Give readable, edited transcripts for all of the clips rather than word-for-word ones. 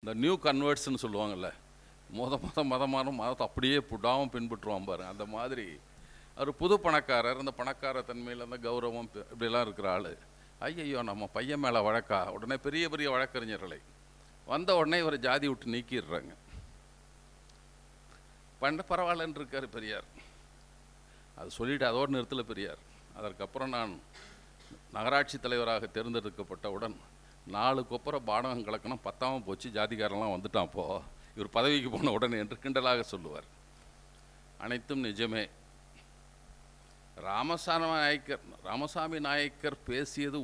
இந்த நியூ கன்வெர்ட்ஸ்ன்னு சொல்லுவாங்கள்ல, மதமான மதத்தை அப்படியே புடாமல் பின்பற்றுவான் பாரு, அந்த மாதிரி அவர் புது பணக்காரர். அந்த பணக்கார தன்மையில் அந்த கௌரவம் இப்படிலாம் இருக்கிற ஆள். ஐயையோ நம்ம பையன் மேலே வழக்கா, உடனே பெரிய பெரிய வழக்கறிஞர்களை வந்த உடனே இவரை ஜாதி விட்டு நீக்கிடுறாங்க. பரவாயில்லன்னு இருக்கார் பெரியார். அது சொல்லிவிட்டு அதோடு நிறுத்தல பெரியார். அதற்கப்புறம் நான் நகராட்சி தலைவராக தேர்ந்தெடுக்கப்பட்டவுடன் 4 கொப்பரை பானகம் கலக்கணும், பத்தாமல் போச்சு, ஜாதிகாரெல்லாம் வந்துட்டான் அப்போ இவர் பதவிக்கு போன உடனே என்று கிண்டலாக சொல்லுவார். அனைத்தும் நிஜமே. ராமசாமி நாயக்கர் பேசியது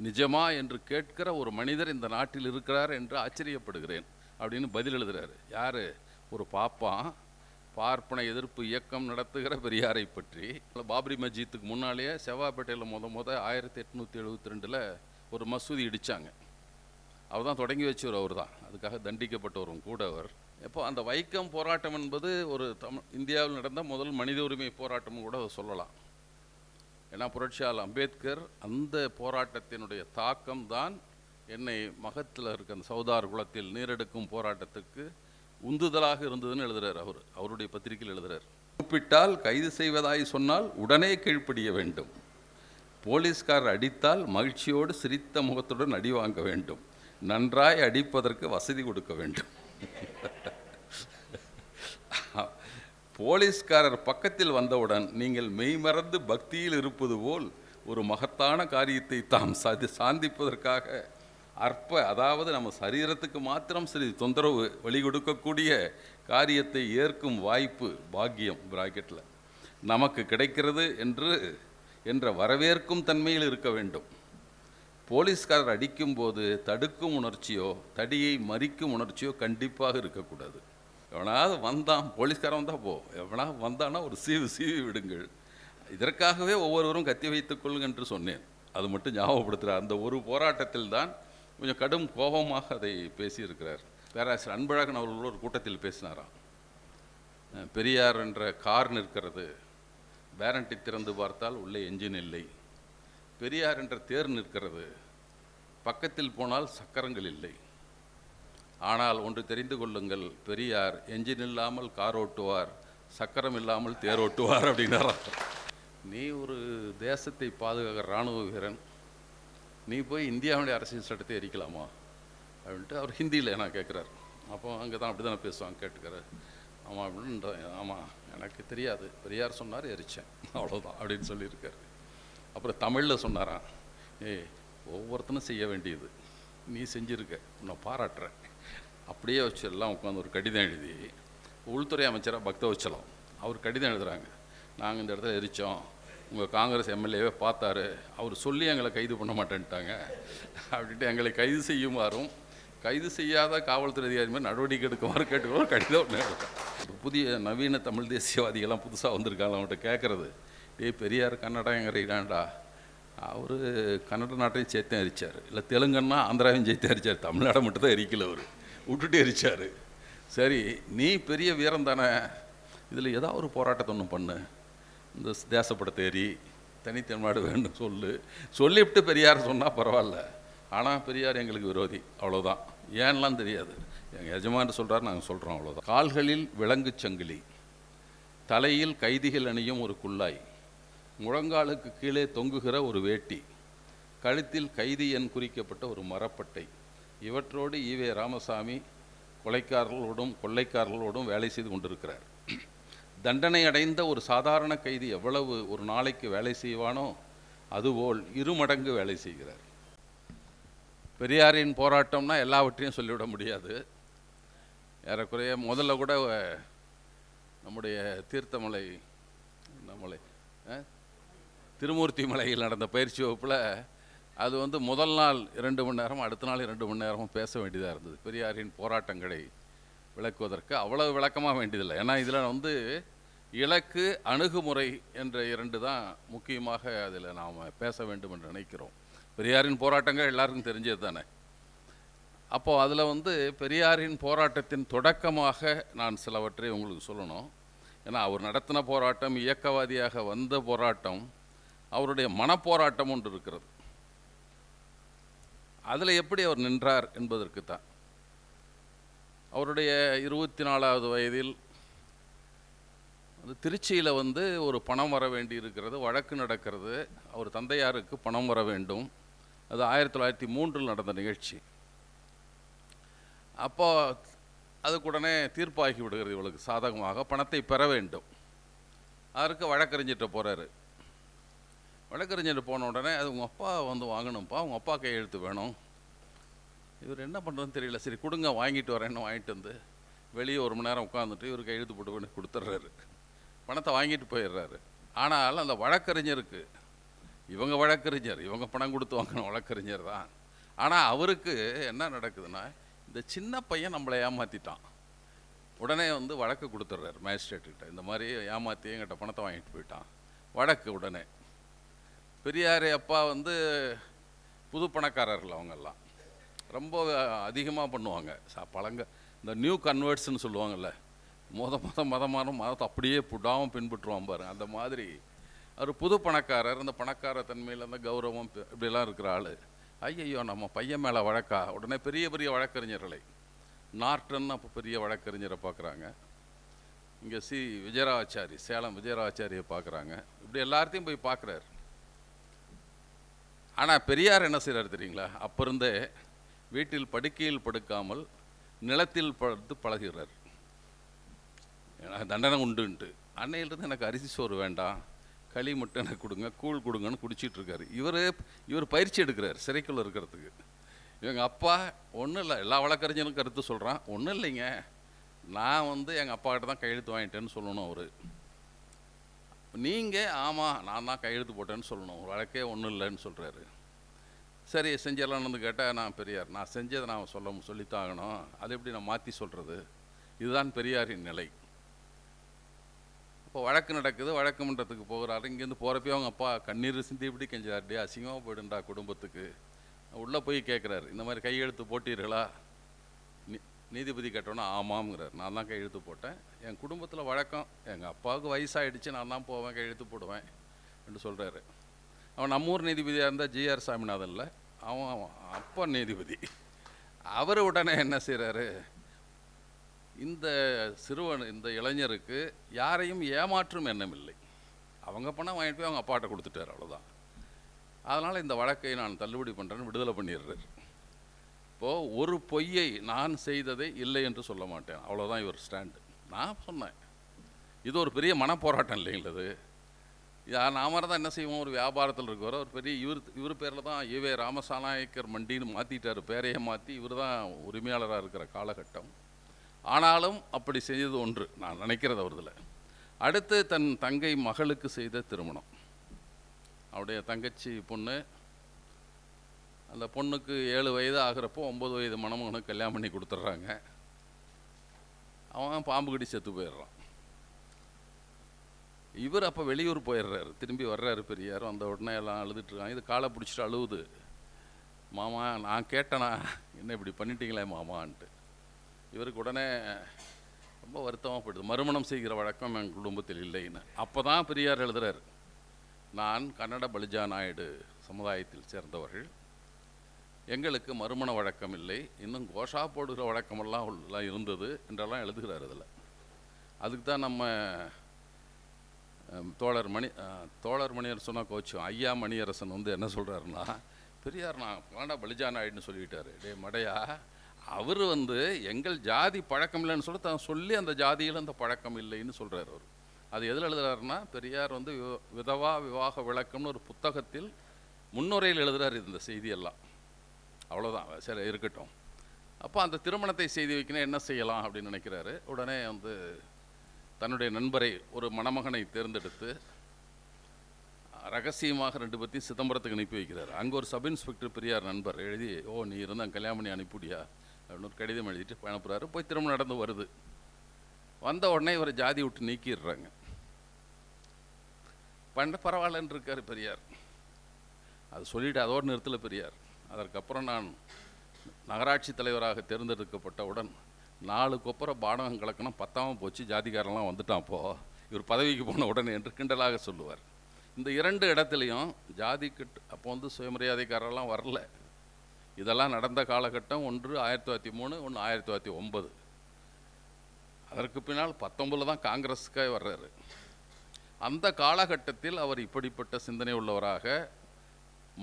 நிஜமா என்று கேட்கிற ஒரு மனிதர் இந்த நாட்டில் இருக்கிறார் என்று ஆச்சரியப்படுகிறேன் அப்படின்னு பதில் எழுதுகிறார். யார்? ஒரு பாப்பான் பார்ப்பன எதிர்ப்பு இயக்கம் நடத்துகிற பெரியாரை பற்றி. பாபரி மஸ்ஜித்துக்கு முன்னாலேயே செவ்வாப்பேட்டையில் முத 1872 ஒரு மசூதி இடித்தாங்க. அவர் தான் தொடங்கி வச்சவர், அவர் தான் அதுக்காக தண்டிக்கப்பட்டவரும் கூட அவர். எப்போ அந்த வைக்கம் போராட்டம் என்பது ஒரு இந்தியாவில் நடந்த முதல் மனித உரிமை போராட்டம் கூட சொல்லலாம். ஏன்னா புரட்சியாளர் அம்பேத்கர் அந்த போராட்டத்தினுடைய தாக்கம் தான் என்னை மகத்தில் இருக்க அந்த சௌதார் குளத்தில் நீரெடுக்கும் போராட்டத்துக்கு உந்துதலாக இருந்ததுன்னு எழுதுறார். அவருடைய பத்திரிகையில் எழுதுறார். கூப்பிட்டால் கைது செய்வதாய் சொன்னால் உடனே கீழ்ப்படிய வேண்டும். போலீஸ்காரர் அடித்தால் மகிழ்ச்சியோடு சிரித்த முகத்துடன் அடி வாங்க வேண்டும். நன்றாய் அடிப்பதற்கு வசதி கொடுக்க வேண்டும். போலீஸ்காரர் பக்கத்தில் வந்தவுடன் நீங்கள் மெய்மறந்து பக்தியில் இருப்பது போல் ஒரு மகத்தான காரியத்தை தாம் சாந்திப்பதற்காக அதாவது நம்ம சரீரத்துக்கு மாத்திரம் சரி தொந்தரவு வழி கொடுக்கக்கூடிய காரியத்தை ஏற்கும் வாய்ப்பு, பாக்கியம் பிராக்கெட்டில் நமக்கு கிடைக்கிறது என்ற வரவேற்கும் தன்மையில் இருக்க வேண்டும். போலீஸ்காரர் அடிக்கும்போது தடுக்கும் உணர்ச்சியோ தடியை மறிக்கும் உணர்ச்சியோ கண்டிப்பாக இருக்கக்கூடாது. எவனாவது வந்தான், போலீஸ்காரன் வந்தால் எவனாவது வந்தானா ஒரு சீவி விடுங்கள். இதற்காகவே ஒவ்வொருவரும் கத்தி வைத்துக் கொள்ளுங்க என்று சொன்னேன். அது மட்டும் ஞாபகப்படுத்துகிறார். அந்த ஒரு போராட்டத்தில் தான் கொஞ்சம் கடும் கோபமாக அதை பேசியிருக்கிறார். பேராசிரியர் அன்பழகன் அவர்களோடு ஒரு கூட்டத்தில் பேசினாராம். பெரியார் என்ற கார் நிற்கிறது, பேரண்டி திறந்து பார்த்தால் உள்ளே என்ஜின் இல்லை. பெரியார் என்ற தேர் நிற்கிறது, பக்கத்தில் போனால் சக்கரங்கள் இல்லை. ஆனால் ஒன்று தெரிந்து கொள்ளுங்கள், பெரியார் என்ஜின் இல்லாமல் கார் ஓட்டுவார், சக்கரம் இல்லாமல் தேர் ஓட்டுவார் அப்படின்னாராம். நீ ஒரு தேசத்தை பாதுகாக்கிற இராணுவ வீரன், நீ போய் இந்தியாவுடைய அரசியல் சட்டத்தை எரிக்கலாமா அப்படின்ட்டு அவர் ஹிந்தியில் நான் கேட்குறாரு. அப்போ அங்கே தான் அப்படி தானே பேசுவாங்க, கேட்டுக்கிறார். ஆமாம் அப்படின்ற, ஆமாம் எனக்கு தெரியாது, பெரியார் சொன்னார் எரித்தேன் அவ்வளோதான் அப்படின்னு சொல்லியிருக்காரு. அப்புறம் தமிழில் சொன்னாராம், ஒவ்வொருத்தனும் செய்ய வேண்டியது நீ செஞ்சுருக்க, நான் பாராட்டுறேன். அப்படியே வச்சு எல்லாம் உட்காந்து ஒரு கடிதம் எழுதி உள்துறை அமைச்சராக பக்தவச்சலம் அவர் கடிதம் எழுதுகிறாங்க. நாங்கள் இந்த இடத்துல எரித்தோம், உங்கள் காங்கிரஸ் எம்எல்ஏவே பார்த்தாரு, அவர் சொல்லி எங்களை கைது பண்ண மாட்டேன்ட்டாங்க அப்படின்ட்டு எங்களை கைது செய்யுமாறும் கைது செய்யாத காவல்துறை அதிகாரி மாதிரி நடவடிக்கை எடுக்குமாறு கேட்டுக்கிறோம் கடிதம். புதிய நவீன தமிழ் தேசியவாதிகள்லாம் புதுசாக வந்திருக்காங்க, அவங்கள்ட்ட கேட்குறது, பெரியார் கன்னடங்கிறீடாண்டா, அவர் கன்னட நாட்டையும் சேர்த்தேன் எரிச்சார், இல்லை தெலுங்குன்னா ஆந்திராவையும் சேர்த்து எரிச்சார், தமிழ்நாடை மட்டும் தான் எரிக்கல, அவர் விட்டுட்டு எரிச்சார். சரி நீ பெரிய வீரம் தானே, இதில் ஏதாவது ஒரு போராட்டத்தை ஒன்று பண்ணு, இந்த தேசப்படத்தை எரி, தனித்தமிழ்நாடு வேண்டும் சொல்லிவிட்டு பெரியார் சொன்னால் பரவாயில்ல. ஆனால் பெரியார் எங்களுக்கு விரோதி, அவ்வளோதான். ஏன்லாம் தெரியாது, எங்கள் எஜமான் சொல்கிறார், நாங்கள் சொல்கிறோம், அவ்வளோதான். கால்களில் விலங்கு சங்கிலி, தலையில் கைதிகள் அணியும் ஒரு குல்லாய், முழங்காலுக்கு கீழே தொங்குகிற ஒரு வேட்டி, கழுத்தில் கைதி எண் குறிக்கப்பட்ட ஒரு மரப்பட்டை, இவற்றோடு ஈவே ராமசாமி கொள்ளைக்காரர்களோடும் வேலை செய்து கொண்டிருக்கிறார். தண்டனை அடைந்த ஒரு சாதாரண கைதி எவ்வளவு ஒரு நாளைக்கு வேலை செய்வானோ அதுபோல் 2 மடங்கு வேலை செய்கிறார். பெரியாரின் போராட்டம்னா எல்லாவற்றையும் சொல்லிவிட முடியாது. ஏறக்குறைய முதல்ல கூட நம்முடைய திருமூர்த்தி மலையில் நடந்த பயிற்சி வகுப்பில் அது முதல் நாள் 2 மணி நேரம், அடுத்த நாள் 2 மணி நேரமும் பேச வேண்டியதாக இருந்தது. பெரியாரின் போராட்டங்களை விளக்குவதற்கு அவ்வளவு விளக்கமாக வேண்டியதில்லை. ஏன்னா இதில் இலக்கு அணுகுமுறை என்ற 2 தான் முக்கியமாக அதில் நாம் பேச வேண்டும் என்று நினைக்கிறோம். பெரியாரின் போராட்டங்கள் எல்லாருக்கும் தெரிஞ்சது தானே. அப்போது அதில் பெரியாரின் போராட்டத்தின் தொடக்கமாக நான் சிலவற்றை உங்களுக்கு சொல்லணும். ஏன்னா அவர் நடத்தின போராட்டம், இயக்கவாதியாக வந்த போராட்டம், அவருடைய மனப்போராட்டம் ஒன்று இருக்கிறது. அதில் எப்படி அவர் நின்றார் என்பதற்கு தான். அவருடைய 24வது வயதில் திருச்சியில் ஒரு பணம் வர வேண்டி இருக்கிறது, வழக்கு நடக்கிறது. அவர் தந்தையாருக்கு பணம் வர வேண்டும். அது 1903 நடந்த நிகழ்ச்சி. அப்போ அதுக்குடனே தீர்ப்பாகி விடுகிறது, இவளுக்கு சாதகமாக பணத்தை பெற வேண்டும். அதற்கு வழக்கறிஞர்கிட்ட போகிறாரு. வழக்கறிஞர் போன உடனே அது உங்கள் அப்பா வாங்கணும்ப்பா, உங்கள் அப்பா கையெழுத்து வேணும். இவர் என்ன பண்ணுறதுன்னு தெரியல. சரி கொடுங்க, வாங்கிட்டு வரேன்னு வாங்கிட்டு வந்து வெளியே 1 மணி நேரம் உட்காந்துட்டு இவர் கையெழுத்து போட்டு பண்ணி கொடுத்துட்றாரு. பணத்தை வாங்கிட்டு போயிடுறாரு. ஆனால் அந்த வழக்கறிஞருக்கு, இவங்க வழக்கறிஞர், இவங்க பணம் கொடுத்து வாங்கின வழக்கறிஞர் தான். ஆனால் அவருக்கு என்ன நடக்குதுன்னா, இந்த சின்ன பையன் நம்மளை ஏமாற்றிட்டான். உடனே வழக்கு கொடுத்துட்றாரு மேஜிஸ்ட்ரேட்டுக்கிட்ட. இந்த மாதிரி ஏமாற்றி எங்கிட்ட பணத்தை வாங்கிட்டு போயிட்டான். வழக்கு உடனே. பெரியார் அப்பா புது பணக்காரர்கள், அவங்கெல்லாம் ரொம்ப அதிகமாக பண்ணுவாங்க. இந்த நியூ கன்வெர்ட்ஸ்ன்னு சொல்லுவாங்கள்ல, மதமான மதத்தை அப்படியே புடாமல் பின்பற்றுவான் பாருங்க. அந்த மாதிரி அவர் புது பணக்காரர். அந்த பணக்கார தன்மையில் அந்த கௌரவம் இப்படிலாம் இருக்கிற ஆள். ஐயையோ நம்ம பையன் மேலே வழக்கா? உடனே பெரிய பெரிய வழக்கறிஞர்களை, நார்டன் அப்போ பெரிய வழக்கறிஞரை பார்க்குறாங்க. இங்கே விஜயராச்சாரி, சேலம் விஜயராச்சாரியை பார்க்குறாங்க. இப்படி எல்லாத்தையும் போய் பார்க்குறாரு. ஆனால் பெரியார் என்ன செய்கிறார் தெரியுங்களா? அப்போ இருந்தே வீட்டில் படுக்கையில் படுக்காமல் நிலத்தில் படுத்து பழகிறார். தண்டனை உண்டுன்ட்டு. அன்னையிலிருந்து எனக்கு அரிசி சோறு வேண்டாம், களி மட்டும் எனக்கு கொடுங்க, கூழ் கொடுங்கன்னு குடிச்சிட்டு இருக்காரு. இவர் பயிற்சி எடுக்கிறார் சிறைக்குள்ள இருக்கிறதுக்கு. இவங்க அப்பா ஒன்றும் இல்லை, எல்லா வழக்கறிஞரும் கருத்து சொல்கிறான். ஒன்றும் இல்லைங்க, நான் எங்கள் அப்பா கிட்ட தான் கையெழுத்து வாங்கிட்டேன்னு சொல்லணும். அவர் நீங்கள் ஆமாம் நான் தான் கையெழுத்து போட்டேன்னு சொல்லணும், வழக்கே ஒன்றும் இல்லைன்னு சொல்கிறாரு. சரி செஞ்சிடலான்னு கேட்டால், நான் பெரியார், நான் செஞ்சதை நான் சொல்லித்தான் ஆகணும், அது எப்படி நான் மாற்றி சொல்கிறது? இதுதான் பெரியாரின் நிலை. இப்போ வழக்கு நடக்குது, வழக்கு மன்றத்துக்கு போகிறாரு. இங்கேருந்து போகிறப்பே அவங்க அப்பா கண்ணீர் சிந்தி இப்படி கெஞ்சார், அசிங்கமாக போயிடுண்டா குடும்பத்துக்கு. உள்ளே போய் கேட்குறாரு, இந்த மாதிரி கையெழுத்து போட்டீர்களா? நீதிபதி கேட்டோன்னா ஆமாம்ங்கிறார். நான் தான் கையெழுத்து போட்டேன், என் குடும்பத்தில் வழக்கம், எங்கள் அப்பாவுக்கு வயசாகிடுச்சு, நான் தான் போவேன், கையெழுத்து போடுவேன் என்று சொல்கிறாரு. அவன் நம்மூர் நீதிபதியாக இருந்தால் ஜிஆர் சாமிநாதனில், அவன் அப்பா நீதிபதி. அவர் உடனே என்ன செய்கிறாரு, இந்த இந்த இளைஞருக்கு யாரையும் ஏமாற்றும் எண்ணம் இல்லை, அவங்க பணம் வாங்கிட்டு போய் அவங்க அப்பாட்ட கொடுத்துட்டார், அவ்வளோதான். அதனால் இந்த வழக்கை நான் தள்ளுபடி பண்ணுறேன்னு விடுதலை பண்ணிடுறார். இப்போது ஒரு பொய்யை நான் செய்ததை இல்லை என்று சொல்ல மாட்டேன், அவ்வளோதான் இவர் ஸ்டாண்டு. நான் சொன்னேன், இது ஒரு பெரிய மனப்போராட்டம் இல்லைங்களா? இது நாம தான் என்ன செய்வோம், ஒரு வியாபாரத்தில் இருக்கிற ஒரு பெரிய இவர் பேரில் தான் ஈவே ராமசாநாயக்கர் மண்டின்னு மாற்றிட்டார், பேரையை மாற்றி. இவர் தான் உரிமையாளராக இருக்கிற காலகட்டம். ஆனாலும் அப்படி செய்தது ஒன்று நான் நினைக்கிறது அவர்தில். அடுத்து தன் தங்கை மகளுக்கு செய்த திருமணம், அவருடைய தங்கச்சி பொண்ணு, அந்த பொண்ணுக்கு 7 வயது ஆகிறப்போ 9 வயது மணமகனுக்கு கல்யாணம் பண்ணி கொடுத்துட்றாங்க. அவன் பாம்பு கடி செத்து போயிடுறான். இவர் அப்போ வெளியூர் போயிடுறாரு, திரும்பி வர்றாரு பெரியார். வந்த உடனே எல்லாம் அழுதுட்டுருக்காங்க. இது காலை பிடிச்சிட்டு அழுவுது, மாமா நான் கேட்டேனா என்ன இப்படி பண்ணிட்டீங்களே மாமான்ட்டு. இவருக்கு உடனே ரொம்ப வருத்தமாக போயிடுது. மறுமணம் செய்கிற வழக்கம் என் குடும்பத்தில் இல்லைன்னு. அப்போ தான் பெரியார் எழுதுகிறார், நான் கன்னட பலிஜா நாயுடு சமுதாயத்தில் சேர்ந்தவர்கள், எங்களுக்கு மறுமண வழக்கம் இல்லை, இன்னும் கோஷா போடுகிற வழக்கமெல்லாம் இருந்தது என்றெல்லாம் எழுதுகிறார். அதில் அதுக்கு தான் நம்ம தோழர் மணியர் சொன்னால் கோச்சம், ஐயா மணியரசன் என்ன சொல்கிறாருன்னா, பெரியார் நான் கன்னட பலிஜா நாயுடுன்னு சொல்லிட்டாரு. டே மடையா, அவர் எங்கள் ஜாதி பழக்கம் இல்லைன்னு சொல்லி அந்த ஜாதியில் அந்த பழக்கம் இல்லைன்னு சொல்கிறார். அவர் அது எதில் எழுதுகிறாருன்னா, பெரியார் விதவா விவாக விளக்கம்னு ஒரு புத்தகத்தில் முன்னுரையில் எழுதுகிறார் இந்த செய்தியெல்லாம். அவ்வளோதான், சரி இருக்கட்டும். அப்போ அந்த திருமணத்தை செய்து வைக்கணும், என்ன செய்யலாம் அப்படின்னு நினைக்கிறாரு. உடனே தன்னுடைய நண்பரை, ஒரு மணமகனை தேர்ந்தெடுத்து ரகசியமாக 2 பேர்த்தையும் சிதம்பரத்துக்கு அனுப்பி வைக்கிறார். அங்கே ஒரு சப் இன்ஸ்பெக்டர் பெரியார் நண்பர் எழுதி, ஓ நீ இருந்தால் கல்யாணம் பண்ணி அனுப்பிடியா அப்படின்னு ஒரு கடிதம் எழுதிட்டு அனுப்புகிறாரு. போய் திருமணம் நடந்து வருது. வந்த உடனே இவரை ஜாதி விட்டு நீக்கிடுறாங்க. பரவாயில்லன்னு இருக்கார் பெரியார். அது சொல்லிவிட்டு அதோடு நிறுத்தலை பெரியார். அதற்கப்புறம் நான் நகராட்சி தலைவராக தேர்ந்தெடுக்கப்பட்டவுடன் 4 கொப்பரை பானகம் கலக்கணும், பத்தாமல் போச்சு, ஜாதிக்காரெல்லாம் வந்துட்டான் அப்போது இவர் பதவிக்கு போன உடனே என்று கிண்டலாக சொல்லுவார். இந்த 2 இடத்துலையும் ஜாதிக்கு அப்போ சுயமரியாதைக்காரெல்லாம் வரல. இதெல்லாம் நடந்த காலகட்டம். ஒன்று 1903, ஒன்று 1909. அதற்கு பின்னால் 19 தான் காங்கிரஸுக்காக வர்றாரு. அந்த காலகட்டத்தில் அவர் இப்படிப்பட்ட சிந்தனை உள்ளவராக,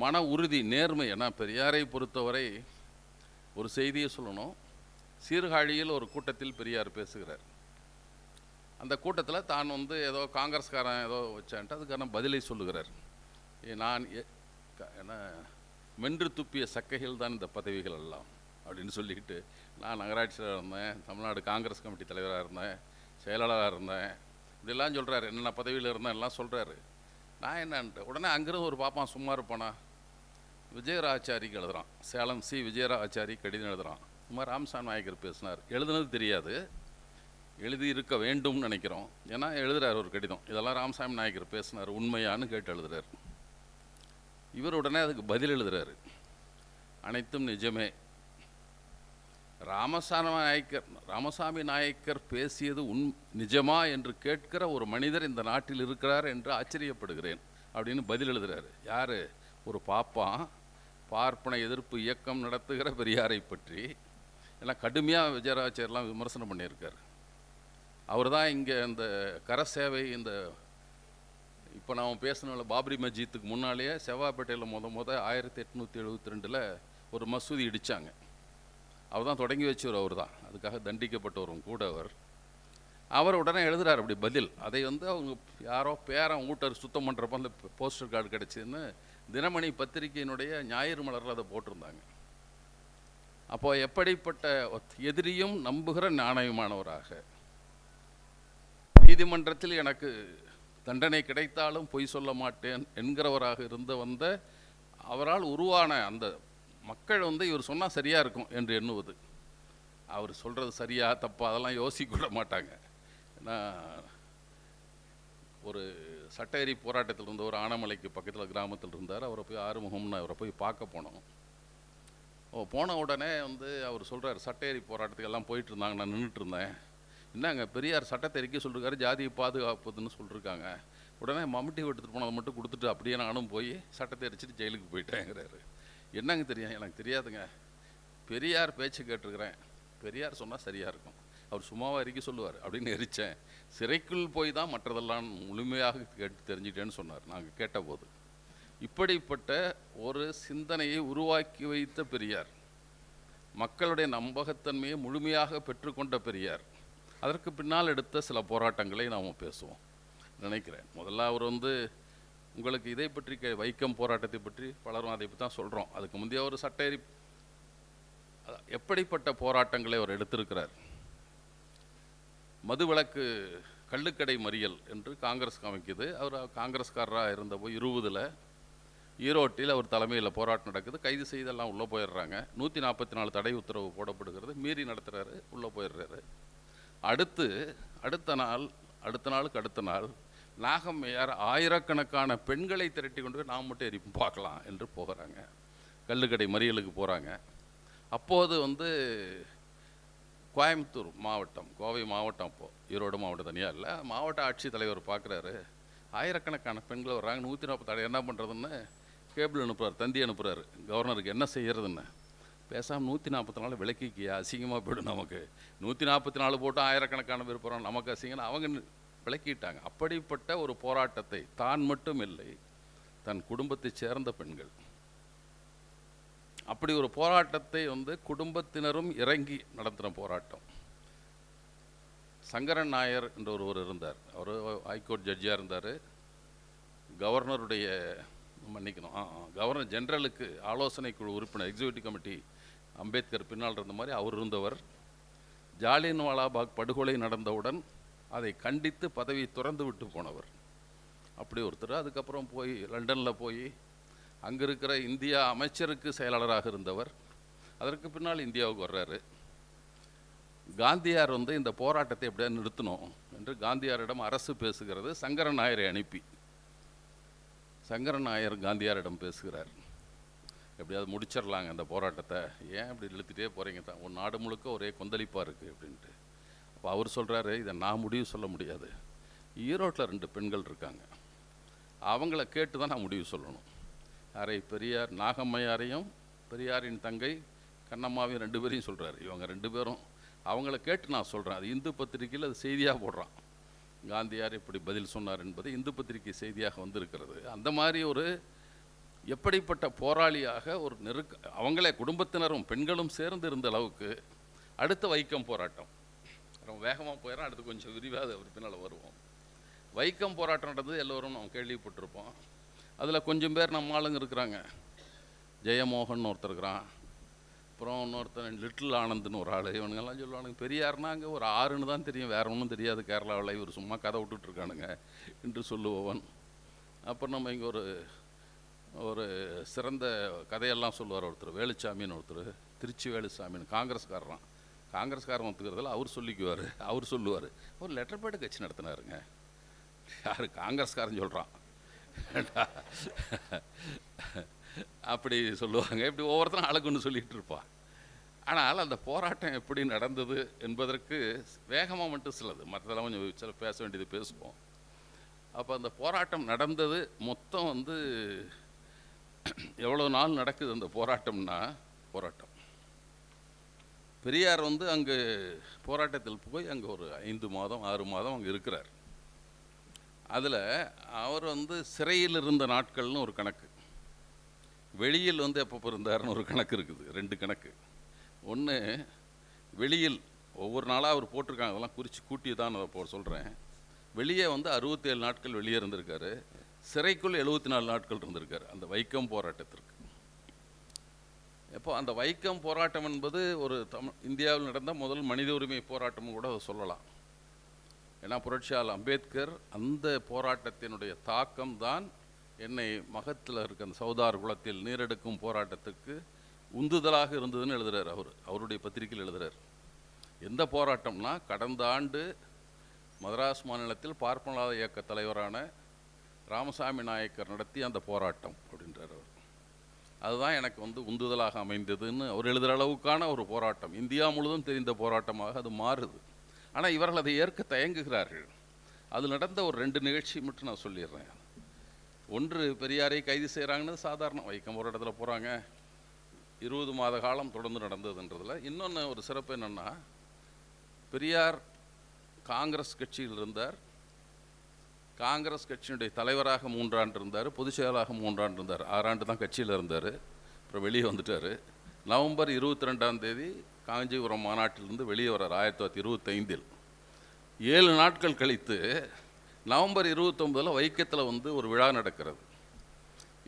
மன உறுதி, நேர்மை. ஏன்னா பெரியாரை பொறுத்தவரை ஒரு செய்தியை சொல்லணும். சீர்காழியில் ஒரு கூட்டத்தில் பெரியார் பேசுகிறார். அந்த கூட்டத்தில் தான் ஏதோ காங்கிரஸ்காரன் ஏதோ வச்சான்ட்டு அதுக்கான பதிலை சொல்லுகிறார். நான் ஏன்னா மென்று துப்பிய சக்கைகள் தான் இந்த பதவிகள் எல்லாம் அப்படின்னு சொல்லிக்கிட்டு, நான் நகராட்சியில் இருந்தேன், தமிழ்நாடு காங்கிரஸ் கமிட்டி தலைவராக இருந்தேன், செயலாளராக இருந்தேன், இதெல்லாம் சொல்கிறாரு. என்னென்ன பதவியில் இருந்தேன் எல்லாம் சொல்கிறாரு. நான் என்னன்ட்டு உடனே அங்கிருந்து ஒரு பாப்பான் சும்மா இருப்பானா, விஜயராச்சாரிக்கு எழுதுகிறான். சேலம் சி விஜயராச்சாரி கடிதம் எழுதுகிறான். இந்த மாதிரி ராமசாமி நாயக்கர் பேசினார். எழுதுனது தெரியாது, எழுதி இருக்க வேண்டும்னு நினைக்கிறோம். ஏன்னா எழுதுகிறார் ஒரு கடிதம், இதெல்லாம் ராமசாமி நாயக்கர் பேசினார், உண்மையானு கேட்டு எழுதுகிறார். இவர் உடனே அதுக்கு பதில் எழுதுகிறாரு, அனைத்தும் நிஜமே. ராமசாமி நாயக்கர் பேசியது நிஜமா என்று கேட்கிற ஒரு மனிதர் இந்த நாட்டில் இருக்கிறார் என்று ஆச்சரியப்படுகிறேன் அப்படின்னு பதில் எழுதுகிறாரு. யார்? ஒரு பாப்பான் பார்ப்பன எதிர்ப்பு இயக்கம் நடத்துகிற பெரியாரை பற்றி எல்லாம் கடுமையாக விஜயராச்சாரியெலாம் விமர்சனம் பண்ணியிருக்கார். அவர் தான் இங்கே இந்த கரசேவை, இந்த இப்போ நாம் பேசினால பாபரி மஸ்ஜித்துக்கு முன்னாலேயே செவ்வாப்பேட்டையில் 1872 ஒரு மசூதி இடித்தாங்க. அவர் தான் தொடங்கி வச்சவர், அவர் தான் அதுக்காக தண்டிக்கப்பட்டவரும் கூட அவர் உடனே எழுதுகிறார் அப்படி பதில். அதை அவங்க யாரோ பேரன் ஊட்டர் சுத்தம் பண்ணுறப்ப அந்த போஸ்டர் கார்டு கிடச்சின்னு தினமணி பத்திரிகையினுடைய ஞாயிறு மலரில் அதை போட்டிருந்தாங்க. அப்போது எப்படிப்பட்ட எதிரியும் நம்புகிற நாணயமானவராக, நீதிமன்றத்தில் எனக்கு தண்டனை கிடைத்தாலும் பொய் சொல்ல மாட்டேன் என்கிறவராக வந்த அவரால் உருவான அந்த மக்கள் இவர் சொன்னால் சரியாக இருக்கும் என்று எண்ணுவது. அவர் சொல்கிறது சரியா தப்பா அதெல்லாம் யோசிக்க மாட்டாங்க. ஏன்னா ஒரு சட்டேரி போராட்டத்தில் இருந்த ஒரு ஆனமலைக்கு பக்கத்தில் கிராமத்தில் இருந்தார். அவரை போய் ஆறுமுகம்னு அவரை போய் பார்க்க போனோம். போன உடனே அவர் சொல்கிறார், சட்டேரி போராட்டத்துக்கு எல்லாம் போயிட்டு இருந்தாங்க, நான் நின்றுட்டு இருந்தேன். என்னங்க பெரியார் சட்டத்தை அறிக்கை சொல்லிருக்காரு, ஜாதியை பாதுகாப்புதுன்னு சொல்லியிருக்காங்க. உடனே மம்முட்டி எடுத்துகிட்டு போனதை மட்டும் கொடுத்துட்டு அப்படியே நானும் போய் சட்டத்தை எரிச்சிட்டு ஜெயிலுக்கு போயிட்டேங்கிறாரு. என்னங்க தெரியும்? எனக்கு தெரியாதுங்க, பெரியார் பேச்சு கேட்டிருக்கிறேன், பெரியார் சொன்னால் சரியாக இருக்கும், அவர் சும்மாவாக அறிக்கை சொல்லுவார் அப்படின்னு எரித்தேன். சிறைக்குள் போய் தான் மற்றதெல்லாம் முழுமையாக கேட்டு தெரிஞ்சுட்டேன்னு சொன்னார் நாங்கள் கேட்டபோது. இப்படிப்பட்ட ஒரு சிந்தனையை உருவாக்கி வைத்த பெரியார், மக்களுடைய நம்பகத்தன்மையை முழுமையாக பெற்றுக்கொண்ட பெரியார், அதற்கு பின்னால் எடுத்த சில போராட்டங்களை நாம் பேசுவோம் நினைக்கிறேன். முதல்ல அவர் உங்களுக்கு இதை பற்றி வைக்கம் போராட்டத்தை பற்றி பலரும் அதை பற்றி தான் சொல்கிறோம். அதுக்கு முந்தைய ஒரு சட்டேரி எப்படிப்பட்ட போராட்டங்களை அவர் எடுத்திருக்கிறார். மதுவிலக்கு கள்ளுக்கடை மறியல் என்று காங்கிரஸ் காமிக்குது. அவர் காங்கிரஸ்காரராக இருந்தபோது 20 ஈரோட்டில் அவர் தலைமையில் போராட்டம் நடக்குது. கைது செய்தெல்லாம் உள்ளே போயிடுறாங்க. 144 தடை உத்தரவு போடப்படுகிறது. மீறி நடத்துகிறாரு, உள்ளே போயிடுறாரு. அடுத்த நாள் நாகம்மையார் ஆயிரக்கணக்கான பெண்களை திரட்டி கொண்டு போய் நாம் மட்டும் எரிப்பு பார்க்கலாம் என்று போகிறாங்க. கள்ளுக்கடை மறியலுக்கு போகிறாங்க. அப்போது கோயம்புத்தூர் மாவட்டம், கோவை மாவட்டம், அப்போது ஈரோடு மாவட்டம் தனியாக இல்லை, மாவட்ட ஆட்சித்தலைவர் பார்க்குறாரு, ஆயிரக்கணக்கான பெண்கள் வர்றாங்க, 140 தடை என்ன பண்ணுறதுன்னு கேபிள் அனுப்புகிறார், தந்தி அனுப்புகிறாரு கவர்னருக்கு, என்ன செய்கிறதுன்னு. பேசாமல் 144 விளக்கிக்கியா, அசிங்கமாக போய்டும் நமக்கு, 144 போட்டு ஆயிரக்கணக்கான பேர் போகிறோம், நமக்கு அசிங்கம்னு அவங்க விளக்கிட்டாங்க. அப்படிப்பட்ட ஒரு போராட்டத்தை தான் மட்டும் இல்லை, தன் குடும்பத்தை சேர்ந்த பெண்கள், அப்படி ஒரு போராட்டத்தை குடும்பத்தினரும் இறங்கி நடத்தின போராட்டம். சங்கரன் நாயர் என்ற ஒருவர் இருந்தார். அவர் ஹைகோர்ட் ஜட்ஜியாக இருந்தார். கவர்னருடைய கவர்னர் ஜெனரலுக்கு ஆலோசனை குழு உறுப்பினர், எக்ஸிக்யூட்டிவ் கமிட்டி, அம்பேத்கர் பின்னால் இருந்த மாதிரி அவர் இருந்தவர். ஜாலியன் வாலாபாக் படுகொலை நடந்தவுடன் அதை கண்டித்து பதவி துறந்து விட்டு போனவர். அப்படி ஒருத்தர். அதுக்கப்புறம் போய் லண்டனில் போய் அங்கே இருக்கிற இந்தியா அமைச்சருக்கு செயலாளராக இருந்தவர். அதற்கு பின்னால் இந்தியாவுக்கு வர்றாரு. காந்தியார் இந்த போராட்டத்தை எப்படியா நிறுத்தணும் என்று காந்தியாரிடம் அரசு பேசுகிறது. சங்கரன் நாயரை அனுப்பி சங்கரன் நாயர் காந்தியாரிடம் பேசுகிறார், எப்படியாவது முடிச்சிடலாங்க அந்த போராட்டத்தை, ஏன் இப்படி இழுத்துட்டே போகிறீங்க, தான் ஒரு நாடு முழுக்க ஒரே கொந்தளிப்பாக இருக்குது அப்படின்ட்டு. அப்போ அவர் சொல்கிறாரு, இதை நான் முடிவு சொல்ல முடியாது, ஈரோட்டில் 2 பெண்கள் இருக்காங்க, அவங்கள கேட்டு தான் நான் முடிவு சொல்லணும். யாரை? பெரியார் நாகம்மையாரையும் பெரியாரின் தங்கை கண்ணம்மாவையும் 2 பேரையும் சொல்கிறார். இவங்க 2 பேரும் அவங்கள கேட்டு நான் சொல்கிறேன். அது இந்து பத்திரிகையில் அது செய்தியாக போடுறான். காந்தியார் இப்படி பதில் சொன்னார் என்பது இந்து பத்திரிகை செய்தியாக வந்திருக்கிறது. அந்த மாதிரி ஒரு எப்படிப்பட்ட போராளியாக ஒரு அவங்களே குடும்பத்தினரும் பெண்களும் சேர்ந்து இருந்த அளவுக்கு. அடுத்த வைக்கம் போராட்டம் ரொம்ப வேகமாக போயிடறோம், அடுத்து கொஞ்சம் விரிவாக அது பின்னால் வருவோம். வைக்கம் போராட்டம் நடந்தது எல்லோரும் நம்ம கேள்விப்பட்டிருப்போம். அதில் கொஞ்சம் பேர் நம்ம ஆளுங்க இருக்கிறாங்க. ஜெயமோகன் ஒருத்தர் இருக்கிறான், அப்புறம் இன்னொருத்தன் லிட்டில் ஆனந்த்னு ஒரு ஆள். இவனுங்கெல்லாம் சொல்லுவானுங்க பெரியார்னா அங்கே ஒரு ஆறுன்னு தான் தெரியும், வேற ஒன்றும் தெரியாது கேரளாவில், இவர் சும்மா கதை விட்டுட்ருக்கானுங்க என்று சொல்லுபவன். அப்புறம் நம்ம இங்கே ஒரு சிறந்த கதையெல்லாம் சொல்லுவார் ஒருத்தர், வேலுச்சாமின்னு ஒருத்தர், திருச்சி வேலுச்சாமின்னு, காங்கிரஸ்காரன் ஒத்துக்கிறதில்ல, அவர் சொல்லிக்குவார். அவர் சொல்லுவார், ஒரு லெட்டர் பேடு கட்சி நடத்தினாருங்க. யார்? காங்கிரஸ்காரன் சொல்கிறான். அப்படி சொல்லுவாங்க. இப்படி ஒவ்வொருத்தரும் ஆளுக்கு ஒன்று சொல்லிகிட்டு இருப்பான். ஆனால் அந்த போராட்டம் எப்படி நடந்தது என்பதற்கு வேகமாக மட்டும் சிலது, மற்றதெல்லாம் கொஞ்சம் சில பேச வேண்டியது பேசுவோம். அப்போ அந்த போராட்டம் நடந்தது மொத்தம் எவ்வளோ நாள் நடக்குது அந்த போராட்டம்னா, பெரியார் அங்கே போராட்டத்தில் போய் அங்கே ஒரு 5 மாதம் 6 மாதம் அங்கே இருக்கிறார். அதில் அவர் சிறையில் இருந்த நாட்கள்னு ஒரு கணக்கு, வெளியில் எப்போ இருந்தார்னு ஒரு கணக்கு இருக்குது. 2 கணக்கு. ஒன்று வெளியில் ஒவ்வொரு நாளாக அவர் போட்டிருக்காங்க, அதெல்லாம் குறித்து கூட்டி தான் நான் சொல்கிறேன். வெளியே 67 நாட்கள் வெளியே இருந்திருக்காரு, சிறைக்குள் 74 நாட்கள் இருந்திருக்காரு அந்த வைக்கம் போராட்டத்திற்கு. எப்போ அந்த வைக்கம் போராட்டம் என்பது ஒரு இந்தியாவில் நடந்த முதல் மனித உரிமை போராட்டமும் கூட சொல்லலாம். ஏன்னா புரட்சியாளர் அம்பேத்கர் அந்த போராட்டத்தினுடைய தாக்கம் தான் என்னை மகத்தில் இருக்க அந்த சௌதார் குளத்தில் நீரெடுக்கும் போராட்டத்துக்கு உந்துதலாக இருந்ததுன்னு எழுதுகிறார். அவருடைய பத்திரிகையில் எழுதுகிறார். எந்த போராட்டம்னா, கடந்த ஆண்டு மதராஸ் மாநிலத்தில் பார்ப்பனவாத இயக்க தலைவரான ராமசாமி நாயக்கர் நடத்திய அந்த போராட்டம் அப்படின்றார் அவர். அதுதான் எனக்கு உந்துதலாக அமைந்ததுன்னு அவர் எழுதுகிற அளவுக்கான ஒரு போராட்டம், இந்தியா முழுவதும் தெரிந்த போராட்டமாக அது மாறுது. ஆனால் இவர்கள் அதை ஏற்க தயங்குகிறார்கள். அதில் நடந்த ஒரு 2 நிகழ்ச்சி மட்டும் நான் சொல்லிடுறேன். ஒன்று, பெரியாரை கைது செய்கிறாங்கன்னு சாதாரண வைக்கம் ஒரு இடத்துல போகிறாங்க, 20 மாத காலம் தொடர்ந்து நடந்ததுன்றதில். இன்னொன்று ஒரு சிறப்பு என்னென்னா, பெரியார் காங்கிரஸ் கட்சியில் இருந்தார், காங்கிரஸ் கட்சியினுடைய தலைவராக 3 ஆண்டு இருந்தார், பொதுச் செயலாளராக 3 ஆண்டு இருந்தார், 6 ஆண்டு தான் கட்சியில் இருந்தார். அப்புறம் வெளியே வந்துட்டார். நவம்பர் 22ஆம் தேதி காஞ்சிபுரம் மாநாட்டிலிருந்து வெளியே வர்றார் 1925. 7 நாட்கள் கழித்து நவம்பர் 29 வைக்கத்தில் ஒரு விழா நடக்கிறது.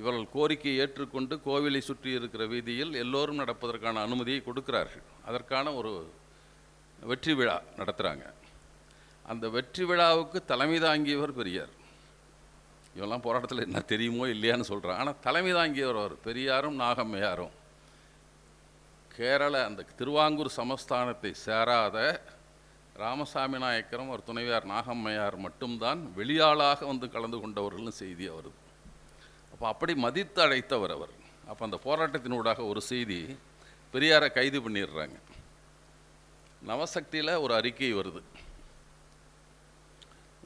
இவர்கள் கோரிக்கையை ஏற்றுக்கொண்டு கோவிலை சுற்றி இருக்கிற வீதியில் எல்லோரும் நடப்பதற்கான அனுமதியை கொடுக்கிறார்கள். அதற்கான ஒரு வெற்றி விழா நடத்துகிறாங்க. அந்த வெற்றி விழாவுக்கு தலைமை தாங்கியவர் பெரியார். இவெல்லாம் போராட்டத்தில் என்ன தெரியுமோ இல்லையான்னு சொல்கிறான். ஆனால் தலைமை தாங்கியவர் அவர் பெரியாரும் நாகம்மையாரும். அந்த திருவாங்கூர் சமஸ்தானத்தை சேராத ராமசாமி நாயக்கரும் ஒரு துணைவியார் நாகம்மையார் மட்டும்தான் வெளியாளாக கலந்து கொண்டவர்கள்னு செய்தி வருது. அப்போ அப்படி மதித்து அழைத்தவர் அவர். அப்போ அந்த போராட்டத்தினூடாக ஒரு செய்தி, பெரியாரை கைது பண்ணிடுறாங்க. நவசக்தியில் ஒரு அறிக்கை வருது,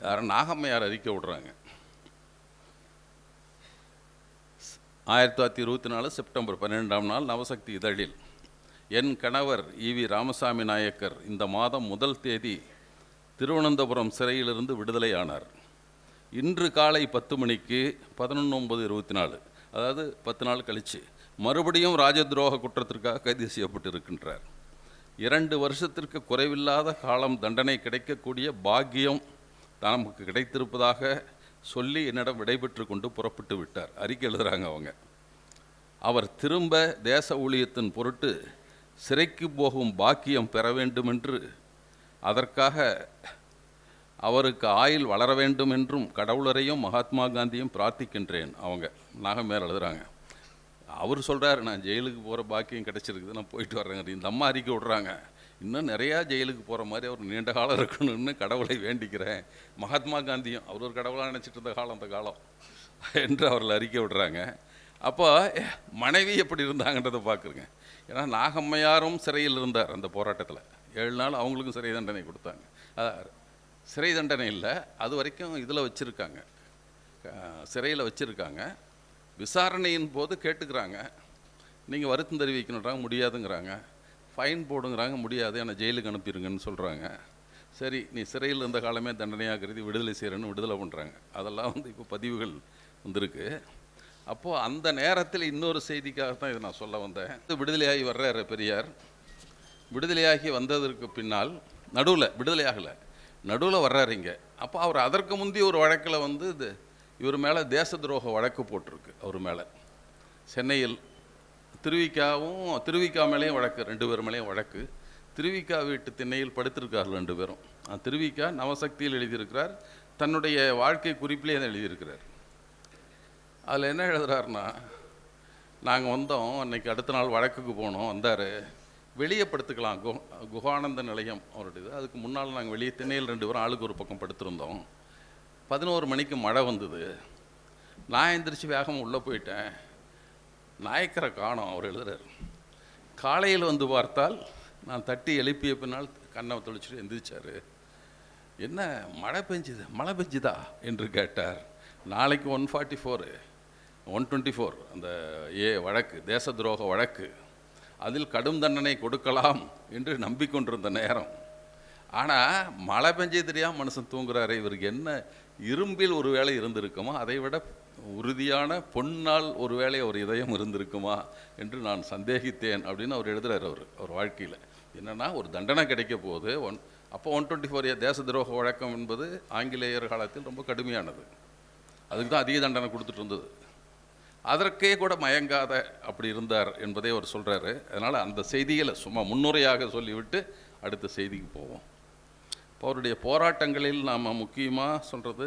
யாரும் நாகம்மையார் அறிக்கை விடுறாங்க. 1924 செப்டம்பர் 12ஆம் நாள் நவசக்தி இதழில், என் கணவர் ஈவி ராமசாமி நாயக்கர் இந்த மாதம் 1 தேதி திருவனந்தபுரம் சிறையிலிருந்து விடுதலையானார். இன்று காலை 10 மணிக்கு 11/9/24, அதாவது 10 நாள் கழித்து மறுபடியும் ராஜதுரோக குற்றத்திற்காக கைது செய்யப்பட்டிருக்கின்றார். 2 வருஷத்திற்கு குறைவில்லாத காலம் தண்டனை கிடைக்கக்கூடிய பாக்கியம் நமக்கு கிடைத்திருப்பதாக சொல்லி என்னிடம் விடைபெற்று கொண்டு புறப்பட்டு விட்டார். அறிக்கை எழுதுகிறாங்க அவங்க. அவர் திரும்ப தேச ஊழியத்தின் பொருட்டு சிறைக்கு போகும் பாக்கியம் பெற வேண்டும் என்று, அதற்காக அவருக்கு ஆயுள் வளர வேண்டும் என்றும் கடவுளரையும் மகாத்மா காந்தியும் பிரார்த்திக்கின்றேன். அவங்க நாகம்மையார் எழுதுகிறாங்க. அவர் சொல்கிறார், நான் ஜெயிலுக்கு போகிற பாக்கியம் கிடச்சிருக்குது, நான் போயிட்டு வர்றேங்க. இந்த அம்மா அறிக்கை விடுறாங்க, இன்னும் நிறையா ஜெயிலுக்கு போகிற மாதிரி அவர் நீண்ட காலம் இருக்கணும்னு கடவுளை வேண்டிக்கிறேன். மகாத்மா காந்தியும் அவர் ஒரு கடவுளாக நினச்சிட்டு இருந்த காலம் அந்த காலம் என்று அவர்கள் அறிக்கை விடுறாங்க. அப்போ மனைவி எப்படி இருந்தாங்கன்றதை பார்க்குறேங்க. ஏன்னா நாகம்மையாரும் சிறையில் இருந்தார் அந்த போராட்டத்தில். 7 நாள் அவங்களுக்கும் சிறை தண்டனை கொடுத்தாங்க. சிறை தண்டனை இல்லை, அது வரைக்கும் இதில் வச்சுருக்காங்க, சிறையில் வச்சுருக்காங்க. விசாரணையின் போது கேட்டுக்கிறாங்க, நீங்கள் வருத்தம் தெரிவிக்கணுன்றாங்க, முடியாதுங்கிறாங்க. ஃபைன் போடுங்கிறாங்க, முடியாது, என்னை ஜெயிலுக்கு அனுப்பிடுங்கன்னு சொல்கிறாங்க. சரி, நீ சிறையில் இருந்த காலமே தண்டனையாக கருதி விடுதலை செய்கிறேன்னு விடுதலை பண்ணுறாங்க. அதெல்லாம் வந்து இப்போ பதிவுகள் வந்திருக்கு. அப்போது அந்த நேரத்தில் இன்னொரு செய்திக்காக தான் இதை நான் சொல்ல வந்தேன். விடுதலையாகி வர்றாரு பெரியார். விடுதலையாகி வந்ததற்கு பின்னால் நடுவில் வர்றாரு இங்கே. அப்போ அவர் அதற்கு முந்தைய ஒரு வழக்கில் வந்து இவர் மேலே தேச துரோக வழக்கு போட்டிருக்கு. அவர் மேலே சென்னையில் திருவிக்கா மேலேயும் வழக்கு, 2 பேர் மேலேயும் வழக்கு. திருவிக்கா வீட்டு திண்ணையில் படுத்திருக்கார்கள் 2 பேரும். திருவிக்கா நவசக்தியில் எழுதியிருக்கிறார், தன்னுடைய வாழ்க்கை குறிப்பிலே தான் எழுதியிருக்கிறார். அதில் என்ன எழுதுறாருன்னா, நாங்கள் வந்தோம், அன்னைக்கு அடுத்த நாள் வழக்குக்கு போனோம், வந்தார், வெளியே படுத்துக்கலாம், குகானந்த நிலையம் அவருடையது. அதுக்கு முன்னால் நாங்கள் வெளியே திண்ணையில் 2 பேரும் ஆளுக்கு ஒரு பக்கம் படுத்திருந்தோம். 11 மணிக்கு மழை வந்தது. நான் எந்திரிச்சு வேகமாக உள்ளே போயிட்டேன். நாயக்கரை காணோம். அவர் எழுதுறார், காலையில் வந்து பார்த்தால் நான் தட்டி எழுப்பிய பின்னால் கண்ணை தொளிச்சுட்டு எந்திரிச்சார். என்ன மழை பெஞ்சுதா என்று கேட்டார். நாளைக்கு 124 அந்த வழக்கு, தேச துரோக வழக்கு, அதில் கடும் தண்டனை கொடுக்கலாம் என்று நம்பிக்கொண்டிருந்த நேரம். ஆனால் மழை பெஞ்சே தெரியாமல் மனுஷன் தூங்குறாரு. இவருக்கு என்ன இரும்பில் ஒரு வேளை இருந்திருக்குமா, அதை விட உறுதியான பொன்னால் ஒரு வேளை ஒரு இதயம் இருந்திருக்குமா என்று நான் சந்தேகித்தேன் அப்படின்னு அவர் எழுதுறாரு. அவர் வாழ்க்கையில் என்னென்னா, ஒரு தண்டனை கிடைக்க போகுது. அப்போ 124 தேச துரோக வழக்கம் என்பது ஆங்கிலேயர் காலத்தில் ரொம்ப கடுமையானது. அதுக்கு தான் அதிக தண்டனை கொடுத்துட்டு இருந்தது. அதற்கே கூட மயங்காத அப்படி இருந்தார் என்பதை அவர் சொல்கிறாரு. அதனால் அந்த செய்திகளை சும்மா முன்னுரையாக சொல்லிவிட்டு அடுத்த செய்திக்கு போவோம். இப்போ அவருடைய போராட்டங்களில் நாம் முக்கியமாக சொல்கிறது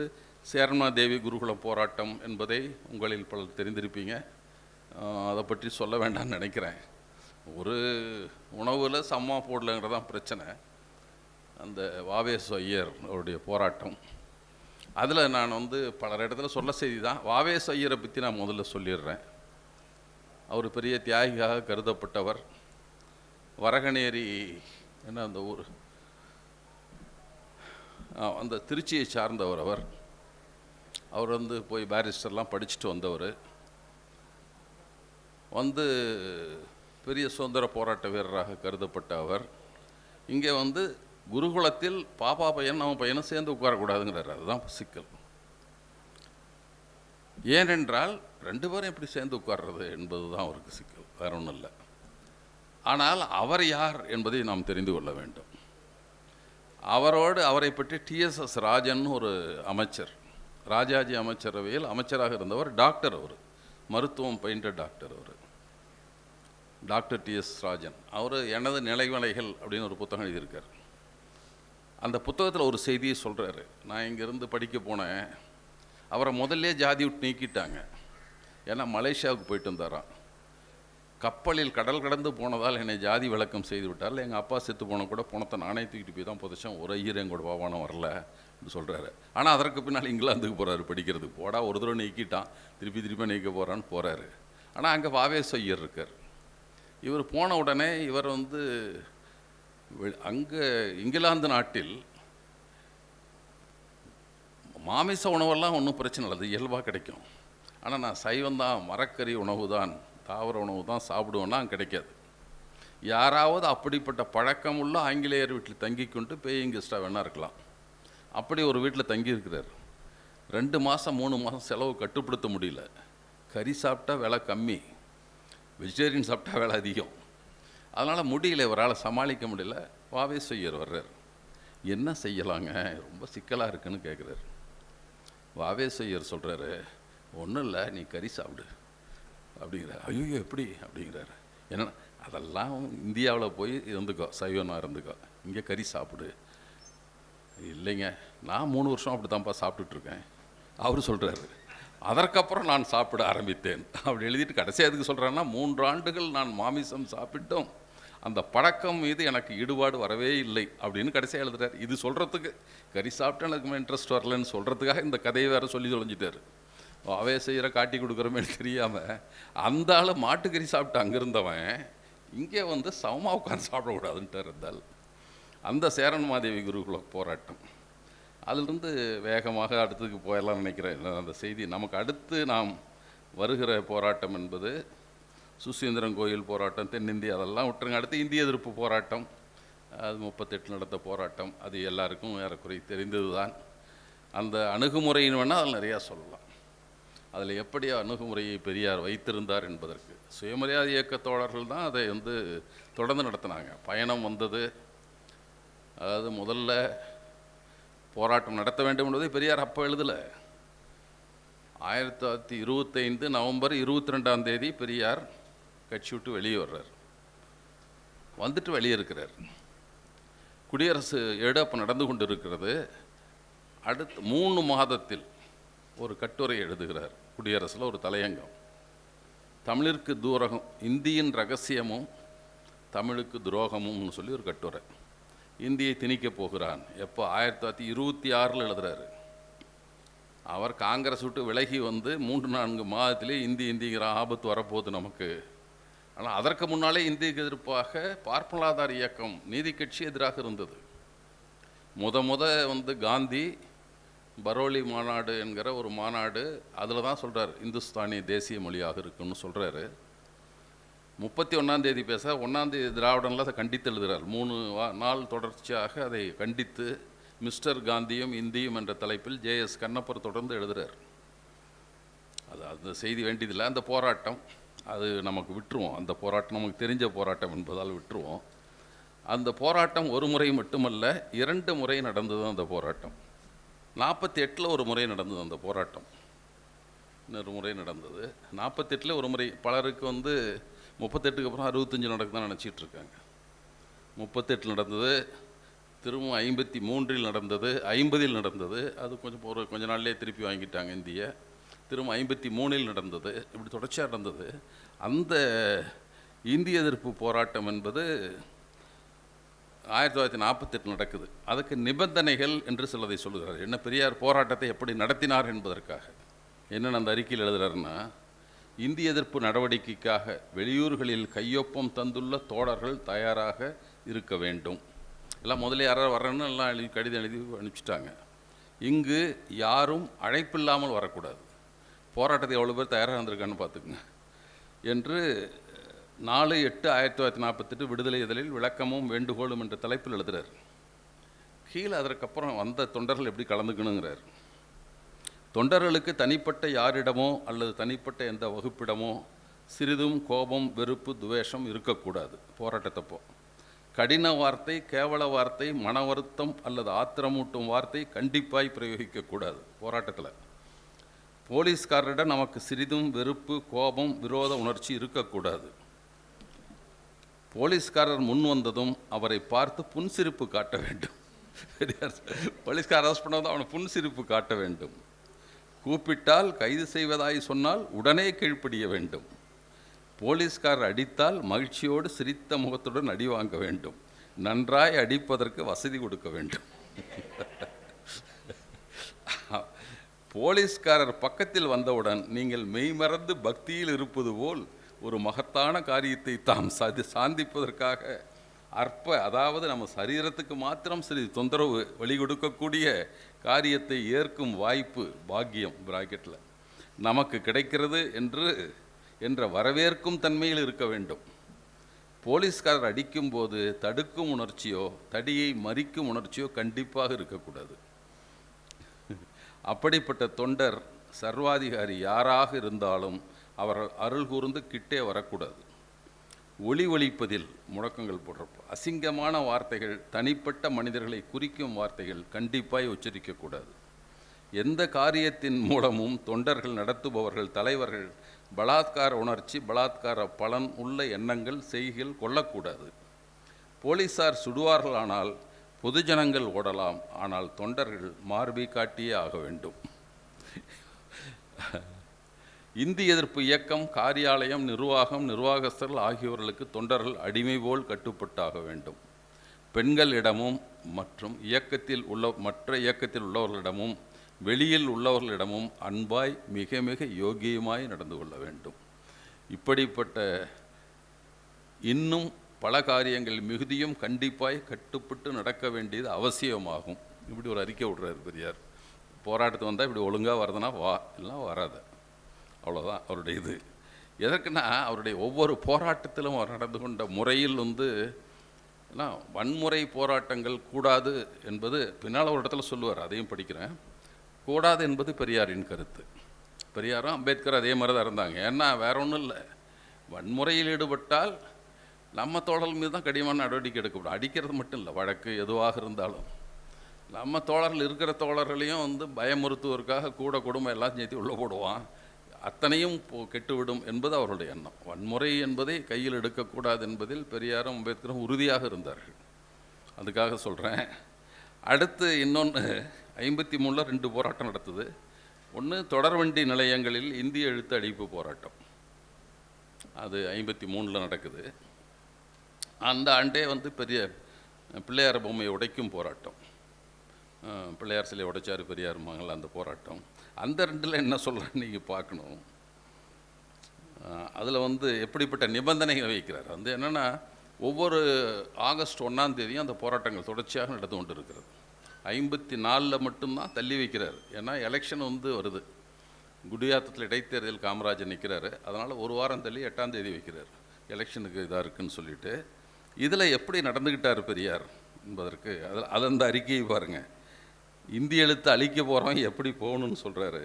சேரமாதேவி குருகுலம் போராட்டம் என்பதை உங்களில் பலர் தெரிந்திருப்பீங்க. அதை பற்றி சொல்ல வேண்டாம்னு நினைக்கிறேன். ஒரு உணவில் சம்மா போடலைங்கிறதான் பிரச்சனை. அந்த வாவேசு ஐயர் அவருடைய போராட்டம், அதில் நான் வந்து பலர் இடத்துல சொல்ல செய்தி தான். வாவேசு ஐயரை பற்றி நான் முதல்ல சொல்லிடுறேன். அவர் பெரிய தியாகியாக கருதப்பட்டவர். வரகனேரி என்ன அந்த ஊர், அந்த திருச்சியை சார்ந்தவர். அவர் வந்து போய் பேரிஸ்டர்லாம் படிச்சுட்டு வந்தவர். வந்து பெரிய சுதந்திர போராட்ட வீரராக கருதப்பட்ட அவர் இங்கே வந்து குருகுலத்தில் பாப்பா பையன் நம்ம பையனும் சேர்ந்து உட்காரக்கூடாதுங்கிறார். அதுதான் சிக்கல். ஏனென்றால் 2 பேரும் எப்படி சேர்ந்து உட்கார்றது என்பது தான் அவருக்கு சிக்கல், வேற ஒன்றும் இல்லை. ஆனால் அவர் யார் என்பதை நாம் தெரிந்து கொள்ள வேண்டும். அவரை பற்றி TSS ராஜன் ஒரு அமைச்சர், ராஜாஜி அமைச்சரவையில் அமைச்சராக இருந்தவர், டாக்டர். அவர் மருத்துவம் பயின்ற டாக்டர். அவர் டாக்டர் TS ராஜன். அவர் எனது நிலைவலைகள் அப்படின்னு ஒரு புத்தகம் எழுதியிருக்கார். அந்த புத்தகத்தில் ஒரு செய்தியை சொல்கிறாரு. நான் இங்கேருந்து படிக்க போனேன், அவரை முதல்ல ஜாதி விட்டு நீக்கிட்டாங்க. ஏன்னா மலேசியாவுக்கு போயிட்டு வந்தாராம். கப்பலில் கடல் கடந்து போனதால் என்னை ஜாதி விளக்கம் செய்து விட்டால். எங்கள் அப்பா செத்து போன கூட பணத்தை நானே தூக்கிட்டு போய் தான் புதைச்சேன், ஒரு ஐயர் எங்கூட பாவானம் வரல அப்படின்னு சொல்கிறாரு. ஆனால் அதற்கு பின்னால் இங்கிலாந்துக்கு போகிறாரு படிக்கிறதுக்கு. போடா, ஒரு தடவை நீக்கிட்டான், திருப்பி நீக்க போகிறான்னு போகிறாரு. ஆனால் அங்கே வாவேசு ஐயர் இருக்கார். இவர் போன உடனே இவர் வந்து அங்கே இங்கிலாந்து நாட்டில் மாமிச உணவெல்லாம் ஒன்றும் பிரச்சனை இல்லை, அது இயல்பாக கிடைக்கும். ஆனால் நான் சைவந்தான், மரக்கறி உணவு தான், தாவர உணவு தான் சாப்பிடுவேன்னா கிடைக்காது. யாராவது அப்படிப்பட்ட பழக்கமுள்ள ஆங்கிலேயர் வீட்டில் தங்கி கொண்டு பேயிங் கெஸ்ட்டாக வேணா இருக்கலாம். அப்படி ஒரு வீட்டில் தங்கி இருக்கிறார். 2 மாதம் 3 மாதம் செலவு கட்டுப்படுத்த முடியல. கறி சாப்பிட்டா விலை கம்மி, வெஜிடேரியன் சாப்பிட்டா விலை அதிகம். அதனால் முடியல, இவரால் சமாளிக்க முடியல. வாவேசு ஐயர் வர்றார். என்ன செய்யலாங்க, ரொம்ப சிக்கலாக இருக்குன்னு கேட்குறாரு. வாவேசு ஐயர் சொல்கிறாரு, ஒன்றும் இல்லை, நீ கறி சாப்பிடு அப்படிங்கிறார். ஐயோ எப்படி அப்படிங்கிறாரு. ஏன்னா அதெல்லாம் இந்தியாவில் போய் இருந்துக்கோ, சைவனாக இருந்துக்கோ, இங்கே கறி சாப்பிடு. இல்லைங்க, நான் 3 வருஷம் அப்படி தான்ப்பா சாப்பிட்டுட்ருக்கேன். அவர் சொல்கிறாரு, அதற்கப்புறம் நான் சாப்பிட ஆரம்பித்தேன் அப்படி எழுதிட்டு கடைசி அதுக்கு சொல்கிறேன்னா, 3 ஆண்டுகள் நான் மாமிசம் சாப்பிட்டோம், அந்த பழக்கம் மீது எனக்கு ஈடுபாடு வரவே இல்லை அப்படின்னு கடைசியாக எழுதுறாரு. இது சொல்கிறதுக்கு, கறி சாப்பிட்டு எனக்கு இன்ட்ரெஸ்ட் வரலன்னு சொல்கிறதுக்காக இந்த கதையை வேறு சொல்லி தொலைஞ்சிட்டார். அவே செய்கிற காட்டி கொடுக்குறமே தெரியாமல் அந்த ஆள் மாட்டுக்கறி சாப்பிட்டு அங்கே இருந்தவன் இங்கே வந்து சமமாக உட்காந்து சாப்பிடக்கூடாதுன்ட்டு இருந்தால். அந்த சேரன்மாதேவி குருகுல போராட்டம், அதிலிருந்து வேகமாக அடுத்ததுக்கு போயெல்லாம் நினைக்கிறேன். அந்த செய்தி நமக்கு அடுத்து நாம் வருகிற போராட்டம் என்பது சுசீந்திரம் கோயில் போராட்டம், தென்னிந்தியா, அதெல்லாம் விட்டுருங்க. அடுத்து இந்திய எதிர்ப்பு போராட்டம், அது 38 நடந்த போராட்டம், அது எல்லாருக்கும் ஏறக்குறை தெரிந்தது தான். அந்த அணுகுமுறைன்னு வேணால் அதில் நிறையா சொல்லலாம். அதில் எப்படி அணுகுமுறையை பெரியார் வைத்திருந்தார் என்பதற்கு சுயமரியாதை இயக்க தோழர்கள் தான் அதை தொடர்ந்து நடத்தினாங்க. பயணம் வந்தது, அதாவது முதல்ல போராட்டம் நடத்த வேண்டும் என்பதை பெரியார் அப்போ எழுதலை. 1925 நவம்பர் 22 பெரியார் கட்சி விட்டு வெளியே வர்றார். வந்துட்டு வெளியே இருக்கிறார். குடியரசு ஏடு அப்போ நடந்து கொண்டு இருக்கிறது. அடுத்து 3 மாதத்தில் ஒரு கட்டுரை எழுதுகிறார். குடியரசில் ஒரு தலையங்கம், தமிழிற்கு துரோகம், இந்தியின் ரகசியமும் தமிழுக்கு துரோகமும்னு சொல்லி ஒரு கட்டுரை. இந்தியை திணிக்கப் போகிறான். எப்போ? 1926 எழுதுகிறாரு. அவர் காங்கிரஸ் விட்டு விலகி 3-4 மாதத்திலே இந்திங்கிற ஆபத்து வரப்போகுது நமக்கு. ஆனால் அதற்கு முன்னாலே இந்திக்கு எதிர்ப்பாக பார்ப்பனாதார இயக்கம், நீதி கட்சி எதிராக இருந்தது. காந்தி பரோலி மாநாடு என்கிற ஒரு மாநாடு, அதில் தான் சொல்கிறார் இந்துஸ்தானி தேசிய மொழியாக இருக்குன்னு சொல்கிறாரு. 31 பேச 1 திராவிடனில் அதை கண்டித்து எழுதுகிறார். 3 நாள் தொடர்ச்சியாக அதை கண்டித்து மிஸ்டர் காந்தியும் இந்தியும் என்ற தலைப்பில் ஜேஎஸ் கண்ணப்பர் தொடர்ந்து எழுதுகிறார். அது அந்த செய்தி வேண்டியதில்லை. அந்த போராட்டம் அது நமக்கு விட்டுருவோம். அந்த போராட்டம் நமக்கு தெரிஞ்ச போராட்டம் என்பதால் விட்டுருவோம். அந்த போராட்டம் ஒரு முறை மட்டுமல்ல, 2 முறை நடந்தது. அந்த போராட்டம் 48 ஒரு முறை நடந்தது. அந்த போராட்டம் இன்னொரு முறை நடந்தது. 48 ஒரு முறை. பலருக்கு 38க்கு அப்புறம் 65 நடக்குதுன்னு நினச்சிட்டு இருக்காங்க. 38 நடந்தது, திரும்ப 53 நடந்தது, 50 நடந்தது. அது கொஞ்ச நாள்லேயே திருப்பி வாங்கிட்டாங்க இந்திய. திரும்ப 53 நடந்தது. இப்படி தொடர்ச்சியாக நடந்தது. அந்த இந்திய எதிர்ப்பு போராட்டம் என்பது 1948 நடக்குது. அதுக்கு நிபந்தனைகள் என்று சிலதை சொல்லுகிறார். என்ன பெரியார் போராட்டத்தை எப்படி நடத்தினார் என்பதற்காக என்னென்ன அந்த அறிக்கையில் எழுதுகிறாருன்னா, இந்திய எதிர்ப்பு நடவடிக்கைக்காக வெளியூர்களில் கையொப்பம் தந்துள்ள தோழர்கள் தயாராக இருக்க வேண்டும். எல்லாம் முதல்ல யாராவது வர்றேன்னு எல்லாம் கடிதம் எழுதி அனுப்பிச்சிட்டாங்க. இங்கு யாரும் அழைப்பில்லாமல் வரக்கூடாது. போராட்டத்தை எவ்வளோ பேர் தயாராக இருந்திருக்கான்னு பார்த்துக்குங்க என்று 4/8/1948 விடுதலை இதழில் விளக்கமும் வேண்டுகோளும் என்ற தலைப்பில் எழுதுகிறார். கீழே அதற்கப்புறம் வந்த தொண்டர்கள் எப்படி கலந்துக்கணுங்கிறார். தொண்டர்களுக்கு தனிப்பட்ட யாரிடமோ அல்லது தனிப்பட்ட எந்த வகுப்பிடமோ சிறிதும் கோபம், வெறுப்பு, துவேஷம் இருக்கக்கூடாது. போராட்டத்தப்போ கடின வார்த்தை, கேவல வார்த்தை, மன வருத்தம் அல்லது ஆத்திரமூட்டும் வார்த்தை கண்டிப்பாய் பிரயோகிக்கக்கூடாது. போராட்டத்தில் போலீஸ்காரரிடம் நமக்கு சிறிதும் வெறுப்பு, கோபம், விரோத உணர்ச்சி இருக்கக்கூடாது. போலீஸ்காரர் முன் வந்ததும் அவரை பார்த்து புன்சிரிப்பு காட்ட வேண்டும். போலீஸ்காரர் அரெஸ்ட் பண்ணதும் அவனை புன்சிரிப்பு காட்ட வேண்டும். கூப்பிட்டால் கைது செய்வதாய் சொன்னால் உடனே கீழ்ப்படிய வேண்டும். போலீஸ்காரர் அடித்தால் மகிழ்ச்சியோடு சிரித்த முகத்துடன் அடி வாங்க வேண்டும். நன்றாய் அடிப்பதற்கு வசதி கொடுக்க வேண்டும். போலீஸ்காரர் பக்கத்தில் வந்தவுடன் நீங்கள் மெய்மறந்து பக்தியில் இருப்பது போல் ஒரு மகத்தான காரியத்தை தாம் சாந்திப்பதற்காக அதாவது நம்ம சரீரத்துக்கு மாத்திரம் சரி தொந்தரவு வழி கொடுக்கக்கூடிய காரியத்தை ஏற்கும் வாய்ப்பு, பாக்கியம் பிராக்கெட்டில் நமக்கு கிடைக்கிறது என்ற வரவேற்கும் தன்மையில் இருக்க வேண்டும். போலீஸ்காரர் அடிக்கும்போது தடுக்கும் உணர்ச்சியோ தடியை மறிக்கும் உணர்ச்சியோ கண்டிப்பாக இருக்கக்கூடாது. அப்படிப்பட்ட தொண்டர் சர்வாதிகாரி யாராக இருந்தாலும் அவர்கள் அருள் கூர்ந்து கிட்டே வரக்கூடாது. ஒளிப்பதில் முழக்கங்கள் போடுறப்போ அசிங்கமான வார்த்தைகள், தனிப்பட்ட மனிதர்களை குறிக்கும் வார்த்தைகள் கண்டிப்பாக உச்சரிக்கக்கூடாது. எந்த காரியத்தின் மூலமும் தொண்டர்கள், நடத்துபவர்கள், தலைவர்கள் பலாத்கார உணர்ச்சி, பலாத்கார பலன் உள்ள எண்ணங்கள், செய்கைகள் கொள்ளக்கூடாது. போலீஸார் சுடுவார்களானால் பொதுஜனங்கள் ஓடலாம், ஆனால் தொண்டர்கள் மார்பை காட்டியே ஆக வேண்டும். இந்திய எதிர்ப்பு இயக்கம், காரியாலயம், நிர்வாகம், நிர்வாகஸ்தர்கள் ஆகியோர்களுக்கு தொண்டர்கள் அடிமை போல் கட்டுப்பட்டாக வேண்டும். பெண்களிடமும் மற்றும் மற்ற இயக்கத்தில் உள்ளவர்களிடமும் வெளியில் உள்ளவர்களிடமும் அன்பாய் மிக மிக யோகியமாய் நடந்து கொள்ள வேண்டும். இப்படிப்பட்ட இன்னும் பல காரியங்கள் மிகுதியும் கண்டிப்பாய் கட்டுப்பட்டு நடக்க வேண்டியது அவசியமாகும். இப்படி ஒரு அறிக்கை விடுறாரு பெரியார். போராட்டத்தை வந்தால் இப்படி ஒழுங்காக வருதுன்னா வா, இல்லைனா வராது, அவ்வளோதான் அவருடைய இது. எதற்குன்னா அவருடைய ஒவ்வொரு போராட்டத்திலும் அவர் நடந்து கொண்ட முறையில் வந்து ஏன்னா வன்முறை போராட்டங்கள் கூடாது என்பது பின்னால் ஒரு இடத்துல சொல்லுவார், அதையும் படிக்கிறேன். கூடாது என்பது பெரியாரின் கருத்து. பெரியாரும் அம்பேத்கர் அதே மாதிரி தான் இருந்தாங்க. ஏன்னா வேற ஒன்றும் இல்லை, வன்முறையில் ஈடுபட்டால் நம்ம தோழர்கள் மீது தான் கடினமான நடவடிக்கை எடுக்கப்படும். அடிக்கிறது மட்டும் இல்லை, வழக்கு எதுவாக இருந்தாலும் நம்ம தோழர்கள் இருக்கிற தோழர்களையும் வந்து பயமுறுத்துவதற்காக கூட குடும்பம் எல்லாம் சேர்த்து உள்ளே போடுவான், அத்தனையும் கெட்டுவிடும் என்பது அவருடைய எண்ணம். வன்முறை என்பதை கையில் எடுக்கக்கூடாது என்பதில் பெரியாரும் அம்பேத்கரும் உறுதியாக இருந்தார்கள். அதுக்காக சொல்கிறேன். அடுத்து இன்னொன்று 53 2 போராட்டம் நடத்துது. ஒன்று தொடர்வண்டி நிலையங்களில் இந்திய எழுத்து அழிப்பு போராட்டம், அது 53 நடக்குது. அந்த ஆண்டே வந்து பெரிய பிள்ளையார் பொம்மையை உடைக்கும் போராட்டம், பிள்ளையார் சிலையை உடைச்சார் பெரியாருமாங்கள அந்த போராட்டம். அந்த 2 என்ன சொல்கிறேன்னு நீங்கள் பார்க்கணும். அதில் வந்து எப்படிப்பட்ட நிபந்தனைகள் வைக்கிறார் வந்து என்னென்னா, ஒவ்வொரு ஆகஸ்ட் 1ஆம் தேதியும் அந்த போராட்டங்கள் தொடர்ச்சியாக நடந்து கொண்டு இருக்கிறது. 54 மட்டும்தான் தள்ளி வைக்கிறார். ஏன்னா எலெக்ஷன் வந்து வருது, குடியாத்தத்தில் இடைத்தேர்தல் காமராஜர் நிற்கிறாரு, அதனால் ஒரு வாரம் தள்ளி 8ஆம் தேதி வைக்கிறார், எலெக்ஷனுக்கு இதாக இருக்குதுன்னு சொல்லிட்டு. இதில் எப்படி நடந்துக்கிட்டார் பெரியார் என்பதற்கு அது அந்த அறிக்கையை பாருங்கள். இந்திய எழுத்து அழிக்க போகிறோம், எப்படி போகணும்னு சொல்கிறாரு.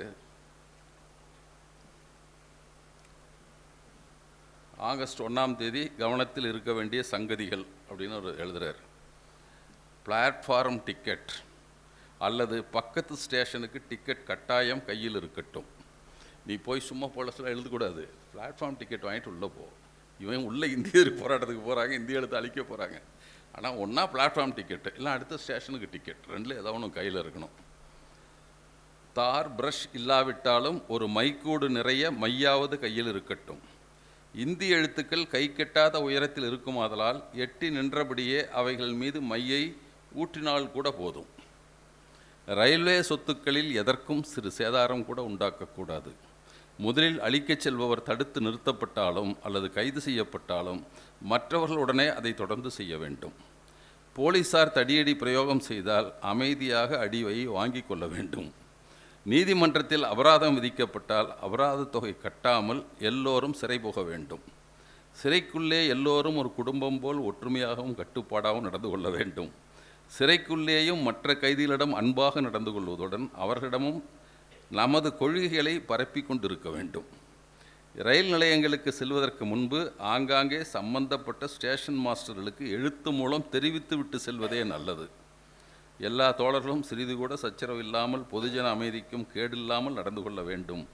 ஆகஸ்ட் 1ஆம் தேதி கவனத்தில் இருக்க வேண்டிய சங்கதிகள் அப்படின்னு ஒரு எழுதுகிறார். பிளாட்ஃபார்ம் டிக்கெட் அல்லது பக்கத்து ஸ்டேஷனுக்கு டிக்கெட் கட்டாயம் கையில் இருக்கட்டும். நீ போய் சும்மா போலஸில் எழுதக்கூடாது, பிளாட்ஃபார்ம் டிக்கெட் வாங்கிட்டு உள்ளே போ. இவன் உள்ளே இந்திய போராட்டத்துக்கு போகிறாங்க, இந்திய எழுத்து அழிக்க போகிறாங்க. ஆனால் ஒன்றா பிளாட்ஃபார்ம் டிக்கெட்டு இல்லை அடுத்த ஸ்டேஷனுக்கு டிக்கெட், ரெண்டில் ஏதோ ஒன்று கையில் இருக்கணும். தார் ப்ரஷ் இல்லாவிட்டாலும் ஒரு மைக்கூடு நிறைய மையாவது கையில் இருக்கட்டும். இந்திய எழுத்துக்கள் கை கெட்டாத உயரத்தில் இருக்குமாதலால் எட்டி நின்றபடியே அவைகள் மீது மையை ஊற்றினால் கூட போதும். ரயில்வே சொத்துக்களில் எதற்கும் சிறு சேதாரம் கூட உண்டாக்கக்கூடாது. முதலில் அழிக்கச் செல்பவர் தடுத்து நிறுத்தப்பட்டாலும் அல்லது கைது செய்யப்பட்டாலும் மற்றவர்கள் உடனே அதை தொடர்ந்து செய்ய வேண்டும். போலீசார் தடியடி பிரயோகம் செய்தால் அமைதியாக அடிவை வாங்கி கொள்ள வேண்டும். நீதிமன்றத்தில் அபராதம் விதிக்கப்பட்டால் அபராத தொகை கட்டாமல் எல்லோரும் சிறை போக வேண்டும். சிறைக்குள்ளே எல்லோரும் ஒரு குடும்பம் போல் ஒற்றுமையாகவும் கட்டுப்பாடாகவும் நடந்து கொள்ள வேண்டும். சிறைக்குள்ளேயும் மற்ற கைதிகளிடம் அன்பாக நடந்து கொள்வதுடன் அவர்களிடமும் நமது கொள்கைகளை பரப்பி கொண்டிருக்க வேண்டும். ரயில் நிலையங்களுக்கு செல்வதற்கு முன்பு ஆங்காங்கே சம்பந்தப்பட்ட ஸ்டேஷன் மாஸ்டர்களுக்கு எழுத்து மூலம் தெரிவித்து விட்டு செல்வதே நல்லது. எல்லா தோழர்களும் சிறிது கூட சச்சரவு இல்லாமல் பொதுஜன அமைதிக்கும் கேடில்லாமல் நடந்து கொள்ள வேண்டும்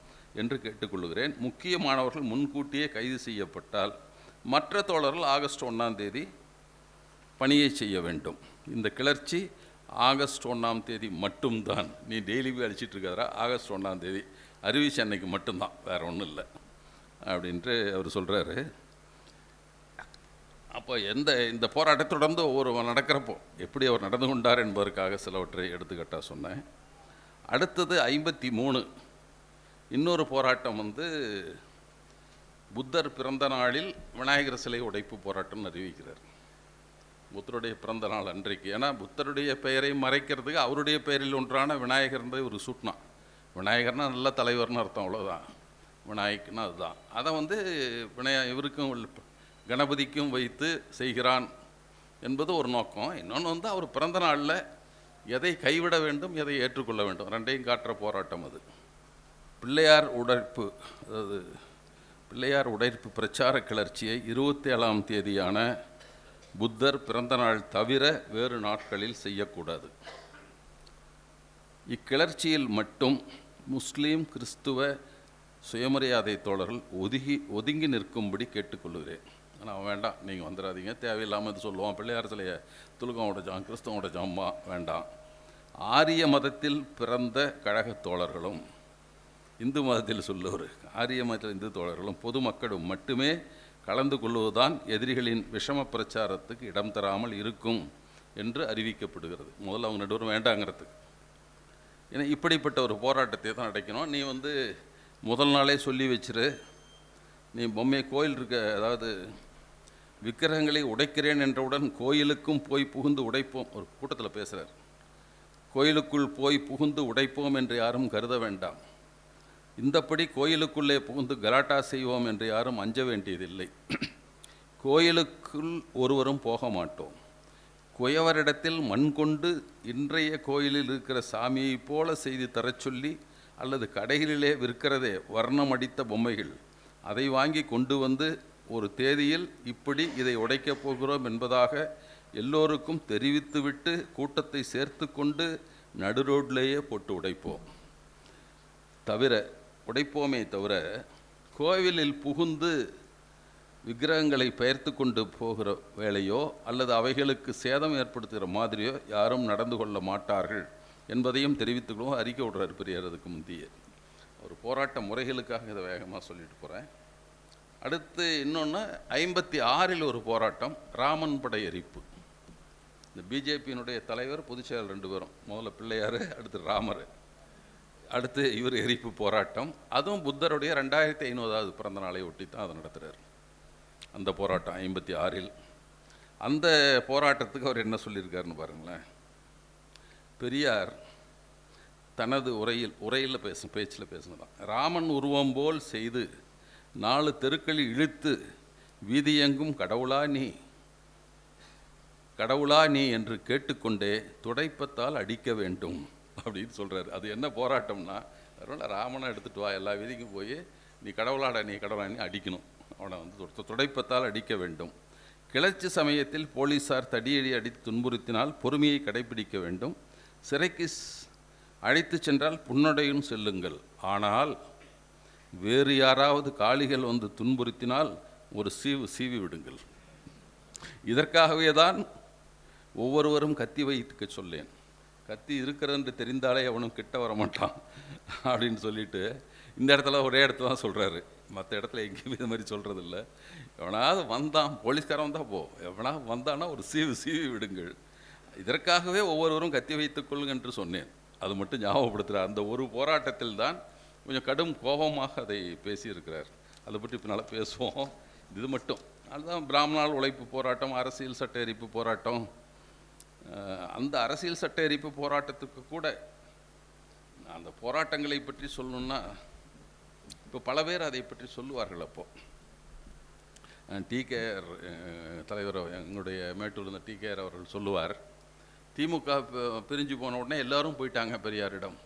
என்று கேட்டுக்கொள்கிறேன். முக்கியமானவர்கள் முன்கூட்டியே கைது செய்யப்பட்டால் மற்ற தோழர்கள் ஆகஸ்ட் 1ஆம் தேதி பணியை செய்ய வேண்டும். இந்த கிளர்ச்சி ஆகஸ்ட் 1ஆம் தேதி மட்டும்தான். நீ டெய்லி போய் அடிச்சிட்டு இருக்காரா, ஆகஸ்ட் 1ஆம் தேதி அறிவிச்சு அன்னைக்கு மட்டும்தான், வேறு ஒன்றும் இல்லை அப்படின்ட்டு அவர் சொல்கிறாரு. அப்போ இந்த போராட்டத்தை தொடர்ந்து ஒவ்வொரு நடக்கிறப்போ எப்படி அவர் நடந்து கொண்டார் என்பதற்காக சிலவற்றை எடுத்துக்கிட்டா சொன்னேன். அடுத்தது 53 இன்னொரு போராட்டம் வந்து புத்தர் பிறந்த நாளில் விநாயகர் சிலை உடைப்பு போராட்டம்னு அறிவிக்கிறார். புத்தருடைய பிறந்த நாள் அன்றைக்கு, ஏன்னா புத்தருடைய பெயரை மறைக்கிறதுக்கு அவருடைய பெயரில் ஒன்றான விநாயகர்ன்றதை ஒரு சூட்னா. விநாயகர்னா நல்ல தலைவர்னு அர்த்தம், அவ்வளோதான். விநாயகர்னா அதுதான். அதை வந்து இவருக்கும் கணபதிக்கும் வைத்து செய்கிறான் என்பது ஒரு நோக்கம். இன்னொன்று வந்து அவர் பிறந்த நாளில் எதை கைவிட வேண்டும், எதை ஏற்றுக்கொள்ள வேண்டும், ரெண்டையும் காட்டுற போராட்டம் அது. பிள்ளையார் உடைப்பு, அதாவது பிள்ளையார் உடைப்பு பிரச்சார கிளர்ச்சியை 27ஆம் தேதியான புத்தர் பிறந்த நாள் தவிர வேறு நாட்களில் செய்யக்கூடாது. இக்கிளர்ச்சியில் மட்டும் முஸ்லீம் கிறிஸ்துவ சுயமரியாதை தோழர்கள் ஒதுங்கி நிற்கும்படி கேட்டுக்கொள்கிறேன். ஆனால் வேண்டாம், நீங்கள் வந்துடாதீங்க, தேவையில்லாமல் இது சொல்லுவான், பிள்ளையார் சிலையை துலுக்கம் உடைச்சான், கிறிஸ்தவம் உடைச்சாம்மா, வேண்டாம். ஆரிய மதத்தில் பிறந்த கழக தோழர்களும் இந்து மதத்தில் சொல்லுவர், ஆரிய மதத்தில் இந்து தோழர்களும் பொதுமக்களும் மட்டுமே கலந்து கொள்வதுதான் எதிரிகளின் விஷம பிரச்சாரத்துக்கு இடம் தராமல் இருக்கும் என்று அறிவிக்கப்படுகிறது. முதல்ல அவங்க நடுவரும் வேண்டாங்கிறதுக்கு. ஏன்னா இப்படிப்பட்ட ஒரு போராட்டத்தை தான் நடக்கணும். நீ வந்து முதல் நாளே சொல்லி வச்சிரு, நீ பொம்மை கோயில் இருக்க, அதாவது விக்கிரகங்களை உடைக்கிறேன் என்றவுடன் கோயிலுக்கும் போய் புகுந்து உடைப்போம். ஒரு கூட்டத்தில் பேசுகிறார், கோயிலுக்குள் போய் புகுந்து உடைப்போம் என்று யாரும் கருத வேண்டாம். இந்தப்படி கோயிலுக்குள்ளே புகுந்து கலாட்டா செய்வோம் என்று யாரும் அஞ்ச வேண்டியதில்லை. கோயிலுக்குள் ஒருவரும் போக மாட்டோம். குயவரிடத்தில் மண் கொண்டு இன்றைய கோயிலில் இருக்கிற சாமியைப் போல செய்து தரச் சொல்லி, அல்லது கடைகளிலே விற்கிறதே வர்ணம் அடித்த பொம்மைகள், அதை வாங்கி கொண்டு வந்து ஒரு தேதியில் இப்படி இதை உடைக்கப் போகிறோம் என்பதாக எல்லோருக்கும் தெரிவித்துவிட்டு கூட்டத்தை சேர்த்து கொண்டு நடு ரோட்லேயே போட்டு உடைப்போமே தவிர கோவிலில் புகுந்து விக்கிரகங்களை பெயர்த்து கொண்டு போகிற வேலையோ அல்லது அவைகளுக்கு சேதம் ஏற்படுத்துகிற மாதிரியோ யாரும் நடந்து கொள்ள மாட்டார்கள் என்பதையும் தெரிவித்துக்கொள்வோம். அறிக்கை விடுறாரு பெரியார். அதுக்கு முந்தைய ஒரு போராட்ட முறைகளுக்காக இதை வேகமாக சொல்லிட்டு போகிறேன். அடுத்து இன்னொன்று 56 ஒரு போராட்டம், ராமன் படை எரிப்பு. இந்த பிஜேபியினுடைய தலைவர் பொதுச்செயலர் 2 பேரும், முதல்ல பிள்ளையார், அடுத்து ராமர், அடுத்து இவர் எரிப்பு போராட்டம். அதுவும் புத்தருடைய 2500வது பிறந்த நாளை ஒட்டி தான் அதை நடத்துகிறார். அந்த போராட்டம் 56. அந்த போராட்டத்துக்கு அவர் என்ன சொல்லியிருக்காருன்னு பாருங்களேன். பெரியார் தனது உரையில் பேச்சில் பேசினதான், ராமன் உருவம் போல் செய்து 4 தெருக்களில் இழுத்து வீதியெங்கும் கடவுளா நீ என்று கேட்டுக்கொண்டே துடைப்பத்தால் அடிக்க வேண்டும் அப்படின்னு சொல்கிறாரு. அது என்ன போராட்டம்னா, ராமனை எடுத்துகிட்டு வா, எல்லா வீதிக்கும் போய் நீ கடவுளாடா நீ அடிக்கணும், அவனை வந்து துடைப்பத்தால் அடிக்க வேண்டும். கிளர்ச்சி சமயத்தில் போலீஸார் தடியடி அடித்து துன்புறுத்தினால் பொறுமையை கடைபிடிக்க வேண்டும். சிறைக்கு அழைத்து சென்றால் புன்னடையும் செல்லுங்கள். ஆனால் வேறு யாராவது காளிகள் வந்து துன்புறுத்தினால் ஒரு சீவி விடுங்கள். இதற்காகவே தான் ஒவ்வொருவரும் கத்தி வைத்துக்க சொல்லேன். கத்தி இருக்கிறது என்று தெரிந்தாலே அவனும் கிட்ட வர மாட்டான் அப்படின்னு சொல்லிட்டு இந்த இடத்துல ஒரே இடத்துல தான் சொல்கிறாரு. மற்ற இடத்துல எங்கேயுமே இது மாதிரி சொல்கிறதில்ல. எவனாவது வந்தான், போலீஸ்காரன் வந்தால் போ, எவனாவது வந்தானா ஒரு சீவி விடுங்கள். இதற்காகவே ஒவ்வொருவரும் கத்தி வைத்துக் கொள்ளுங்க என்று சொன்னேன். அது மட்டும் ஞாபகப்படுத்துகிறார். அந்த ஒரு போராட்டத்தில் தான் கொஞ்சம் கடும் கோபமாக அதை பேசியிருக்கிறார். அதை பற்றி பின்னால் பேசுவோம். இது மட்டும் அதுதான் பிராமணால் உழைப்பு போராட்டம், அரசியல் சட்ட எரிப்பு போராட்டம். அந்த அரசியல் சட்ட எரிப்பு போராட்டத்துக்கு கூட அந்த போராட்டங்களை பற்றி சொல்லணுன்னா இப்போ பல பேர் அதை பற்றி சொல்லுவார்கள். அப்போது டிகேஆர் தலைவர், எங்களுடைய மேட்டூர் இருந்த டிகேஆர் அவர்கள் சொல்லுவார், திமுக பிரிஞ்சு போன உடனே எல்லோரும் போயிட்டாங்க பெரியாரிடம்.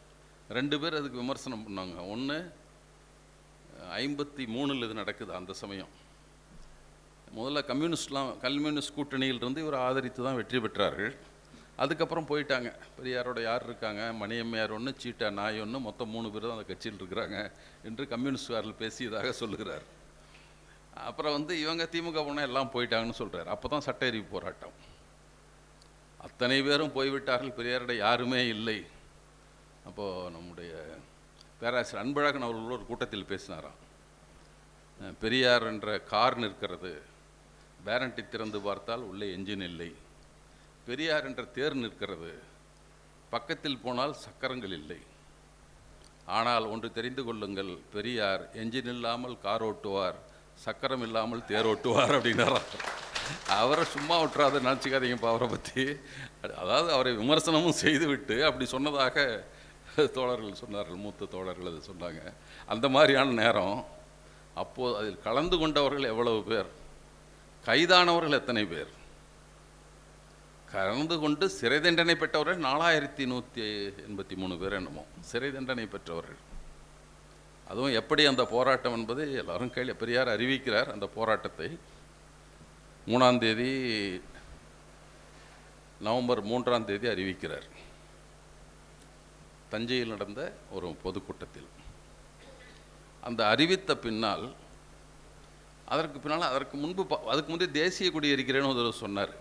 2 பேர் அதுக்கு விமர்சனம் பண்ணாங்க. ஒன்று 53 இது நடக்குது. அந்த சமயம் முதல்ல கம்யூனிஸ்ட் கூட்டணியிலிருந்து இவர் ஆதரித்து தான் வெற்றி பெற்றார்கள். அதுக்கப்புறம் போயிட்டாங்க. பெரியாரோட யார் இருக்காங்க, மணியம்மையார் ஒன்று, சீட்டா நாய் ஒன்று, மொத்தம் 3 பேர் தான் அந்த கட்சியில் இருக்கிறாங்க என்று கம்யூனிஸ்ட்காரர்கள் பேசியதாக சொல்லுகிறார். அப்புறம் வந்து இவங்க திமுக போனால் எல்லாம் போயிட்டாங்கன்னு சொல்கிறார். அப்போ தான் சட்ட எரிப்பு போராட்டம். அத்தனை பேரும் போய்விட்டார்கள், பெரியாரோட யாருமே இல்லை. அப்போது நம்முடைய பேராசிரியர் அன்பழகன் அவர்கள் ஒரு கூட்டத்தில் பேசினாராம். பெரியார் என்ற கார் நிற்கிறது, பேரண்டி திறந்து பார்த்தால் உள்ளே என்ஜின் இல்லை. பெரியார் என்ற தேர் நிற்கிறது, பக்கத்தில் போனால் சக்கரங்கள் இல்லை. ஆனால் ஒன்று தெரிந்து கொள்ளுங்கள், பெரியார் என்ஜின் இல்லாமல் கார் ஓட்டுவார், சக்கரம் இல்லாமல் தேர் ஓட்டுவார் அப்படின்னாராம். அவரை சும்மா விட்டுறாத நினச்சிக்காதீங்கப்பா அவரை பற்றி. அதாவது அவரை விமர்சனமும் செய்துவிட்டு அப்படி சொன்னதாக தோழர்கள் சொன்னார்கள், மூத்த தோழர்கள் அது சொன்னாங்க. அந்த மாதிரியான நேரம். அப்போது அதில் கலந்து கொண்டவர்கள் எவ்வளவு பேர், கைதானவர்கள் எத்தனை பேர், கலந்து கொண்டு சிறை தண்டனை பெற்றவர்கள் 4183 பேர் என்னமோ சிறை தண்டனை பெற்றவர்கள். அதுவும் எப்படி அந்த போராட்டம் என்பது எல்லாரும் பெரியார் அறிவிக்கிறார். அந்த போராட்டத்தை 3ஆம் தேதி நவம்பர் 3ஆம் தேதி அறிவிக்கிறார். தஞ்சையில் நடந்த ஒரு பொதுக்கூட்டத்தில். அந்த அறிவித்த பின்னால் அதற்கு முன்பே தேசிய கொடி எரிக்கிறேன்னு ஒரு சொன்னார்.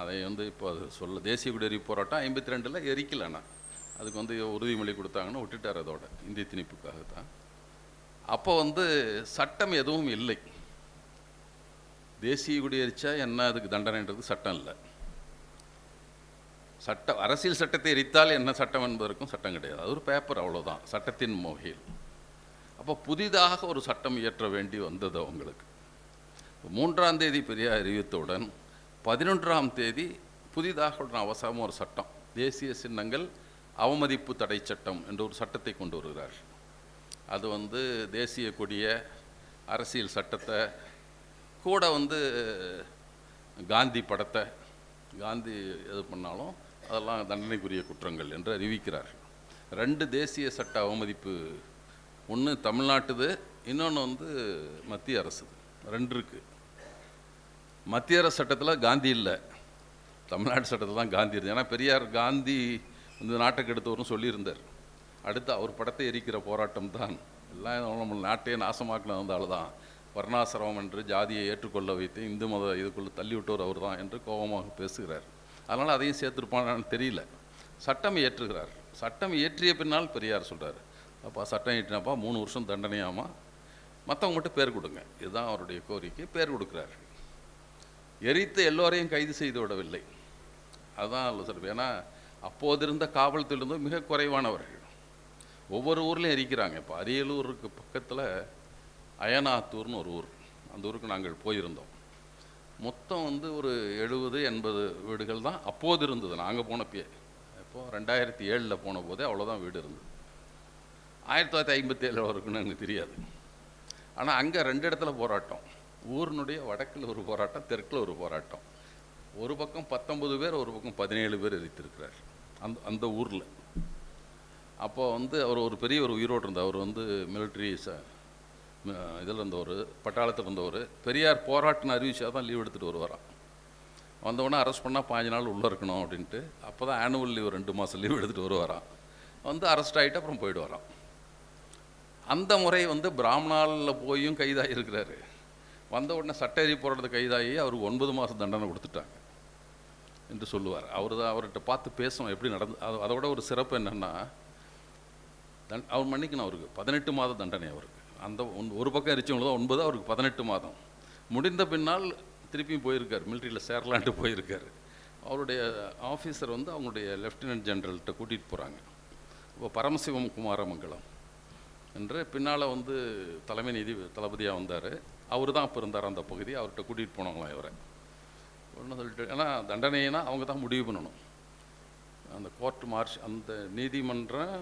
அதை வந்து இப்போ அது தேசிய கொடி எரிப்பு போராட்டம் 52 எரிக்கலைண்ணா, அதுக்கு வந்து உறுதிமொழி கொடுத்தாங்கன்னு விட்டுட்டார். அதோட இந்தி திணிப்புக்காக தான். அப்போ வந்து சட்டம் எதுவும் இல்லை. தேசிய கொடி எரிச்சா என்ன அதுக்கு தண்டனைன்றது சட்டம் இல்லை. அரசியல் சட்டத்தை எரித்தால் என்ன சட்டம் என்பதற்கும் சட்டம் கிடையாது. அது ஒரு பேப்பர், அவ்வளோதான், சட்டத்தின் வகையில். அப்போ புதிதாக ஒரு சட்டம் இயற்ற வேண்டி வந்தது அவங்களுக்கு. 3ஆம் தேதி பெரியார் அறிவித்தவுடன் 11ஆம் தேதி புதிதாக அவசரமாக ஒரு சட்டம், தேசிய சின்னங்கள் அவமதிப்பு தடை சட்டம் என்ற ஒரு சட்டத்தை கொண்டு வருகிறார். அது வந்து தேசிய கொடியை, அரசியல் சட்டத்தை, கூட வந்து காந்தி படத்தை, காந்தி எது பண்ணாலும் அதெல்லாம் தண்டனைக்குரிய குற்றங்கள் என்று அறிவிக்கிறார். 2 தேசிய சட்ட அவமதிப்பு, ஒன்று தமிழ்நாட்டுது, இன்னொன்று வந்து மத்திய அரசு. 2 இருக்குது. மத்திய அரசு சட்டத்தில் காந்தி இல்லை, தமிழ்நாட்டு சட்டத்தில் தான் காந்தி இருக்குது. ஏன்னா பெரியார் காந்தி இந்த நாட்டுக்கு எடுத்தவரும் சொல்லியிருந்தார். அடுத்து அவர் படத்தை எரிக்கிற போராட்டம் தான் எல்லாம் நம்ம நாட்டையே நாசமாக்கின வந்தால் தான் வர்ணாசிரமம் என்று ஜாதியை ஏற்றுக்கொள்ள வைத்து இந்து மத இதுக்குள்ளே தள்ளிவிட்டவர் அவர் தான் என்று கோபமாக பேசுகிறார். அதனால் அதையும் சேர்த்துருப்பான்னு தெரியல. சட்டம் இயற்றுகிறார். சட்டம் இயற்றிய பின்னால் பெரியார் சொல்கிறார், அப்போ சட்டம் இயற்றினாப்பா 3 வருஷம் தண்டனையாமா, மற்றவங்க மட்டும் பேர் கொடுங்க, இதுதான் அவருடைய கோரிக்கை. பேர் கொடுக்குறார். எரித்து எல்லோரையும் கைது செய்து விடவில்லை. அதுதான் இல்லை சார். ஏன்னா அப்போது இருந்த காவல்துறையிலிருந்து மிக குறைவானவர்கள். ஒவ்வொரு ஊர்லேயும் எரிக்கிறாங்க. இப்போ அரியலூருக்கு பக்கத்தில் அயனாத்தூர்னு ஒரு ஊர், அந்த ஊருக்கு நாங்கள் போயிருந்தோம். மொத்தம் வந்து ஒரு 70-80 வீடுகள் தான் அப்போது இருந்தது. நாங்கள் போனப்பே, இப்போது 2007 போன போதே அவ்வளோதான் வீடு இருந்தது. 1957 இருக்குன்னு எனக்கு தெரியாது. ஆனால் அங்கே 2 இடத்துல போராட்டம். ஊரினுடைய வடக்கில் ஒரு போராட்டம், தெற்கில் ஒரு போராட்டம். ஒரு பக்கம் 19 பேர், ஒரு பக்கம் 17 பேர் எரித்திருக்கிறார் அந்த ஊரில். அப்போ வந்து அவர் ஒரு பெரிய ஒரு உயிரோடு இருந்தார். அவர் வந்து மிலிட்ரி இதில் இருந்தவர், பட்டாளத்தில் இருந்தவர். பெரியார் போராட்டின அறிவிச்சா தான் லீவ் எடுத்துகிட்டு வருவாராம். வந்தவுடனே அரெஸ்ட் பண்ணால் 15 நாள் உள்ளே இருக்கணும் அப்படின்ட்டு. அப்போ தான் ஆனுவல் லீவ் 2 மாதம் லீவ் எடுத்துகிட்டு வருவாராம். வந்து அரெஸ்ட் ஆகிட்டு அப்புறம் போயிடுவாராம். அந்த முறை வந்து பிராமணாலில் போயும் கைதாகி இருக்கிறாரு. வந்த உடனே சட்டேரி போராட்டத்துக்கு கைதாகி அவருக்கு 9 மாதம் தண்டனை கொடுத்துட்டாங்க என்று சொல்லுவார். அவர்கிட்ட பார்த்து பேசணும் எப்படி நடந்து. அதோட ஒரு சிறப்பு என்னென்னா, அவர் மன்னிக்கணும், அவருக்கு 18 மாத தண்டனை. அவருக்கு அந்த ஒரு பக்கம் எரிச்சவங்க தான் 9, அவருக்கு 18 மாதம். முடிந்த பின்னால் திருப்பியும் போயிருக்கார், மிலிட்ரியில் சேரலான்ட்டு போயிருக்கார். அவருடைய ஆஃபீஸர் வந்து அவங்களுடைய லெஃப்டினன்ட் ஜெனரல்கிட்ட கூட்டிகிட்டு போகிறாங்க. இப்போ பரமசிவம் குமாரமங்கலம் என்று பின்னால் வந்து தலைமை நீதி தளபதியாக வந்தார். அவர் தான் அப்போ இருந்தார் அந்த பகுதி. அவர்கிட்ட கூட்டிகிட்டு போனாங்களாம் இவரை. ஒன்று சொல்லிட்டு, ஏன்னா தண்டனைனா அவங்க தான் முடிவு பண்ணணும். அந்த கோர்ட் மார்ஷ், அந்த நீதிமன்றம்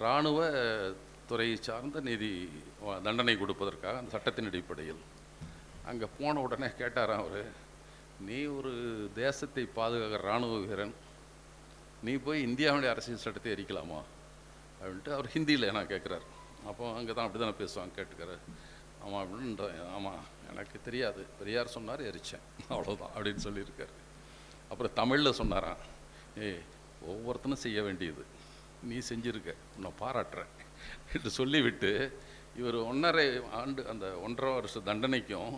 இராணுவ துறையை சார்ந்த தண்டனை கொடுப்பதற்காக அந்த சட்டத்தின் அடிப்படையில் அங்கே போன உடனே கேட்டாராம் அவர், நீ ஒரு தேசத்தை பாதுகாக்கிற இராணுவ வீரன், நீ போய் இந்தியாவுடைய அரசியல் சட்டத்தை எரிக்கலாமா அப்படின்ட்டு அவர் ஹிந்தியில் நான் கேட்குறாரு. அப்போ அங்கே தான் அப்படி தானே பேசுவாங்க, கேட்டுக்கிறார். ஆமாம் அப்படின்ற, ஆமாம் எனக்கு தெரியாது, பெரியார் சொன்னார் எரிச்சேன், அவ்வளோதான் அப்படின்னு சொல்லியிருக்காரு. அப்புறம் தமிழில் சொன்னாராம், ஒவ்வொருத்தனும் செய்ய வேண்டியது நீ செஞ்சுருக்க, உன்னை பாராட்டுறேன் என்று சொல்லிவிட்டு, இவர் 1.5 ஆண்டு அந்த 1.5 வருஷ தண்டனைக்கும்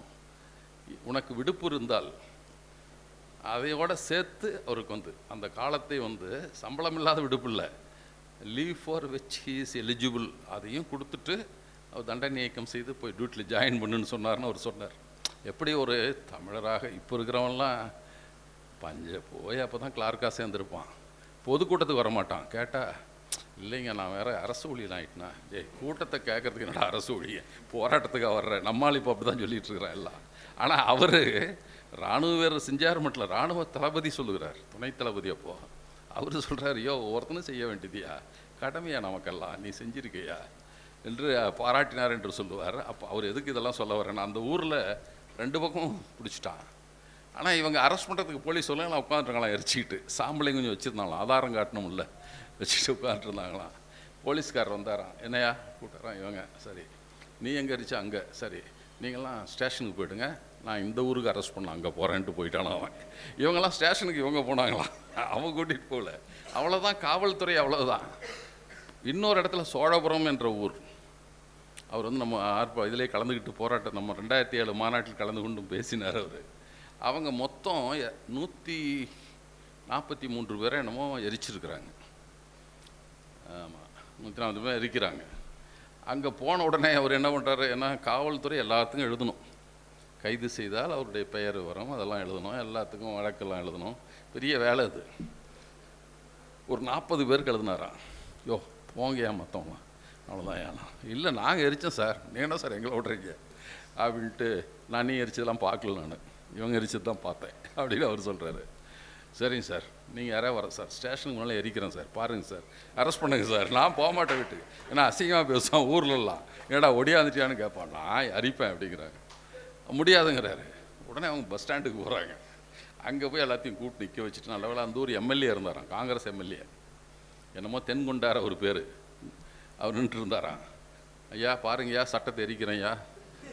உனக்கு விடுப்பு இருந்தால் அதையோட சேர்த்து அவருக்கு வந்து அந்த காலத்தை வந்து சம்பளம் இல்லாத விடுப்பு இல்லை, leave for which he is eligible, அதையும் கொடுத்துட்டு அவர் தண்டனை நீக்கம் செய்து போய் டியூட்டியில் ஜாயின் பண்ணுன்னு சொன்னார்னு அவர் சொன்னார். எப்படி ஒரு தமிழராக இப்போ இருக்கிறவன்லாம் போய் அப்போ தான் கிளார்க்காக சேர்ந்துருப்பான், பொதுக்கூட்டத்துக்கு வரமாட்டான். கேட்டால் இல்லைங்க நான் வேறு அரசு ஊழியன் ஆகிட்டேனா, கூட்டத்தை கேட்குறதுக்கு என்னோட அரசு ஊழியன், போராட்டத்துக்காக வர்றேன், நம்மால் இப்போ அப்படி தான் சொல்லிகிட்டு இருக்கிறேன் எல்லாம். ஆனால் அவர் இராணுவ வீரர் செஞ்சார் மட்டும் இல்லை, இராணுவ தளபதி சொல்லுகிறார், துணை தளபதி. அப்போது அவர் சொல்கிறார், ஒவ்வொருத்தனும் செய்ய வேண்டியதியா, கடமையா நமக்கெல்லாம், நீ செஞ்சிருக்கையா என்று பாராட்டினார் என்று சொல்லுவார். அப்போ அவர் எதுக்கு இதெல்லாம் சொல்ல வரேன்னா, அந்த ஊரில் 2 பக்கம் பிடிச்சிட்டான். ஆனால் இவங்க அரெஸ்ட் பண்ணுறதுக்கு போலீஸ் சொல்லலாம், உட்காந்துருக்காங்களாம் எரிச்சிக்கிட்டு, சாம்பலையும் கொஞ்சம் வச்சுருந்தாங்களாம், ஆதாரம் காட்டணும் இல்லை, வச்சுட்டு உட்காந்துருந்தாங்களாம். போலீஸ்காரர் வந்தாராம், என்னையா கூட்டாரான் இவங்க, சரி நீ எங்கே எரிச்சா அங்கே, சரி நீங்கள்லாம் ஸ்டேஷனுக்கு போய்டுங்க, நான் இந்த ஊருக்கு அரெஸ்ட் பண்ண அங்கே போகிறேன்ட்டு போயிட்டானா அவன். இவங்கெல்லாம் ஸ்டேஷனுக்கு இவங்க போனாங்களாம், அவன் கூட்டிகிட்டு போகல. அவ்வளோதான் காவல்துறை, அவ்வளோதான். இன்னொரு இடத்துல சோழபுரம் என்ற ஊர், அவர் வந்து நம்ம இதிலே கலந்துக்கிட்டு போராட்டம், நம்ம 2007 மாநாட்டில் கலந்து கொண்டும் பேசினார் அவர். அவங்க மொத்தம் 143 பேரை என்னமோ எரிச்சிருக்கிறாங்க. ஆமாம், 140 பேர் எரிக்கிறாங்க. அங்கே போன உடனே அவர் என்ன பண்ணுறாரு, ஏன்னா காவல்துறை எல்லாத்துக்கும் எழுதணும், கைது செய்தால் அவருடைய பெயர் வரும், அதெல்லாம் எழுதணும், எல்லாத்துக்கும் வழக்கெல்லாம் எழுதணும், பெரிய வேலை அது. ஒரு 40 பேருக்கு எழுதினாராம். போங்கயா மற்றவங்க, அவ்வளோதான். ஏன்னா இல்லை நாங்கள் எரித்தோம் சார், நீங்கள் என்ன சார் எங்களை விட்றீங்க அப்படின்ட்டு, நான் நீ எரிச்சதெல்லாம் பார்க்கல, நான் இவங்க எரிச்சது தான் பார்த்தேன் அப்படின்னு அவர் சொல்கிறாரு. சரிங்க சார், நீங்கள் யாராவது வர சார், ஸ்டேஷனுக்கு மேலே எரிக்கிறேன் சார், பாருங்கள் சார், அரெஸ்ட் பண்ணுங்க சார். நான் போக மாட்டேன் வீட்டுக்கு, ஏன்னா அசிங்கமாக பேசுவான் ஊர்லலாம். ஏடா ஒடியாந்துட்டியான்னு கேட்பான், நான் அரிப்பேன் அப்படிங்கிறாங்க. முடியாதுங்கிறாரு. உடனே அவங்க பஸ் ஸ்டாண்டுக்கு போகிறாங்க. அங்கே போய் எல்லாத்தையும் கூப்பிட்டு நிற்க வச்சுட்டு, நல்ல வேளை அந்த ஊர் எம்எல்ஏ இருந்தாராம், காங்கிரஸ் எம்எல்ஏ, என்னமோ தென்கொண்டார ஒரு பேர், அவர் நின்றுட்டு இருந்தாராம். ஐயா பாருங்கய்யா, சட்டத்தை எரிக்கிறேன்யா,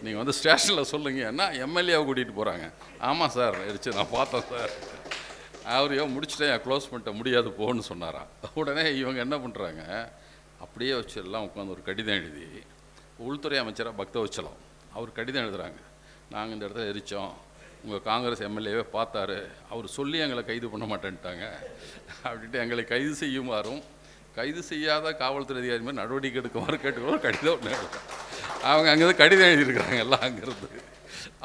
நீங்கள் வந்து ஸ்டேஷனில் சொல்லுங்க. என்ன எம்எல்ஏவை கூட்டிகிட்டு போகிறாங்க. ஆமாம் சார் எரிச்சு நான் பார்த்தேன் சார். அவர் முடிச்சுட்டேன், க்ளோஸ் பண்ணிட்டேன், முடியாது போன்னு சொன்னாராம். உடனே இவங்க என்ன பண்ணுறாங்க, அப்படியே வச்சு எல்லாம் உட்காந்து ஒரு கடிதம் எழுதி, உள்துறை அமைச்சராக பக்தவச்சலம் அவர் கடிதம் எழுதுகிறாங்க. நாங்கள் இந்த இடத்துல எரித்தோம், உங்கள் காங்கிரஸ் எம்எல்ஏவே பார்த்தாரு, அவர் சொல்லி எங்களை கைது பண்ண மாட்டேன்ட்டாங்க அப்படின்ட்டு எங்களை கைது செய்யுமாறும் கைது செய்யாத காவல்துறை அதிகாரி மாதிரி நடவடிக்கை எடுக்குமாறு கேட்டுக்கிறோம் கடிதம் ஒன்று எழுதுறாங்க. அவங்க அங்கேருந்து கடிதம் எழுதியிருக்கிறாங்க எல்லாம் அங்கேருந்து.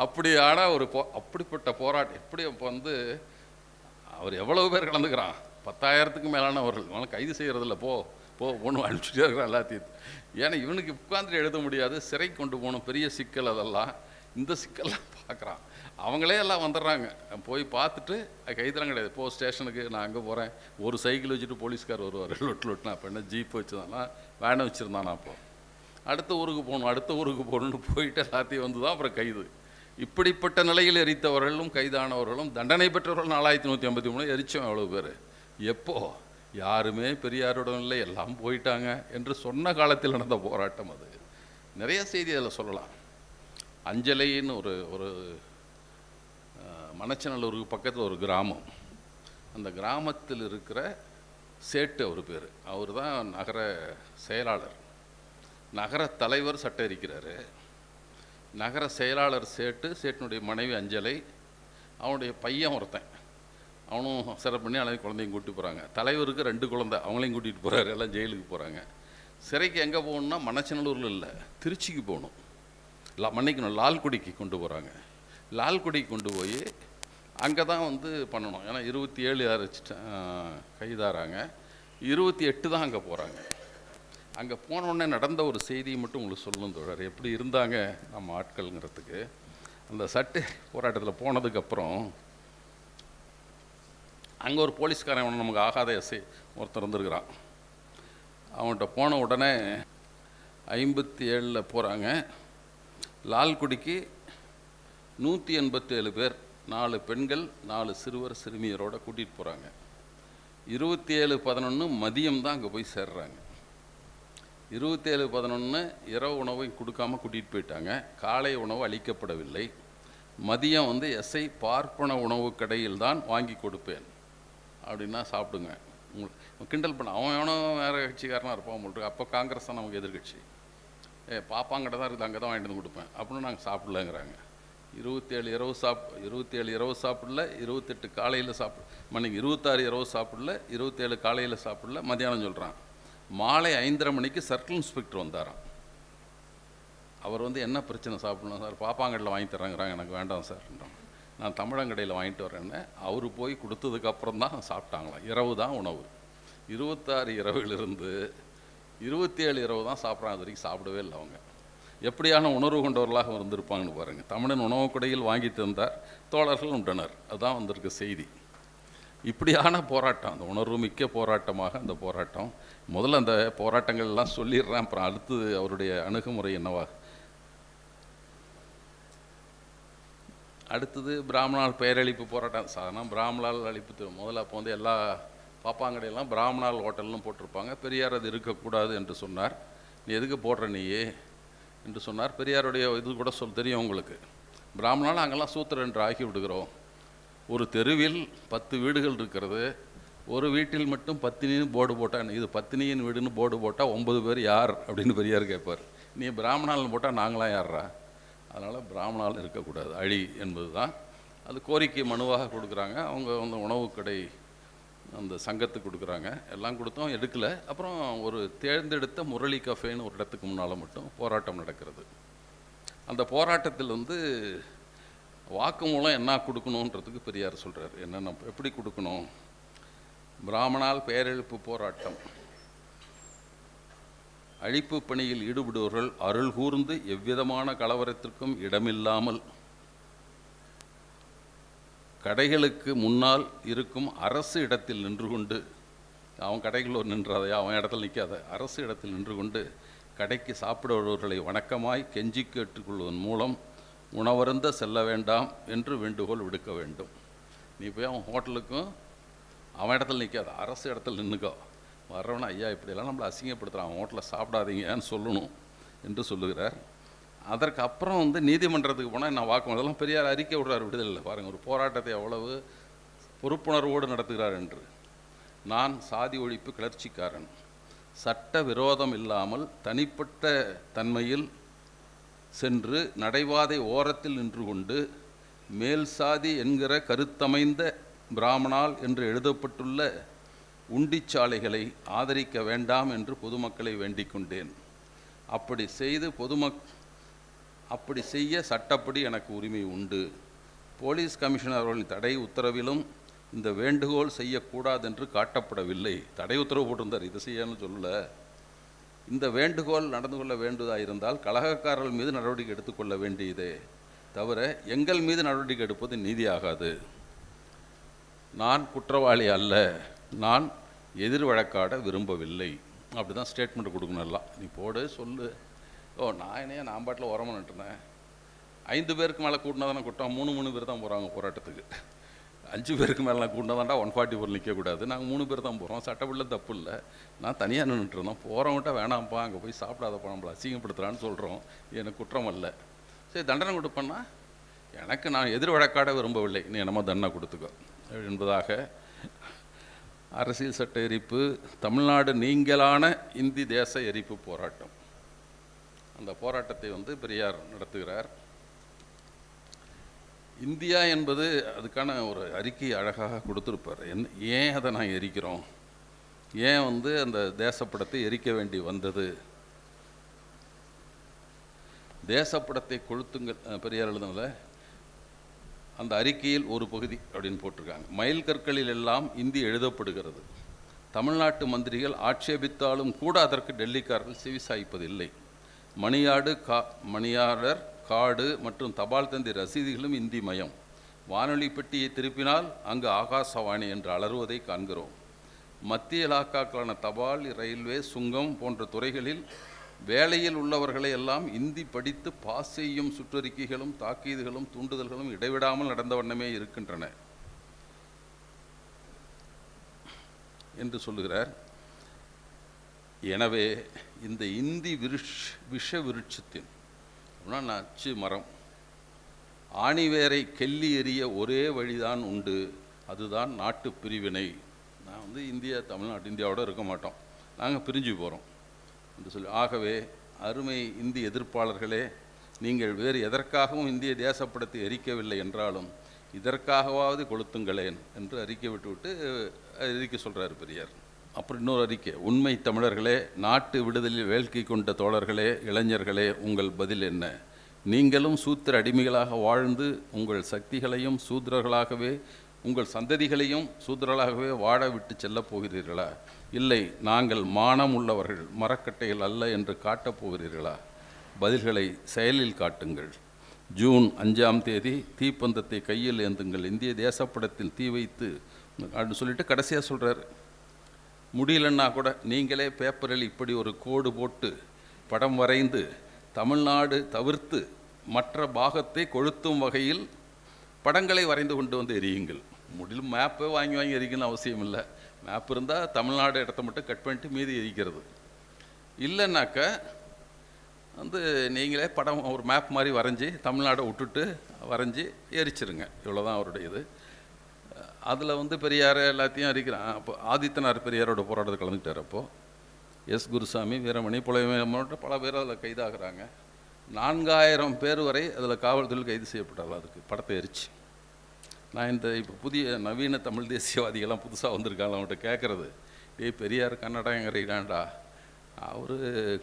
அப்படியான ஒரு அப்படிப்பட்ட போராட்டம். எப்படி இப்போ வந்து அவர் எவ்வளவு பேர் கலந்துக்கிறான், 10,000க்கு மேலானவர்கள். அதனால் கைது செய்கிறதில்ல, போகணும் அனுப்பிச்சுட்டே இருக்கிறான் எல்லாத்தையும். ஏன்னா இவனுக்கு உட்காந்துட்டு எழுத முடியாது, சிறை கொண்டு போகணும், பெரிய சிக்கல். அதெல்லாம் இந்த சிக்கல்லாம் பார்க்குறான். அவங்களே எல்லாம் வந்துடுறாங்க, போய் பார்த்துட்டு கைதெல்லாம் கிடையாது. ஸ்டேஷனுக்கு நான் அங்கே போகிறேன், ஒரு சைக்கிள் வச்சுட்டு போலீஸ்கார் வருவார், லொட்டுனா. அப்போ என்ன ஜீப் வச்சுருந்தானா, வேனை வச்சுருந்தானா. அப்போ அடுத்த ஊருக்கு போகணுன்னு போயிட்டு எல்லாத்தையும் வந்து தான் அப்புறம் கைது. இப்படிப்பட்ட நிலையில் எரித்தவர்களும் கைதானவர்களும் தண்டனை பெற்றவர்கள் 4153 எரித்தோம். எவ்வளோ பேர் எப்போ, யாருமே பெரியாருடன் இல்லை, எல்லாம் போயிட்டாங்க என்று சொன்ன காலத்தில் நடந்த போராட்டம் அது. நிறைய செய்தி அதில் சொல்லலாம். அஞ்சலைன்னு ஒரு மணச்சநல்லூருக்கு பக்கத்தில் ஒரு கிராமம். அந்த கிராமத்தில் இருக்கிற சேட்டு அவர் பேர், அவர் தான் நகர செயலாளர். நகர தலைவர் சட்டை இருக்கிறாரு, நகர செயலாளர் சேட்டினுடைய மனைவி அஞ்சலை, அவனுடைய பையன் ஒருத்தன், அவனும் சிறப்பு பண்ணி அழகு குழந்தையும் கூட்டி போகிறாங்க. தலைவருக்கு 2 குழந்தை, அவங்களையும் கூட்டிகிட்டு போகிறாரு. எல்லாம் ஜெயிலுக்கு போகிறாங்க. சிறைக்கு எங்கே போகணுன்னா மணச்சநல்லூரில் இல்லை, திருச்சிக்கு போகணும். மன்னிக்கணும், லால்குடிக்கு கொண்டு போகிறாங்க. லால்குடிக்கு கொண்டு போய் அங்கே தான் வந்து பண்ணணும். ஏன்னா 27 கைதாகிறாங்க, 28 தான் அங்கே போகிறாங்க. அங்கே போனோடனே நடந்த ஒரு செய்தியை மட்டும் உங்களுக்கு சொல்லணும் தோழர், எப்படி இருந்தாங்க நம்ம ஆட்கள்ங்கிறதுக்கு. அந்த சட்டை போராட்டத்தில் போனதுக்கப்புறம் அங்கே ஒரு போலீஸ்காரன் நமக்கு ஆகாத எஸ்ஐ ஒருத்தர் இருந்துருக்கிறான். அவன்கிட்ட போன உடனே 57 போகிறாங்க. லால்குடிக்கு 187 பேர், 4 பெண்கள் 4 சிறுவர் சிறுமியரோடு கூட்டிகிட்டு போகிறாங்க. 27/11 மதியம் தான் அங்கே போய் சேர்றாங்க. 27/11 இரவு உணவை கொடுக்காமல் கூட்டிகிட்டு போயிட்டாங்க. காலை உணவு அளிக்கப்படவில்லை. மதியம் வந்து எஸ்ஐ பார்ப்பன உணவு கடையில் தான் வாங்கி கொடுப்பேன் அப்படின்னா சாப்பிடுங்க. கிண்டல் பண்ண அவன் எவனோ வேறு கட்சிக்காரனாக இருப்பான் உங்களுக்கு. அப்போ காங்கிரஸ் தான் நமக்கு எதிர்கட்சி. பாப்பாங்கிட்ட தான் இருக்குது, அங்கே தான் வாங்கிட்டு வந்து கொடுப்பேன் அப்படின்னு நாங்கள் சாப்பிடலங்கிறாங்க. 27 இரவு சாப்பிடல, 28 காலையில் 26 இரவு சாப்பிடல, 27 காலையில் சாப்பிடல, மத்தியானம் சொல்கிறான். மாலை 5:30 மணிக்கு சர்க்கிள் இன்ஸ்பெக்டர் வந்தாராம். அவர் வந்து என்ன பிரச்சனை சாப்பிடணும் சார், பாப்பாங்கடையில் வாங்கி தர்றாங்கிறாங்க, எனக்கு வேண்டாம் சார். நான் தமிழங்கடையில் வாங்கிட்டு வரேன்னு அவர் போய் கொடுத்ததுக்கப்புறம் தான் சாப்பிட்டாங்களாம். இரவு தான் உணவு. 26 இரவிலிருந்து 27 இரவு தான் சாப்பிட்றாங்க. அது வரைக்கும் சாப்பிடவே இல்லை. அவங்க எப்படியான உணர்வு கொண்டவர்களாக இருந்திருப்பாங்கன்னு பாருங்கள். தமிழன் உணவு கடையில் வாங்கி தந்தார், தோழர்கள் உண்டனர். அதுதான் வந்திருக்க செய்தி. இப்படியான போராட்டம், அந்த உணர்வு மிக்க போராட்டமாக அந்த போராட்டம். முதல்ல அந்த போராட்டங்கள்லாம் சொல்லிடுறேன், அப்புறம் அடுத்து அவருடைய அணுகுமுறை என்னவா. அடுத்தது பிராமணால் பெயரழிப்பு போராட்டம். சாதாரண பிராமணால் அழிப்பு. முதல்ல அப்போ வந்து எல்லா பாப்பாங்கடையெல்லாம் பிராமணால் ஹோட்டல்னு போட்டிருப்பாங்க. பெரியார் அது இருக்கக்கூடாது என்று சொன்னார். நீ எதுக்கு போடுற நீயே என்று சொன்னார். பெரியாருடைய இது கூட தெரியும் உங்களுக்கு. பிராமணால் அங்கெல்லாம் சூத்திரன் என்று ஆக்கி விடுகிறோம். ஒரு தெருவில் 10 வீடுகள் இருக்கிறது, ஒரு வீட்டில் மட்டும் பத்தினின்னு போர்டு போட்டால், இது பத்தினியின் வீடுன்னு போர்டு போட்டால் 9 பேர் யார் அப்படின்னு பெரியார் கேட்பார். நீ பிராமணால் போட்டால் நாங்களாம் யார்ரா? அதனால் பிராமணால் இருக்கக்கூடாது, அழி என்பது தான். அது கோரிக்கை மனுவாக கொடுக்குறாங்க. அவங்க வந்து உணவு கடை அந்த சங்கத்துக்கு கொடுக்குறாங்க. எல்லாம் கொடுத்தோம், எடுக்கலை. அப்புறம் ஒரு தேர்ந்தெடுத்த முரளி கஃபேன்னு ஒரு இடத்துக்கு முன்னால் மட்டும் போராட்டம் நடக்கிறது. அந்த போராட்டத்தில் வந்து வாக்குமூலம் என்ன கொடுக்கணுன்றதுக்கு பெரியார் சொல்கிறார். என்னென்ன எப்படி கொடுக்கணும். பிராமணால் பெயரெழுப்பு போராட்டம். அழிப்பு பணியில் ஈடுபடுவர்கள் அருள் கூர்ந்து எவ்விதமான கலவரத்திற்கும் இடமில்லாமல் கடைகளுக்கு முன்னால் இருக்கும் அரசு இடத்தில் நின்று கொண்டு, அவன் கடைக்குள்ளே நின்றாதையா, அவன் இடத்துல நிற்காத, அரசு இடத்தில் நின்று கொண்டு கடைக்கு சாப்பிட வருவர்களை வணக்கமாய் கெஞ்சி கேட்டுக்கொள்வதன் மூலம் உணவருந்த செல்ல வேண்டாம் என்று வேண்டுகோள் விடுக்க வேண்டும். நீ போய் அவன் ஹோட்டலுக்கும் அவன் இடத்துல நிற்காத, அரசு இடத்துல நின்றுக்கோ. வர்றவனா, ஐயா இப்படியெல்லாம் நம்மளை அசிங்கப்படுத்துகிறான், அவன் ஹோட்டலில் சாப்பிடாதீங்கன்னு சொல்லணும் என்று சொல்லுகிறார். அதற்கு அப்புறம் நீதிமன்றத்துக்கு போனால் நான் வாக்குமூலம் பெரியார் அறிக்கை விடுறார் விடுதலை. பாருங்கள், ஒரு போராட்டத்தை அவ்வளவு பொறுப்புணர்வோடு நடத்துகிறார் என்று. நான் சாதி ஒழிப்பு கிளர்ச்சிக்காரன், சட்ட விரோதம் இல்லாமல் தனிப்பட்ட தன்மையில் சென்று நடைபாதை ஓரத்தில் நின்று கொண்டு மேல் சாதி என்கிற கருத்தமைந்த பிராமணால் என்று எழுதப்பட்டுள்ள உண்டிச்சாலைகளை ஆதரிக்க வேண்டாம் என்று பொதுமக்களை வேண்டிக் கொண்டேன். அப்படி செய்ய சட்டப்படி எனக்கு உரிமை உண்டு. போலீஸ் கமிஷனர் அவர்களின் தடை உத்தரவிலும் இந்த வேண்டுகோள் செய்யக்கூடாது என்று காட்டப்படவில்லை. தடை உத்தரவு போட்டிருந்தார், இதை செய்யணும்னு சொல்லலை. இந்த வேண்டுகோள் நடந்து கொள்ள வேண்டுவதாக இருந்தால் கலகக்காரர்கள் மீது நடவடிக்கை எடுத்துக்கொள்ள வேண்டியதே தவிர எங்கள் மீது நடவடிக்கை எடுப்பது நீதியாகாது. நான் குற்றவாளி அல்ல, நான் எதிர் வழக்காட விரும்பவில்லை. அப்படி தான் ஸ்டேட்மெண்ட் கொடுக்கணும். எல்லாம் நீ போடு சொல்லு. நான் பாட்டில் உரமாக நிட்டுனேன். 5 பேருக்கு மேலே கூட்டினா தானே குற்றம். 3 பேர் தான் போகிறாங்க போராட்டத்துக்கு. 5 பேருக்கு மேலாம் கூட்டினா தான்டா 144 நிற்கக்கூடாது. நாங்கள் 3 பேர் தான் போகிறோம், சட்டப்படில தப்பு இல்லை. நான் தனியாக நின்றுட்டுருந்தோம். போகிறவங்கள்ட்ட வேணாம்ப்பா, அங்கே போய் சாப்பிடாதப்பா, நம்மளை அசிங்கப்படுத்துகிறான்னு சொல்கிறோம். எனக்கு குற்றம் அல்ல. சரி, தண்டனை கொடுப்பேன்னா எனக்கு நான் எதிர் வழக்காட விரும்பவில்லை, நீ என்னமோ தண்டனை கொடுத்துக்கோ என்பதாக அரசியல் சட்ட எரிப்பு, தமிழ்நாடு நீங்களான இந்தி தேச எரிப்பு போராட்டம். அந்த போராட்டத்தை பெரியார் நடத்துகிறார். இந்தியா என்பது அதுக்கான ஒரு அறிக்கை அழகாக கொடுத்துருப்பார். ஏன் அதை நான் எரிக்கிறோம், ஏன் அந்த தேசப்படத்தை எரிக்க வேண்டி வந்தது. தேசப்படத்தை கொளுத்துங்கள் பெரியார் எழுதுனத அந்த அறிக்கையில் ஒரு பகுதி அப்படின்னு போட்டிருக்காங்க. மயில் கற்களில் எல்லாம் இந்தி எழுதப்படுகிறது. தமிழ்நாட்டு மந்திரிகள் ஆட்சேபித்தாலும் கூட அதற்கு டெல்லிக்காரர்கள் செவிசாய்ப்பதில்லை. மணியாளர் காடு மற்றும் தபால் தந்தி ரசீதுகளும் இந்தி மயம். வானொலி பெட்டியை திருப்பினால் அங்கு ஆகாசவாணி என்று அலறுவதை காண்கிறோம். மத்திய இலாக்காக்களான தபால், ரயில்வே, சுங்கம் போன்ற துறைகளில் வேலையில் உள்ளவர்களை எல்லாம் இந்தி படித்து பாஸ் செய்யும் சுற்றறிக்கைகளும் தாக்கீதுகளும் தூண்டுதல்களும் இடைவிடாமல் நடந்த வண்ணமே இருக்கின்றன என்று சொல்லுகிறார். எனவே இந்த இந்தி விஷ விருட்சத்தின் நச்சு மரம் ஆணிவேரை கெல்லி எறிய ஒரே வழிதான் உண்டு, அதுதான் நாட்டு பிரிவினை. நான் இந்தியாவோட இருக்க மாட்டோம், நாங்கள் பிரிஞ்சு போகிறோம் என்று சொல்லி. ஆகவே அருமை இந்தி எதிர்ப்பாளர்களே, நீங்கள் வேறு எதற்காகவும் இந்திய தேசப்படத்தை எரிக்கவில்லை என்றாலும் இதற்காகவாவது கொளுத்துங்களேன் என்று அறிக்கை விட்டுவிட்டு அறிக்கை சொல்கிறார் பெரியார். அப்புறம் இன்னொரு அறிக்கை, உண்மை தமிழர்களே, நாட்டு விடுதலில் வேள்கை கொண்ட தோழர்களே, இளைஞர்களே, உங்கள் பதில் என்ன? நீங்களும் சூத்திர அடிமைகளாக வாழ்ந்து உங்கள் சக்திகளையும் சூத்திரர்களாகவே, உங்கள் சந்ததிகளையும் சூத்திரர்களாகவே வாழ விட்டு செல்லப் போகிறீர்களா? இல்லை, நாங்கள் மானம் உள்ளவர்கள், மரக்கட்டைகள் அல்ல என்று காட்டப் போகிறீர்களா? பதில்களை செயலில் காட்டுங்கள். ஜூன் 5ஆம் தேதி தீப்பந்தத்தை கையில் ஏந்துங்கள், இந்திய தேசப்படத்தில் தீ வைத்து அப்படின்னு சொல்லிட்டு கடைசியாக சொல்கிறார். முடியலன்னா கூட நீங்களே பேப்பரில் இப்படி ஒரு கோடு போட்டு படம் வரைந்து தமிழ்நாடு தவிர்த்து மற்ற பாகத்தை கொளுத்தும் வகையில் படங்களை வரைந்து கொண்டு எரியுங்கள். முடியல மேப்பை வாங்கி எரிக்கணும்னு அவசியம் இல்லை. மேப் இருந்தால் தமிழ்நாடு இடத்த மட்டும் கட் பண்ணிட்டு மீதி எரிக்கிறது. இல்லைன்னாக்க நீங்களே படம் ஒரு மேப் மாதிரி வரைஞ்சி தமிழ்நாடை விட்டுட்டு வரைஞ்சி எரிச்சிருங்க. இவ்வளோதான் அவருடைய இது. அதில் பெரியார் எல்லாத்தையும் அறிக்கிறான். அப்போ ஆதித்தனார் பெரியாரோட போராட்டத்தை கலந்துக்கிட்டார். அப்போது எஸ் குருசாமி, வீரமணி, புலமையோட பல பேர் அதில் கைதாகிறாங்க. 4000 பேர் வரை அதில் காவல்துறையில் கைது செய்யப்பட்டார்கள். அதுக்கு படத்தை எரிச்சு. நான் இப்போ புதிய நவீன தமிழ் தேசியவாதிகள்லாம் புதுசாக வந்திருக்காங்க, அவங்கள்ட்ட கேட்குறது, பெரியார் கன்னடாங்கிறாண்டா, அவர்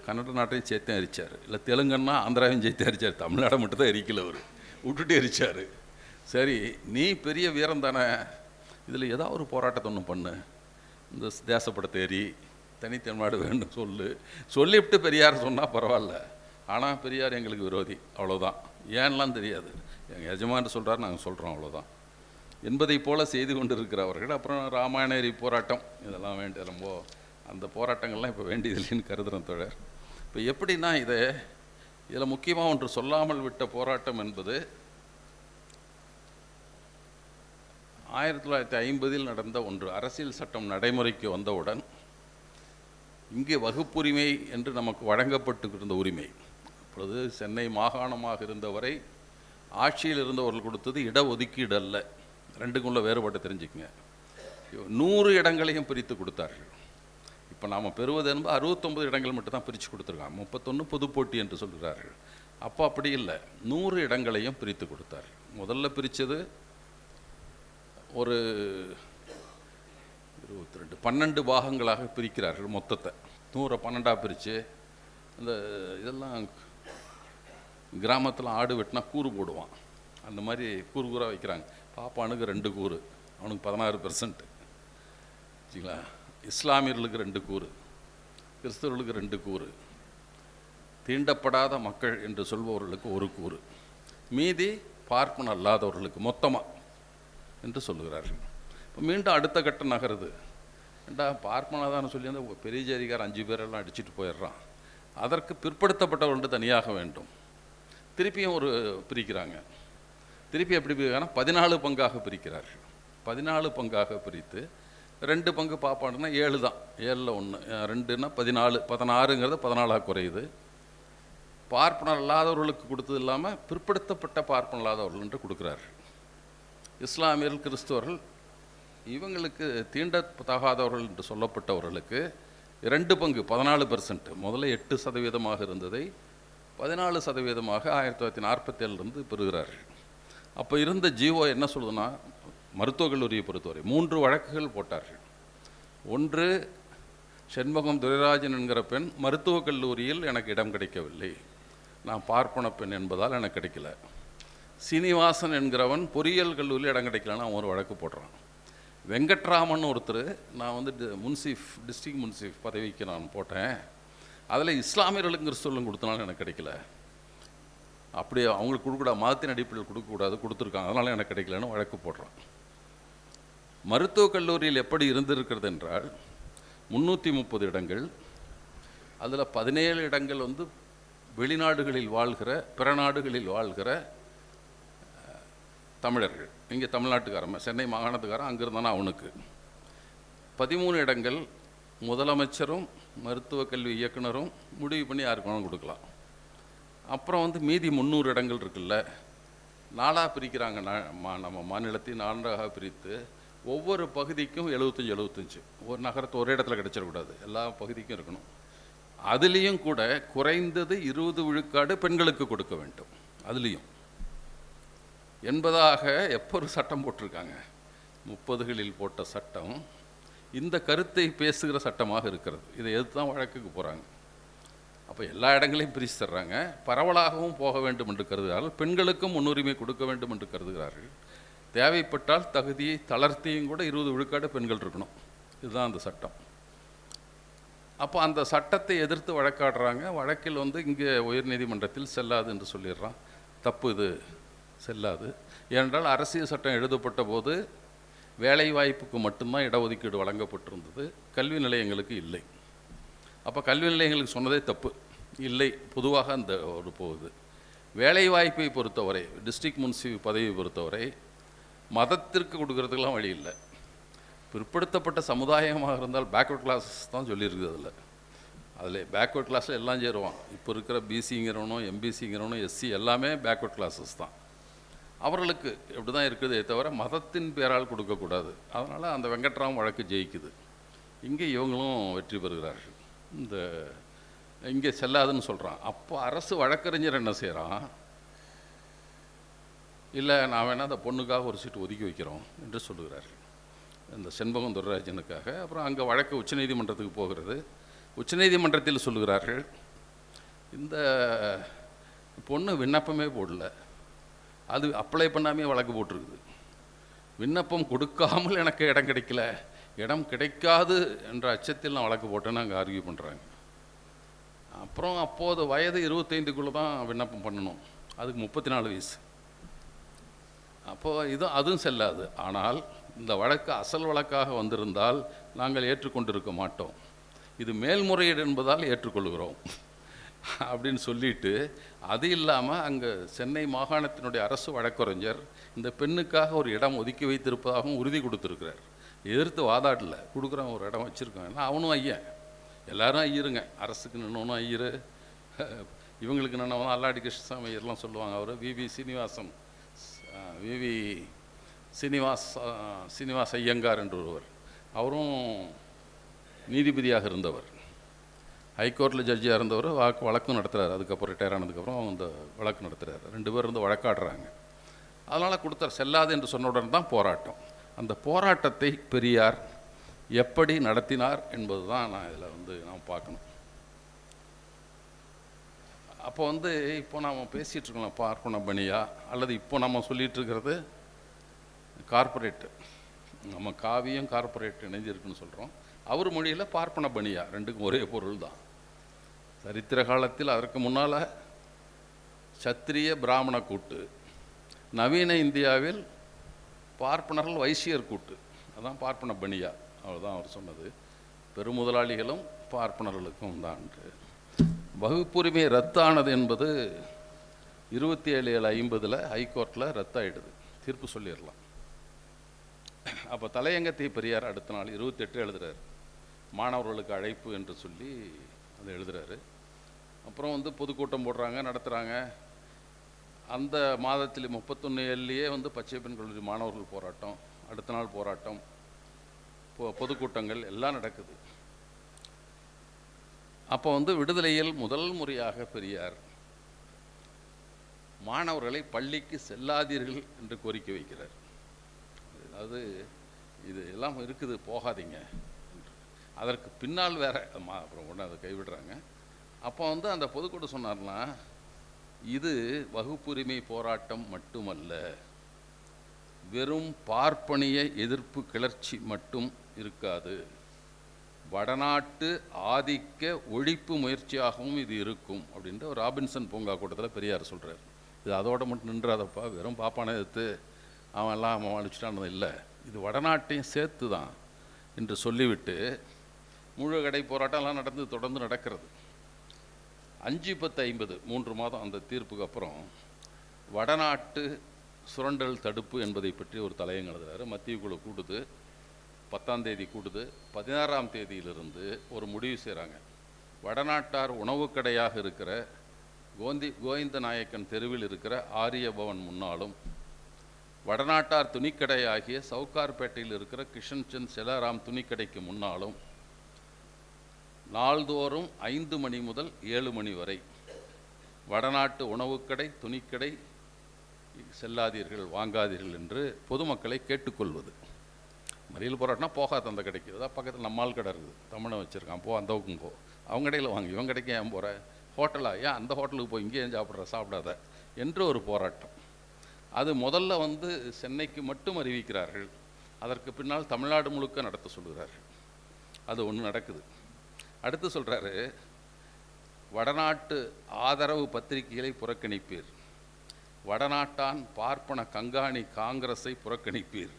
கன்னட நாட்டையும் சேர்த்து எரிச்சார், இல்லை தெலுங்குன்னா ஆந்திராவையும் சேர்த்து எரிச்சார், தமிழ்நாடை மட்டும் தான் எரிக்கல, அவர் விட்டுட்டு எரிச்சார். சரி, நீ பெரிய வீரம் தானே, இதில் ஏதாவது ஒரு போராட்டத்தை ஒன்று பண்ணு, இந்த தேசப்படத்தை எரி, தனித்தமிழ்நாடு வேண்டும் சொல்லிவிட்டு பெரியார் சொன்னால் பரவாயில்ல. ஆனால் பெரியார் எங்களுக்கு விரோதி, அவ்வளோதான். ஏன்லாம் தெரியாது. எங்கள் எஜமான் சொல்கிறார், நாங்கள் சொல்கிறோம், அவ்வளோதான். என்பதை போல செய்து கொண்டிருக்கிறவர்கள். அப்புறம் ராமாயணரி போராட்டம் இதெல்லாம் ரொம்ப அந்த போராட்டங்கள்லாம் இப்போ வேண்டியதில்லைன்னு கருதுகிறேன் தோழர். இப்போ எப்படின்னா இதில் முக்கியமாக ஒன்று சொல்லாமல் விட்ட போராட்டம் என்பது 1950 நடந்த ஒன்று. அரசியல் சட்டம் நடைமுறைக்கு வந்தவுடன் இங்கே வகுப்புரிமை என்று நமக்கு வழங்கப்பட்டு இருந்த உரிமை, அப்பொழுது சென்னை மாகாணமாக இருந்தவரை ஆட்சியில் இருந்தவர்கள் கொடுத்தது இடஒதுக்கீடு அல்ல. ரெண்டுக்குள்ள வேறுபாட்டை தெரிஞ்சுக்கங்க. 100 இடங்களையும் பிரித்து கொடுத்தார்கள். இப்போ நாம் பெறுவது என்பது 69 இடங்கள் மட்டும் தான் பிரித்து கொடுத்துருக்காங்க. 31 பொது போட்டி என்று சொல்கிறார்கள். அப்போ அப்படி இல்லை, 100 இடங்களையும் பிரித்து கொடுத்தார்கள். முதல்ல பிரித்தது ஒரு 12 பாகங்களாக பிரிக்கிறார்கள். மொத்தத்தை 100 12ஆக பிரித்து இந்த இதெல்லாம் கிராமத்தில் ஆடு வெட்டினா கூறு போடுவான், அந்த மாதிரி கூறு கூறாக வைக்கிறாங்க. பாப்பானுக்கு 2 கூறு, அவனுக்கு 16%. சரிங்களா? இஸ்லாமியர்களுக்கு 2 கூறு, கிறிஸ்தவர்களுக்கு 2 கூறு, தீண்டப்படாத மக்கள் என்று சொல்பவர்களுக்கு 1 கூறு, மீதி பார்ப்பன அல்லாதவர்களுக்கு மொத்தமாக என்று சொல்லுகிறார்கள். இப்போ மீண்டும் அடுத்த கட்டம் நகருது. ஏண்டா பார்ப்பனாக தான் சொல்லி அந்த பெரிய ஜாதிகார் 5 பேரெல்லாம் அடிச்சுட்டு போயிடுறான், அதற்கு பிற்படுத்தப்பட்டவர்கள் தனியாக வேண்டும். திருப்பியும் பிரிக்கிறாங்க. திருப்பி எப்படி பிரிக்கிறாங்கன்னா 14 பங்காக பிரிக்கிறார்கள். 14 பங்காக பிரித்து 2 பங்கு பாப்பாடுன்னா 7 தான், 7ல் 1, 2ன்னா 14, 16ங்கிறது 14ஆக குறையுது. பார்ப்பனர் இல்லாதவர்களுக்கு கொடுத்தது இல்லாமல் பிற்படுத்தப்பட்ட பார்ப்பனர் இல்லாதவர்கள் என்று கொடுக்குறார்கள். இஸ்லாமியர்கள், கிறிஸ்தவர்கள், இவங்களுக்கு தீண்டத்தகாதவர்கள் என்று சொல்லப்பட்டவர்களுக்கு 2 பங்கு 14%, முதல்ல 8% இருந்ததை 14% 1947 பெறுகிறார்கள். அப்போ இருந்த ஜீவோ என்ன சொல்லுதுன்னா, மருத்துவக் கல்லூரியை பொறுத்தவரை 3 வழக்குகள் போட்டார்கள். ஒன்று, செண்பகம் துரைராஜன் என்கிற பெண் மருத்துவக் கல்லூரியில் எனக்கு இடம் கிடைக்கவில்லை, நான் பார்ப்பன பெண் என்பதால் எனக்கு கிடைக்கல. சீனிவாசன் என்கிறவன் பொறியியல் கல்லூரியில் இடம் கிடைக்கலன்னு அவன் ஒரு வழக்கு போடுறான். வெங்கட்ராமன் ஒருத்தர், நான் டிஸ்ட்ரிக்ட் முன்சீஃப் பதவிக்கு நான் போட்டேன், அதில் இஸ்லாமியர்களுக்கும் கிறிஸ்தவர்களும் கொடுத்தனாலும் எனக்கு கிடைக்கல, அப்படி அவங்களுக்கு கொடுக்கக்கூடாது, மதத்தின் அடிப்படையில் கொடுக்கக்கூடாது, கொடுத்துருக்காங்க, அதனால எனக்கு கிடைக்கலன்னு வழக்கு போடுறான். மருத்துவக் கல்லூரியில் எப்படி இருந்திருக்கிறது என்றால் 330 இடங்கள், அதில் 17 இடங்கள் வெளிநாடுகளில் வாழ்கிற, பிற நாடுகளில் வாழ்கிற தமிழர்கள். இங்கே தமிழ்நாட்டுக்காரன், சென்னை மாகாணத்துக்காரன், அங்கே இருந்தானா அவனுக்கு. 13 இடங்கள் முதலமைச்சரும் மருத்துவக் கல்வி இயக்குனரும் முடிவு பண்ணி யாருக்கு வேணும் கொடுக்கலாம். அப்புறம் மீதி 300 இடங்கள் இருக்குல்ல, 4ஆக பிரிக்கிறாங்க. நம்ம மாநிலத்தை 4ஆக பிரித்து ஒவ்வொரு பகுதிக்கும் 75 ஒரு நகரத்தை ஒரு இடத்துல கிடைச்சிடக்கூடாது, எல்லா பகுதிக்கும் இருக்கணும். அதுலேயும் கூட குறைந்தது 20 விழுக்காடு பெண்களுக்கு கொடுக்க வேண்டும். அதுலேயும் என்பதாக எப்போ ஒரு சட்டம் போட்டிருக்காங்க, 30களில் போட்ட சட்டம் இந்த கருத்தை பேசுகிற சட்டமாக இருக்கிறது. இதை எதிர்த்து தான் வழக்குக்கு போகிறாங்க. அப்போ எல்லா இடங்களையும் பிரித்து தர்றாங்க. பரவலாகவும் போக வேண்டும் என்று கருதுகிறார்கள். பெண்களுக்கும் முன்னுரிமை கொடுக்க வேண்டும் என்று கருதுகிறார்கள். தேவைப்பட்டால் தகுதியை தளர்த்தியும் கூட 20 விழுக்காடு பெண்கள் இருக்கணும். இதுதான் அந்த சட்டம். அப்போ அந்த சட்டத்தை எதிர்த்து வழக்காடுறாங்க. வழக்கில் இங்கே உயர்நீதிமன்றத்தில் செல்லாது என்று சொல்லிடுறான். தப்பு, இது செல்லாது. ஏனென்றால் அரசியல் சட்டம் எழுதப்பட்ட போது வேலை வாய்ப்புக்கு மட்டும்தான் இடஒதுக்கீடு வழங்கப்பட்டிருந்தது, கல்வி நிலையங்களுக்கு இல்லை. அப்போ கல்வி நிலையங்களுக்கு சொன்னதே தப்பு, இல்லை, பொதுவாக அந்த போகுது. வேலை வாய்ப்பை பொறுத்தவரை, டிஸ்ட்ரிக்ட் முன்சீஃப் பதவியை பொறுத்தவரை மதத்திற்கு கொடுக்கறதுக்கெல்லாம் வழி இல்லை. பிற்படுத்தப்பட்ட சமுதாயமாக இருந்தால் பேக்வர்ட் கிளாஸஸ் தான் சொல்லியிருக்குது. அதில் பேக்வர்ட் கிளாஸில் எல்லாம் சேருவான். இப்போ இருக்கிற பிசிங்கிறவனும் எம்பிசிங்கிறவனும் எஸ்சி எல்லாமே பேக்வர்ட் கிளாஸஸ் தான். அவர்களுக்கு எப்படி தான் இருக்குதே தவிர மதத்தின் பேரால் கொடுக்கக்கூடாது. அதனால் அந்த வெங்கட்ராம் வழக்கு ஜெயிக்குது. இங்கே இவங்களும் வெற்றி பெறுகிறார்கள். இங்கே செல்லாதுன்னு சொல்கிறான். அப்போ அரசு வழக்கறிஞர் என்ன செய்கிறான், இல்லை நான் வேணால் அந்த பொண்ணுக்காக ஒரு சீட்டு ஒதுக்கி வைக்கிறோம் என்று சொல்லுகிறார்கள், இந்த செண்பகம் துரைராஜனுக்காக. அப்புறம் அங்கே வழக்கு உச்சநீதிமன்றத்துக்கு போகிறது. உச்சநீதிமன்றத்தில் சொல்லுகிறார்கள், இந்த பொண்ணு விண்ணப்பமே போடல, அது அப்ளை பண்ணாமே வழக்கு போட்டிருக்குது, விண்ணப்பம் கொடுக்காமல் எனக்கு இடம் கிடைக்கல, இடம் கிடைக்காது என்ற அச்சத்தில் நான் வழக்கு போட்டேன்னு அங்கே ஆர்கியூ பண்ணுறாங்க. அப்புறம் அப்போது வயது 25க்குள்ளே தான் விண்ணப்பம் பண்ணணும், அதுக்கு 34 வயசு. அப்போது அதுவும் செல்லாது. ஆனால் இந்த வழக்கு அசல் வழக்காக வந்திருந்தால் நாங்கள் ஏற்றுக்கொண்டிருக்க மாட்டோம். இது மேல்முறையீடு என்பதால் ஏற்றுக்கொள்கிறோம் அப்படின்னு சொல்லிட்டு, அது இல்லாமல் அங்கே சென்னை மாகாணத்தினுடைய அரசு வழக்கறிஞர் இந்த பெண்ணுக்காக ஒரு இடம் ஒதுக்கி வைத்திருப்பதாகவும் உறுதி கொடுத்துருக்கிறார். எதிர்த்து வாதாடல, கொடுக்குறோம் ஒரு இடம் வச்சுருக்கோம். ஏன்னா அவனும் ஐயன், எல்லாரும் ஐயருங்க. அரசுக்கு நின்னவனும் ஐயர், இவங்களுக்கு நின்னவனும் அல்லாடி கிருஷ்ணசாமி ஐயர்லாம் சொல்லுவாங்க. அவர் விவி சீனிவாஸ் ஐயங்கார் என்று ஒருவர், அவரும் நீதிபதியாக இருந்தவர், ஹைகோர்ட்டில் ஜட்ஜியாக இருந்தவர். வழக்கும் நடத்துகிறார். அதுக்கப்புறம் ரிட்டையர் ஆனதுக்கப்புறம் அந்த வழக்கு நடத்துகிறார். 2 பேர் வந்து வழக்காடுறாங்க. அதனால் கொடுத்தார். செல்லாது என்று சொன்னவுடன் தான் போராட்டம். அந்த போராட்டத்தை பெரியார் எப்படி நடத்தினார் என்பது தான் நான் இதில் வந்து நாம் பார்க்கணும். அப்போ வந்து இப்போ நாம் பேசிகிட்டு இருக்கலாம் பார்ப்பன பணியா, அல்லது இப்போ நம்ம சொல்லிகிட்டு இருக்கிறது கார்ப்பரேட்டு. நம்ம காவியம் கார்ப்பரேட் இணைஞ்சிருக்குன்னு சொல்கிறோம். அவர் மொழியில் பார்ப்பன பணியா, ரெண்டுக்கும் ஒரே பொருள் தான். சரித்திர காலத்தில் அதற்கு முன்னால் சத்திரிய பிராமண கூட்டு, நவீன இந்தியாவில் பார்ப்பனர்கள் வைசியர் கூட்டு, அதான் பார்ப்பன பணியா. அவ்வளோதான் அவர் சொன்னது. பெருமுதலாளிகளும் பார்ப்பனர்களுக்கும் தான். வகுப்புரிமை ரத்தானது என்பது 27/7/50 ஹைகோர்ட்டில் ரத்தாயிடுது, தீர்ப்பு சொல்லிடலாம். அப்போ தலையங்கத்தை பெரியார் அடுத்த நாள் 28 எழுதுகிறார். மாணவர்களுக்கு அழைப்பு என்று சொல்லி அதை எழுதுகிறாரு. அப்புறம் வந்து பொதுக்கூட்டம் போடுறாங்க, நடத்துகிறாங்க. அந்த மாதத்தில் 31/7 வந்து பச்சை பெண் கல்லூரி மாணவர்கள் போராட்டம், அடுத்த நாள் போராட்டம், பொதுக்கூட்டங்கள் எல்லாம் நடக்குது. அப்போ வந்து விடுதலையில் முதல் முறையாக பெரியார் மாணவர்களை பள்ளிக்கு செல்லாதீர்கள் என்று கோரிக்கை வைக்கிறார். அதாவது இது எல்லாம் இருக்குது, போகாதீங்க. அதற்கு பின்னால் வேற அப்புறம் உடனே அதை கைவிடுறாங்க. அப்போ வந்து அந்த பொதுக்கூட்டம் சொன்னார்னா, இது வகுப்புரிமை போராட்டம் மட்டுமல்ல, வெறும் பார்ப்பனிய எதிர்ப்பு கிளர்ச்சி மட்டும் இருக்காது, வடநாட்டு ஆதிக்க ஒழிப்பு முயற்சியாகவும் இது இருக்கும் அப்படின்ற ஒரு ராபின்சன் பூங்கா கூட்டத்தில் பெரியார் சொல்கிறார். இது அதோட மட்டும் நின்றாதப்பா, வெறும் பாப்பானை எடுத்து அவன் அழிச்சிட்டானது இல்லை, இது வடநாட்டையும் சேர்த்து தான் என்று சொல்லிவிட்டு முழு கடை போராட்டம்லாம் தொடர்ந்து நடக்கிறது. 5/10/50 3 மாதம் அந்த தீர்ப்புக்கு அப்புறம் வடநாட்டு சுரண்டல் தடுப்பு என்பதை பற்றி ஒரு தலையங்கம் எழுதுறாரு. மத்திய குழு கூடுது, 10ஆம் தேதி கூடுது. 16ஆம் தேதியிலிருந்து ஒரு முடிவு செய்கிறாங்க. வடநாட்டார் உணவு கடையாக இருக்கிற கோவிந்த நாயக்கன் தெருவில் இருக்கிற ஆரிய பவன் முன்னாலும், வடநாட்டார் துணிக்கடை ஆகிய சவுகார்பேட்டையில் இருக்கிற கிஷன்சந்த் செலாராம் துணிக்கடைக்கு முன்னாலும் நாள்தோறும் 5 மணி முதல் 7 மணி வரை வடநாட்டு உணவுக்கடை துணிக்கடை செல்லாதீர்கள், வாங்காதீர்கள் என்று பொதுமக்களை கேட்டுக்கொள்வது. மறியல் போராட்டம்னா போகாத அந்த கடைக்கு, அதான் பக்கத்தில் நம்மால் கடை இருக்குது, தமிழை வச்சுருக்கான், போ அந்த பக்கம் போ, அவங்க கடையில் வாங்க, இவங்க கடைக்கு ஏன் போகிற, ஹோட்டலா ஏன் அந்த ஹோட்டலுக்கு போய் இங்கே ஏன் சாப்பிடாத என்று ஒரு போராட்டம். அது முதல்ல வந்து சென்னைக்கு மட்டும் அறிவிக்கிறார்கள். அதற்கு பின்னால் தமிழ்நாடு முழுக்க நடத்த சொல்கிறார்கள். அது ஒன்று நடக்குது. அடுத்து சொல்கிறாரு, வடநாட்டு ஆதரவு பத்திரிகைகளை புறக்கணிப்பீர், வடநாட்டான் பார்ப்பன கங்காணி காங்கிரஸை புறக்கணிப்பீர்,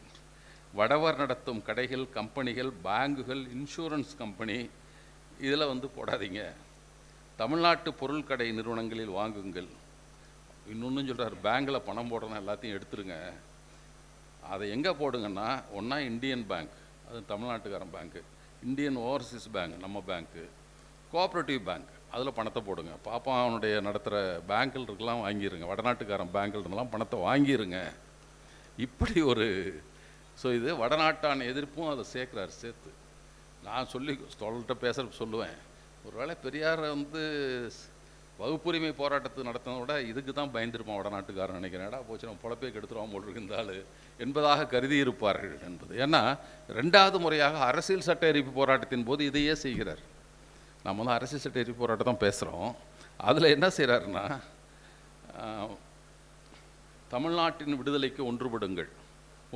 வடவர் நடத்தும் கடைகள், கம்பெனிகள், பேங்குகள், இன்சூரன்ஸ் கம்பெனி இதில் வந்து போடாதீங்க, தமிழ்நாட்டு பொருள் கடை நிறுவனங்களில் வாங்குங்கள். இன்னொன்று சொல்கிறார், பேங்கில் பணம் போடுறதுனா எல்லாத்தையும் எடுத்துருங்க, அதை எங்கே போடுங்கன்னா, ஒன்றா இந்தியன் பேங்க், அது தமிழ்நாட்டுக்காரன் பேங்க்கு, இந்தியன் ஓவர்சீஸ் பேங்க் நம்ம பேங்க்கு, கோஆப்ரேட்டிவ் பேங்க் அதில் பணத்தை போடுங்க, பாப்பா அவனுடைய நடத்துகிற பேங்கில் இருக்கலாம் வாங்கிடுங்க, வடநாட்டுக்காரன் பேங்கில் இருந்தெல்லாம் பணத்தை வாங்கிடுங்க. இப்படி ஒரு இது வடநாட்டான எதிர்ப்பும் அதை சேர்த்து நான் சொல்லிட்ட சொல்லுவேன். ஒருவேளை பெரியார் வந்து வகுப்புரிமை போராட்டத்தை நடத்தினதை விட இதுக்கு தான் பயந்துருப்பான் வடநாட்டுக்காரன் நினைக்கிறேன்டா, போச்சு நம்ம பொழப்பே கெடுத்துருவான் போல் இருந்தாலும் என்பதாக கருதி இருப்பார்கள் என்பது. ஏன்னா 2வது முறையாக அரசியல் சட்ட எரிப்பு போராட்டத்தின் போது இதையே செய்கிறார். நம்ம வந்து அரசியல் சட்ட எரிப்பு போராட்டம் தான் பேசுகிறோம். அதில் என்ன செய்கிறாருன்னா, தமிழ்நாட்டின் விடுதலைக்கு ஒன்றுபடுங்கள்,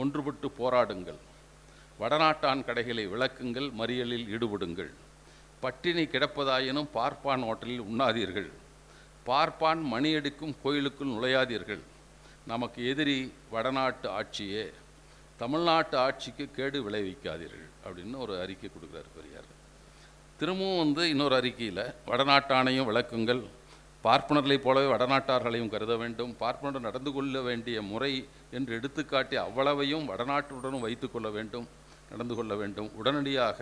ஒன்றுபட்டு போராடுங்கள், வடநாட்டான் கடைகளை விளக்குங்கள், மறியலில் ஈடுபடுங்கள், பட்டினி கிடப்பதாயினும் பார்ப்பான் ஹோட்டலில் உண்ணாதீர்கள், பார்ப்பான் மணி எடுக்கும் கோயிலுக்குள் நுழையாதீர்கள், நமக்கு எதிரி வடநாட்டு ஆட்சியே, தமிழ்நாட்டு ஆட்சிக்கு கேடு விளைவிக்காதீர்கள் அப்படின்னு ஒரு அறிக்கை கொடுக்குறாரு பெரியார். திரும்பவும் இன்னொரு அறிக்கையில் வடநாட்டானையும் விளக்குங்கள், பார்ப்பனர்களைப் போலவே வடநாட்டார்களையும் கருத வேண்டும், பார்ப்பனர் நடந்து கொள்ள வேண்டிய முறை என்று எடுத்துக்காட்டி அவ்வளவையும் வடநாட்டுடனும் வைத்து கொள்ள வேண்டும், நடந்து கொள்ள வேண்டும். உடனடியாக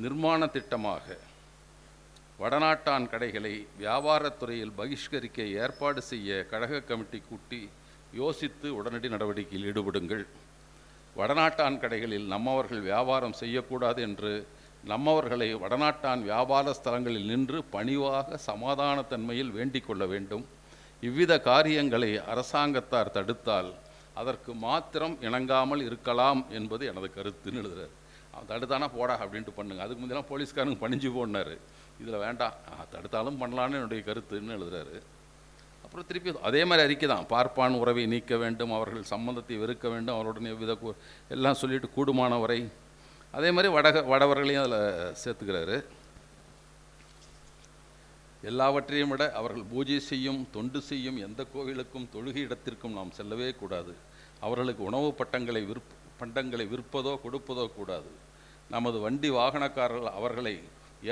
நிர்மாண திட்டமாக வடநாட்டான் கடைகளை வியாபாரத்துறையில் பகிஷ்கரிக்க ஏற்பாடு செய்ய கழக கமிட்டி கூட்டி யோசித்து உடனடி நடவடிக்கையில் ஈடுபடுங்கள். வடநாட்டான் கடைகளில் நம்மவர்கள் வியாபாரம் செய்யக்கூடாது என்று நம்மவர்களை வடநாட்டான் வியாபார ஸ்தலங்களில் நின்று பணிவாக சமாதானத்தன்மையில் வேண்டிக் கொள்ள வேண்டும். இவ்வித காரியங்களை அரசாங்கத்தார் தடுத்தால் அதற்கு மாத்திரம் இணங்காமல் இருக்கலாம் என்பது எனது கருத்துன்னு எழுதுறாரு. அவன் தடுத்தானா போடா அப்படின்ட்டு பண்ணுங்க, அதுக்கு முன்னெல்லாம் போலீஸ்காரங்க பணிஞ்சு போனார், இதில் வேண்டாம் தடுத்தாலும் பண்ணலான்னு என்னுடைய கருத்துன்னு எழுதுறாரு. அப்புறம் திருப்பி அதே மாதிரி அறிக்கை தான், பார்ப்பான் உறவை நீக்க வேண்டும், அவர்கள் சம்பந்தத்தை வெறுக்க வேண்டும், அவருடன் எவ்வித எல்லாம் சொல்லிட்டு கூடுமானவரை அதே மாதிரி வடவர்களையும் அதில் சேர்த்துக்கிறாரு. எல்லாவற்றையும் விட அவர்கள் பூஜை செய்யும் தொண்டு செய்யும் எந்த கோவிலுக்கும் தொழுகை இடத்திற்கும் நாம் செல்லவே கூடாது. அவர்களுக்கு உணவு பண்டங்களை விற்பதோ கொடுப்பதோ கூடாது. நமது வண்டி வாகனக்காரர்கள் அவர்களை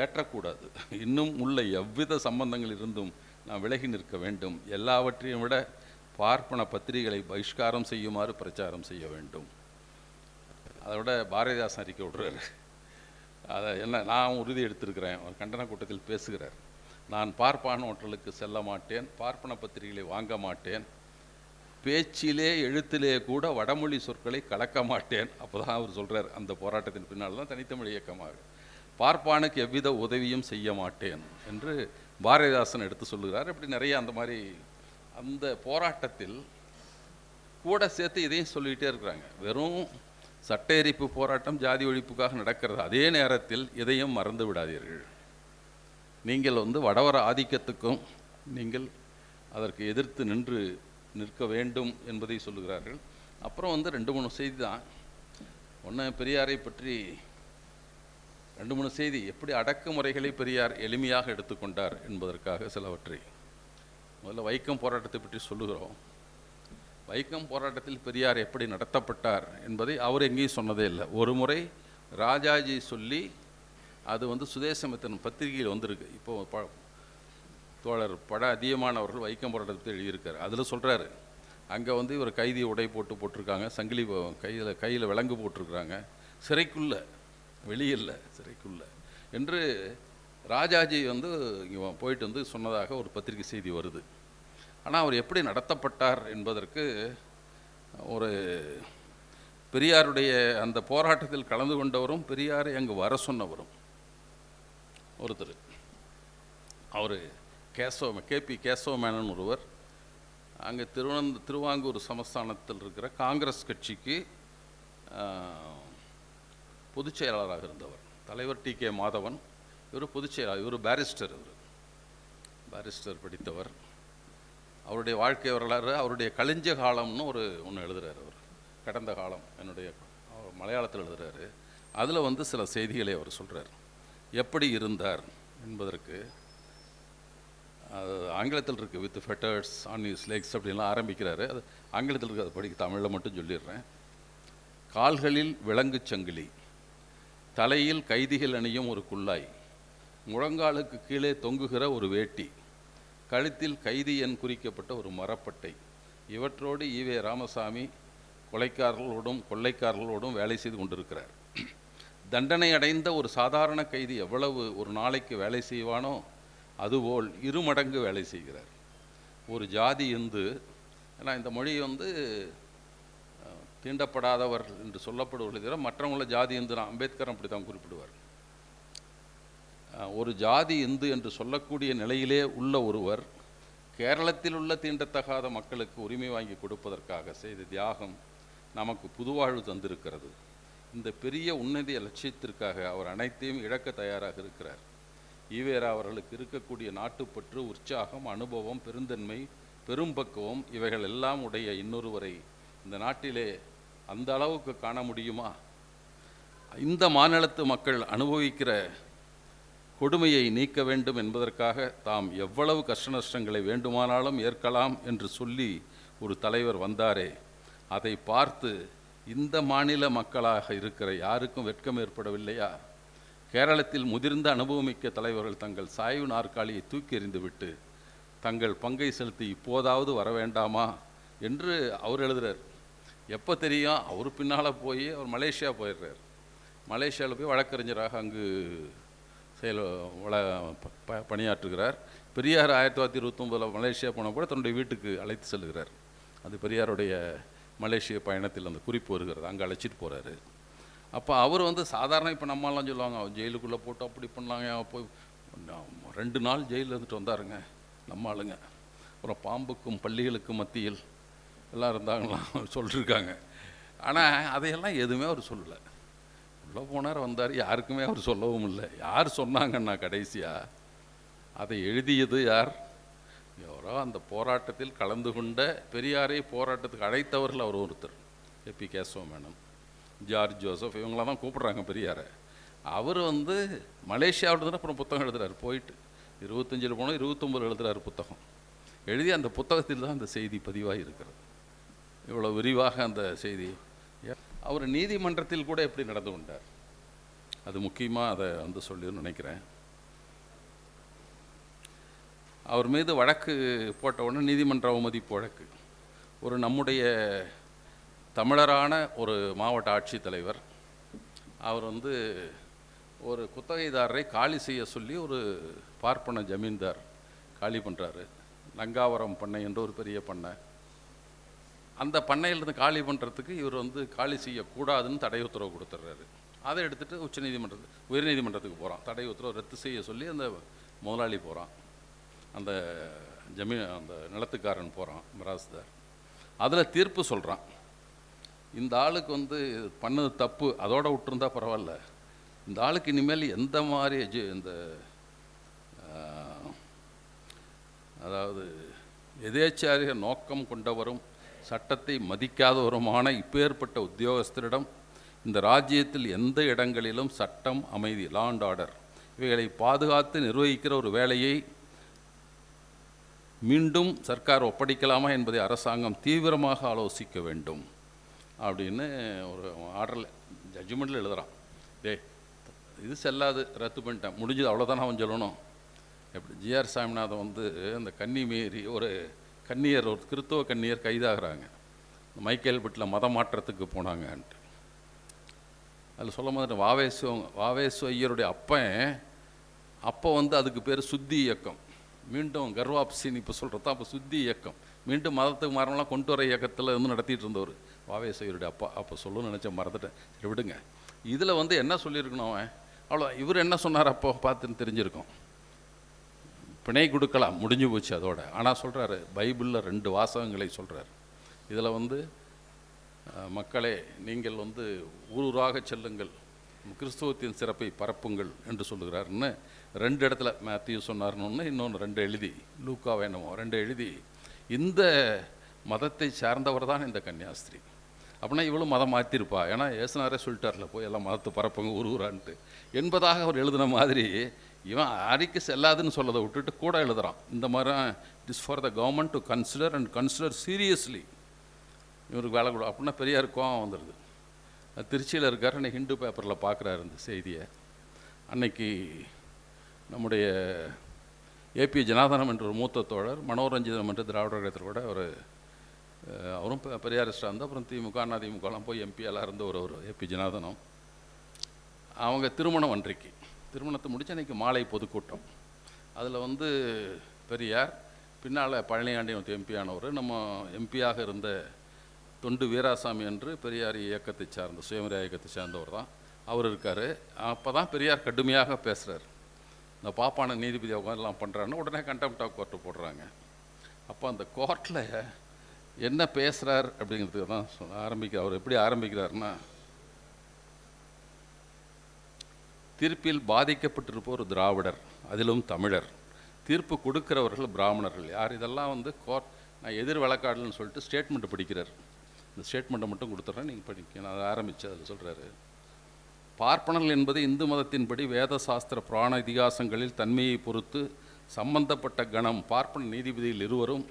ஏற்றக்கூடாது. இன்னும் உள்ள எவ்வித சம்பந்தங்கள் இருந்தும் நாம் விலகி நிற்க வேண்டும். எல்லாவற்றையும் விட பார்ப்பன பத்திரிகைகளை பகிஷ்காரம் செய்யுமாறு பிரச்சாரம் செய்ய வேண்டும். அதோட பாரதிதாசன் அறிக்கை விடுறாரு. அதை என்ன நான் உறுதி எடுத்திருக்கிறேன். அவர் கண்டன கூட்டத்தில் பேசுகிறார். நான் பார்ப்பான ஹோட்டலுக்கு செல்ல மாட்டேன், பார்ப்பன பத்திரிகைகளை வாங்க மாட்டேன், பேச்சிலே எழுத்திலே கூட வடமொழி சொற்களை கலக்க மாட்டேன். அப்போ தான் அவர் சொல்கிறார், அந்த போராட்டத்தின் பின்னால் தான் தனித்தமிழ் இயக்கமாக பார்ப்பானுக்கு எவ்வித உதவியும் செய்ய மாட்டேன் என்று பாரதிதாசன் எடுத்து சொல்லுகிறார். இப்படி நிறைய அந்த மாதிரி அந்த போராட்டத்தில் கூட சேர்த்து இதையும் சொல்லிக்கிட்டே இருக்கிறாங்க. வெறும் சட்ட எரிப்பு போராட்டம் ஜாதி ஒழிப்புக்காக நடக்கிறது, அதே நேரத்தில் இதையும் மறந்து விடாதீர்கள். நீங்கள் வடவர ஆதிக்கத்துக்கும் நீங்கள் அதற்கு எதிர்த்து நிற்க வேண்டும் என்பதை சொல்லுகிறார்கள். அப்புறம் 2-3 செய்தி தான். ஒன்று, பெரியாரை பற்றி 2-3 செய்தி, எப்படி அடக்குமுறைகளை பெரியார் எளிமையாக எடுத்துக்கொண்டார் என்பதற்காக சிலவற்றை. முதல்ல வைக்கம் போராட்டத்தை பற்றி சொல்லுகிறோம். வைக்கம் போராட்டத்தில் பெரியார் எப்படி நடத்தப்பட்டார் என்பதை அவர் எங்கேயும் சொன்னதே இல்லை. ஒரு முறை ராஜாஜி சொல்லி அது சுதேசமித்திரன் பத்திரிகையில் வந்திருக்கு. இப்போது தோழர் அதிகமானவர்கள் வைக்கம் போராட்டத்தை எழுதியிருக்கார். அதில் சொல்கிறாரு, அங்கே இவர் கைதி உடை போட்டிருக்காங்க, சங்கிலி கையில் விலங்கு போட்டிருக்கிறாங்க, சிறைக்குள்ள வெளியில் சிறைக்குள்ள என்று ராஜாஜி இங்கே போயிட்டு சொன்னதாக ஒரு பத்திரிகை செய்தி வருது. ஆனால் அவர் எப்படி நடத்தப்பட்டார் என்பதற்கு ஒரு பெரியாருடைய அந்த போராட்டத்தில் கலந்து கொண்டவரும் பெரியாரை அங்கு வர சொன்னவரும் ஒருத்தர், அவர் கேபி கேசவ மேனன் ஒருவர், அங்கே திருவாங்கூர் சமஸ்தானத்தில் இருக்கிற காங்கிரஸ் கட்சிக்கு பொதுச் செயலாளராக இருந்தவர். தலைவர் டி.கே. மாதவன், இவர் பொதுச் செயலாளர், இவர் பேரிஸ்டர் படித்தவர். அவருடைய வாழ்க்கை வரலாறு, அவருடைய கலிஞ்ச காலம்னு ஒன்று எழுதுகிறார். அவர் கடந்த காலம் மலையாளத்தில் எழுதுகிறாரு. அதில் சில செய்திகளை அவர் சொல்கிறார். எப்படி இருந்தார் என்பதற்கு ஆங்கிலத்தில் இருக்குது, வித் ஃபெட்டர்ஸ் ஆன் ஹிஸ் லெக்ஸ் அப்படின்லாம் ஆரம்பிக்கிறாரு. அது ஆங்கிலத்தில் இருக்குது, அதை படிக்க தமிழில் மட்டும் சொல்லிடுறேன். கால்களில் விலங்கு சங்கிலி, தலையில் கைதிகள் அணியும் ஒரு குல்லாய், முழங்காலுக்கு கீழே தொங்குகிற ஒரு வேட்டி, கழுத்தில் கைதி எண் குறிக்கப்பட்ட ஒரு மரப்பட்டை. இவற்றோடு ஈவே ராமசாமி கொள்ளைக்காரர்களோடும் வேலை செய்து கொண்டிருக்கிறார். தண்டனை அடைந்த ஒரு சாதாரண கைதி எவ்வளவு ஒரு நாளைக்கு வேலை செய்வானோ அதுபோல் 2 மடங்கு வேலை செய்கிறார். ஒரு ஜாதி இந்து, ஏன்னா இந்த மொழி தீண்டப்படாதவர் என்று சொல்லப்படுவதை தவிர மற்றவங்கள ஜாதி இந்து, அம்பேத்கர் அப்படி தான் குறிப்பிடுவார். ஒரு ஜாதி இந்து என்று சொல்லக்கூடிய நிலையிலே உள்ள ஒருவர் கேரளத்தில் உள்ள தீண்டத்தகாத மக்களுக்கு உரிமை வாங்கி கொடுப்பதற்காக செய்த தியாகம் நமக்கு புதுவாழ்வு தந்திருக்கிறது. இந்த பெரிய உன்னத லட்சியத்திற்காக அவர் அனைத்தையும் இழக்க தயாராக இருக்கிறார். ஈவேரா அவர்களுக்கு இருக்கக்கூடிய நாட்டுப்பற்று, உற்சாகம், அனுபவம், பெருந்தன்மை, பெரும்பக்குவம் இவைகள் எல்லாம் உடைய இன்னொருவரை இந்த நாட்டிலே அந்த அளவுக்கு காண முடியுமா? இந்த மாநிலத்து மக்கள் அனுபவிக்கிற கொடுமையை நீக்க வேண்டும் என்பதற்காக தாம் எவ்வளவு கஷ்ட நஷ்டங்களை வேண்டுமானாலும் ஏற்கலாம் என்று சொல்லி ஒரு தலைவர் வந்தாரே, அதை பார்த்து இந்த மாநில மக்களாக இருக்கிற யாருக்கும் வெட்கம் ஏற்படவில்லையா? கேரளத்தில் முதிர்ந்த அனுபவமிக்க தலைவர்கள் தங்கள் சாய்வு நாற்காலியை தூக்கி எறிந்துவிட்டு தங்கள் பங்கை செலுத்தி இப்போதாவது வர வேண்டாமா என்று அவர் எழுதுகிறார். எப்போ தெரியும்? அவர் பின்னால் போய் அவர் மலேசியா போயிடுறார். மலேசியாவில் போய் வழக்கறிஞராக அங்கு பணியாற்றுகிறார். பெரியார் 1929 மலேசியா போன கூட தன்னுடைய வீட்டுக்கு அழைத்து செல்கிறார். அது பெரியாருடைய மலேசிய பயணத்தில் அந்த குறிப்பு வருகிறது, அங்கே அழைச்சிட்டு போகிறாரு. அப்போ அவர் சாதாரண இப்போ நம்மளாம் சொல்லுவாங்க, ஜெயிலுக்குள்ளே போட்டு அப்படி பண்ணாங்க, போய் 2 நாள் ஜெயிலில் இருந்துட்டு வந்தாருங்க நம்ம ஆளுங்க. அப்புறம் பாம்புக்கும் பள்ளிகளுக்கும் மத்தியில் எல்லாம் இருந்தாங்களாம் சொல்லியிருக்காங்க. ஆனால் அதையெல்லாம் எதுவுமே அவர் சொல்லலை. உள்ளே போனார், வந்தார், யாருக்குமே அவர் சொல்லவும் இல்லை. யார் சொன்னாங்கன்னா கடைசியாக அதை எழுதியது யார்? யாரோ அந்த போராட்டத்தில் கலந்து கொண்ட பெரியாரை போராட்டத்துக்கு அழைத்தவர்கள் அவர் ஒருத்தர், A P Kesava Menon, George Joseph, இவங்களாம் தான் கூப்பிட்றாங்க பெரியாரை. அவர் மலேசியாவில் தான் அப்புறம் புத்தகம் எழுதுகிறார். போயிட்டு 25 போனோம், 29 எழுதுகிறார் புத்தகம். எழுதி அந்த புத்தகத்தில் தான் அந்த செய்தி பதிவாக இருக்கிறது. இவ்வளோ விரிவாக அந்த செய்தி. அவர் நீதிமன்றத்தில் கூட எப்படி நடந்து கொண்டார், அது முக்கியமாக அதை சொல்லி நினைக்கிறேன். அவர் மீது வழக்கு போட்ட உடனே நீதிமன்ற அவமதிப்பு வழக்கு. ஒரு நம்முடைய தமிழரான ஒரு மாவட்ட ஆட்சித்தலைவர் அவர் ஒரு குத்தகைதாரரை காலி செய்ய சொல்லி ஒரு பார்ப்பன ஜமீன்தார் காலி பண்ணுறாரு. லங்காவரம் பண்ணை என்ற ஒரு பெரிய பண்ணை. அந்த பண்ணையிலிருந்து காலி பண்ணுறதுக்கு இவர் காலி செய்யக்கூடாதுன்னு தடை உத்தரவு கொடுத்துட்றாரு. அதை எடுத்துகிட்டு உயர்நீதிமன்றத்துக்கு போகிறான். தடை உத்தரவு ரத்து செய்ய சொல்லி அந்த முதலாளி போகிறான், அந்த அந்த நிலத்துக்காரன் போகிறான், மிராஸ்தார். அதில் தீர்ப்பு சொல்கிறான், இந்த ஆளுக்கு பண்ணது தப்பு, அதோட விட்டுருந்தா பரவாயில்ல, இந்த ஆளுக்கு இனிமேல் எந்த மாதிரி இந்த அதாவது எதேச்சாரிய நோக்கம் கொண்டவரும் சட்டத்தை மதிக்காதவருமான இப்பேற்பட்ட உத்தியோகஸ்தரிடம் இந்த ராஜ்யத்தில் எந்த இடங்களிலும் சட்டம், அமைதி, லா அண்ட் ஆர்டர் இவைகளை பாதுகாத்து நிர்வகிக்கிற ஒரு வேலையை மீண்டும் சர்க்கார் ஒப்படைக்கலாமா என்பதை அரசாங்கம் தீவிரமாக ஆலோசிக்க வேண்டும் அப்படின்னு ஒரு ஆர்டரில் ஜட்ஜ்மெண்ட்டில் எழுதுகிறான். இது செல்லாது, ரத்து பண்ணிட்டேன், முடிஞ்சது, அவ்வளோதானே அவன் சொல்லணும். எப்படி ஜிஆர் சாமிநாதன் அந்த கன்னி மீறி ஒரு கன்னியர், ஒரு கிறிஸ்தவ கன்னியர் கைதாகிறாங்க, மைக்கேல்பட்டில் மத மாற்றத்துக்கு போனாங்கன்ட்டு. அதில் சொல்ல மாதிரி வாவேசு ஐயருடைய அப்போ அதுக்கு பேர் சுத்தி இயக்கம், மீண்டும் கர்வாப்சின்னு இப்போ சொல்கிறது தான் அப்போ சுத்தி இயக்கம், மீண்டும் மதத்துக்கு மாறலாம் கொண்டு வர இயக்கத்தில் நடத்திட்டு இருந்தவர் வாவேசு ஐயருடைய அப்பா. அப்போ சொல்லணும்னு நினச்சேன், மறந்துட்டேன். சரி விடுங்க. இதில் என்ன சொல்லியிருக்கணும் அவன், அவ்வளோ இவர் என்ன சொன்னார் அப்போ பார்த்துன்னு தெரிஞ்சிருக்கோம். பிணை கொடுக்கலாம், முடிஞ்சு போச்சு அதோட. ஆனால் சொல்கிறாரு, பைபிளில் 2 வாசகங்களை சொல்கிறார். இதில் மக்களே நீங்கள் ஊராக செல்லுங்கள், கிறிஸ்துவத்தின் சிறப்பை பரப்புங்கள் என்று சொல்லுகிறாருன்னு 2 இடத்துல மேத்யூ சொன்னார்னு இன்னொன்று 2 எழுதி, லூக்கா வேணுமோ 2 எழுதி, இந்த மதத்தை சார்ந்தவர் தான் இந்த கன்னியாஸ்திரி. அப்படின்னா இவ்வளோ மதம் மாற்றிருப்பா, ஏன்னா ஏசுனாரே சொல்லிட்டார்ல, போய் எல்லாம் மதத்தை பரப்புங்க ஊரான்ட்டு என்பதாக அவர் எழுதின மாதிரி இவன் அறிக்கை செல்லாதுன்னு சொல்லதை விட்டுட்டு கூட எழுதுகிறான். இந்த மாதிரி it is for the government to consider and consider seriously. இவருக்கு வேலை கொடு அப்படின்னா பெரியார் கோவம் வந்துடுது. திருச்சியில் இருக்கார், அன்றைக்கி ஹிந்து பேப்பரில் பார்க்குறாரு இந்த செய்தியை. அன்னைக்கு நம்முடைய ஏபி ஜனார்தனம் என்ற ஒரு மூத்த தோழர், மனோரஞ்சிதம் என்ற திராவிடர் கழகத்தில் கூட அவரும் பெரியாரிஸ்டாக இருந்தால், அப்புறம் திமுக அதிமுகலாம் போய் எம்பியெல்லாம் இருந்த ஒரு ஏபி ஜனார்தனம். அவங்க திருமணம் அன்றைக்கு திருமணத்தை முடிச்சு அன்றைக்கி மாலை பொதுக்கூட்டம். அதில் பெரியார், பின்னால் பழனியாண்டியன் எம்பியானவர், நம்ம எம்பியாக இருந்த தொண்டு வீராசாமி என்று பெரியார் இயக்கத்தை சார்ந்த சுயமரியா இயக்கத்தை சேர்ந்தவர் தான் அவர் இருக்கார். அப்போ தான் பெரியார் கடுமையாக பேசுகிறார். இந்த பாப்பான நீதிபதி எல்லாம் பண்ணுறாருன்னு உடனே கண்டெம்ட் ஆஃப் கோர்ட்டு போடுறாங்க. அப்போ அந்த கோர்ட்டில் என்ன பேசுகிறார் அப்படிங்கிறதுக்கு தான் ஆரம்பிக்கிறார். அவர் எப்படி ஆரம்பிக்கிறாருன்னா, தீர்ப்பில் பாதிக்கப்பட்டிருப்போர் திராவிடர், அதிலும் தமிழர், தீர்ப்பு கொடுக்கிறவர்கள் பிராமணர்கள். யார்? இதெல்லாம் கோர்ட், நான் எதிர் வழக்காடல்னு சொல்லிட்டு ஸ்டேட்மெண்ட்டு படிக்கிறார். இந்த ஸ்டேட்மெண்ட்டை மட்டும் கொடுத்துட்றேன், நீங்கள் படிக்க. நான் அதை ஆரம்பித்து அதில் சொல்கிறாரு, பார்ப்பனர்கள் என்பது இந்து மதத்தின்படி வேத சாஸ்திர புராண இதிகாசங்களில் தன்மையை பொறுத்து சம்பந்தப்பட்ட கணம் பார்ப்பன நீதிபதியில் இருவரும்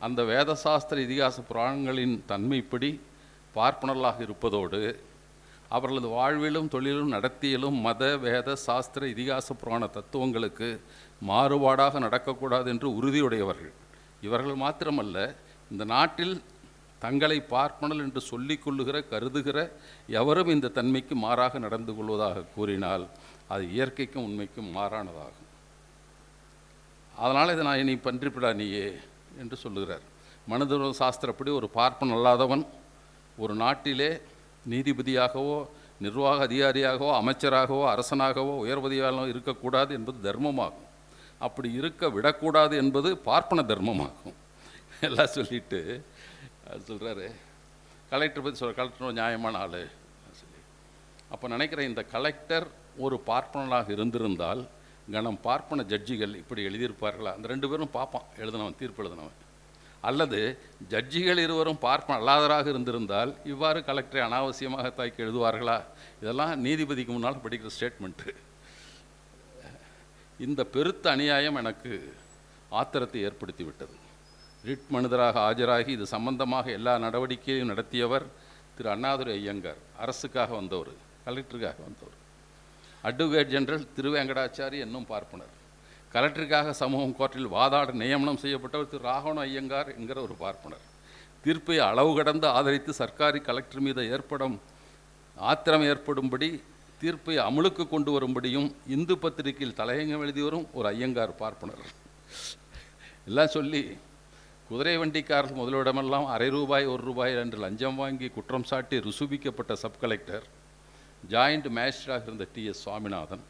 அந்த வேத சாஸ்திர இதிகாச புராணங்களின் தன்மைப்படி பார்ப்பனர்களாக இருப்பதோடு அவர்களது வாழ்விலும் தொழிலும் நடத்தியலும் மத வேத சாஸ்திர இதிகாச புராண தத்துவங்களுக்கு மாறுபாடாக நடக்கக்கூடாது என்று உறுதியுடையவர்கள். இவர்கள் மாத்திரமல்ல, இந்த நாட்டில் தங்களை பார்ப்பனல் என்று சொல்லிக் கொள்ளுகிற கருதுகிற எவரும் இந்த தன்மைக்கு மாறாக நடந்து கொள்வதாக கூறினால் அது இயற்கைக்கும் உண்மைக்கும் மாறானதாகும். அதனால் இதை நான் நீ பன்றிப்பிடா நீயே என்று சொல்லுகிறார். மனிதர்வ சாஸ்திரப்படி ஒரு பார்ப்பன் அல்லாதவன் ஒரு நாட்டிலே நீதிபதியாகவோ நிர்வாக அதிகாரியாகவோ அமைச்சராகவோ அரசனாகவோ உயர்வதியாகவோ இருக்கக்கூடாது என்பது தர்மமாகும். அப்படி இருக்க விடக்கூடாது என்பது பார்ப்பன தர்மமாகும். எல்லாம் சொல்லிட்டு சொல்கிறாரு, கலெக்டர் பற்றி கலெக்டர் நியாயமான ஆள் சொல்லி. அப்போ நினைக்கிறேன், இந்த கலெக்டர் ஒரு பார்ப்பனனாக இருந்திருந்தால் கணம் பார்ப்பன ஜட்ஜிகள் இப்படி எழுதியிருப்பார்களா? அந்த 2 பேரும் பார்ப்பான் எழுதினவன், தீர்ப்பு எழுதினவன். அல்லது ஜட்ஜிகள் இருவரும் பார்ப்பன அல்லாதராக இருந்திருந்தால் இவ்வாறு கலெக்டரை அனாவசியமாக தாக்கி எழுதுவார்களா? இதெல்லாம் நீதிபதிக்கு முன்னால் படிக்கிற ஸ்டேட்மெண்ட்டு. இந்த பெருத்த அநியாயம் எனக்கு ஆத்திரத்தை ஏற்படுத்தி விட்டது. ரிட் மனிதராக ஆஜராகி இது சம்பந்தமாக எல்லா நடவடிக்கையும் நடத்தியவர் திரு அண்ணாதுரை ஐயங்கார். அரசுக்காக வந்தவர், கலெக்டருக்காக வந்தவர். அட்வொகேட் ஜெனரல் திருவேங்கடாச்சாரி என்னும் பார்ப்பனர். கலெக்டருக்காக சமூகம் கோர்ட்டில் வாதாட நியமனம் செய்யப்பட்டவர் திரு ராகவன் ஐயங்கார் என்கிற ஒரு பார்ப்பனர். தீர்ப்பை அளவு கடந்து ஆதரித்து சர்க்காரி கலெக்டர் மீது ஆத்திரம் ஏற்படும்படி தீர்ப்பை அமுலுக்கு கொண்டு வரும்படியும் இந்து பத்திரிகையில் தலையங்கம் எழுதி வரும் ஒரு ஐயங்கார் பார்ப்பனர். எல்லாம் சொல்லி குதிரை வண்டிக்காரர்கள் முதலிடமெல்லாம் ₹1.5 ₹1 என்று லஞ்சம் வாங்கி குற்றம் சாட்டி ருசுபிக்கப்பட்ட சப் கலெக்டர் ஜாயிண்ட் மேஜிஸ்ட்ரேட்டாக இருந்த TS சுவாமிநாதன்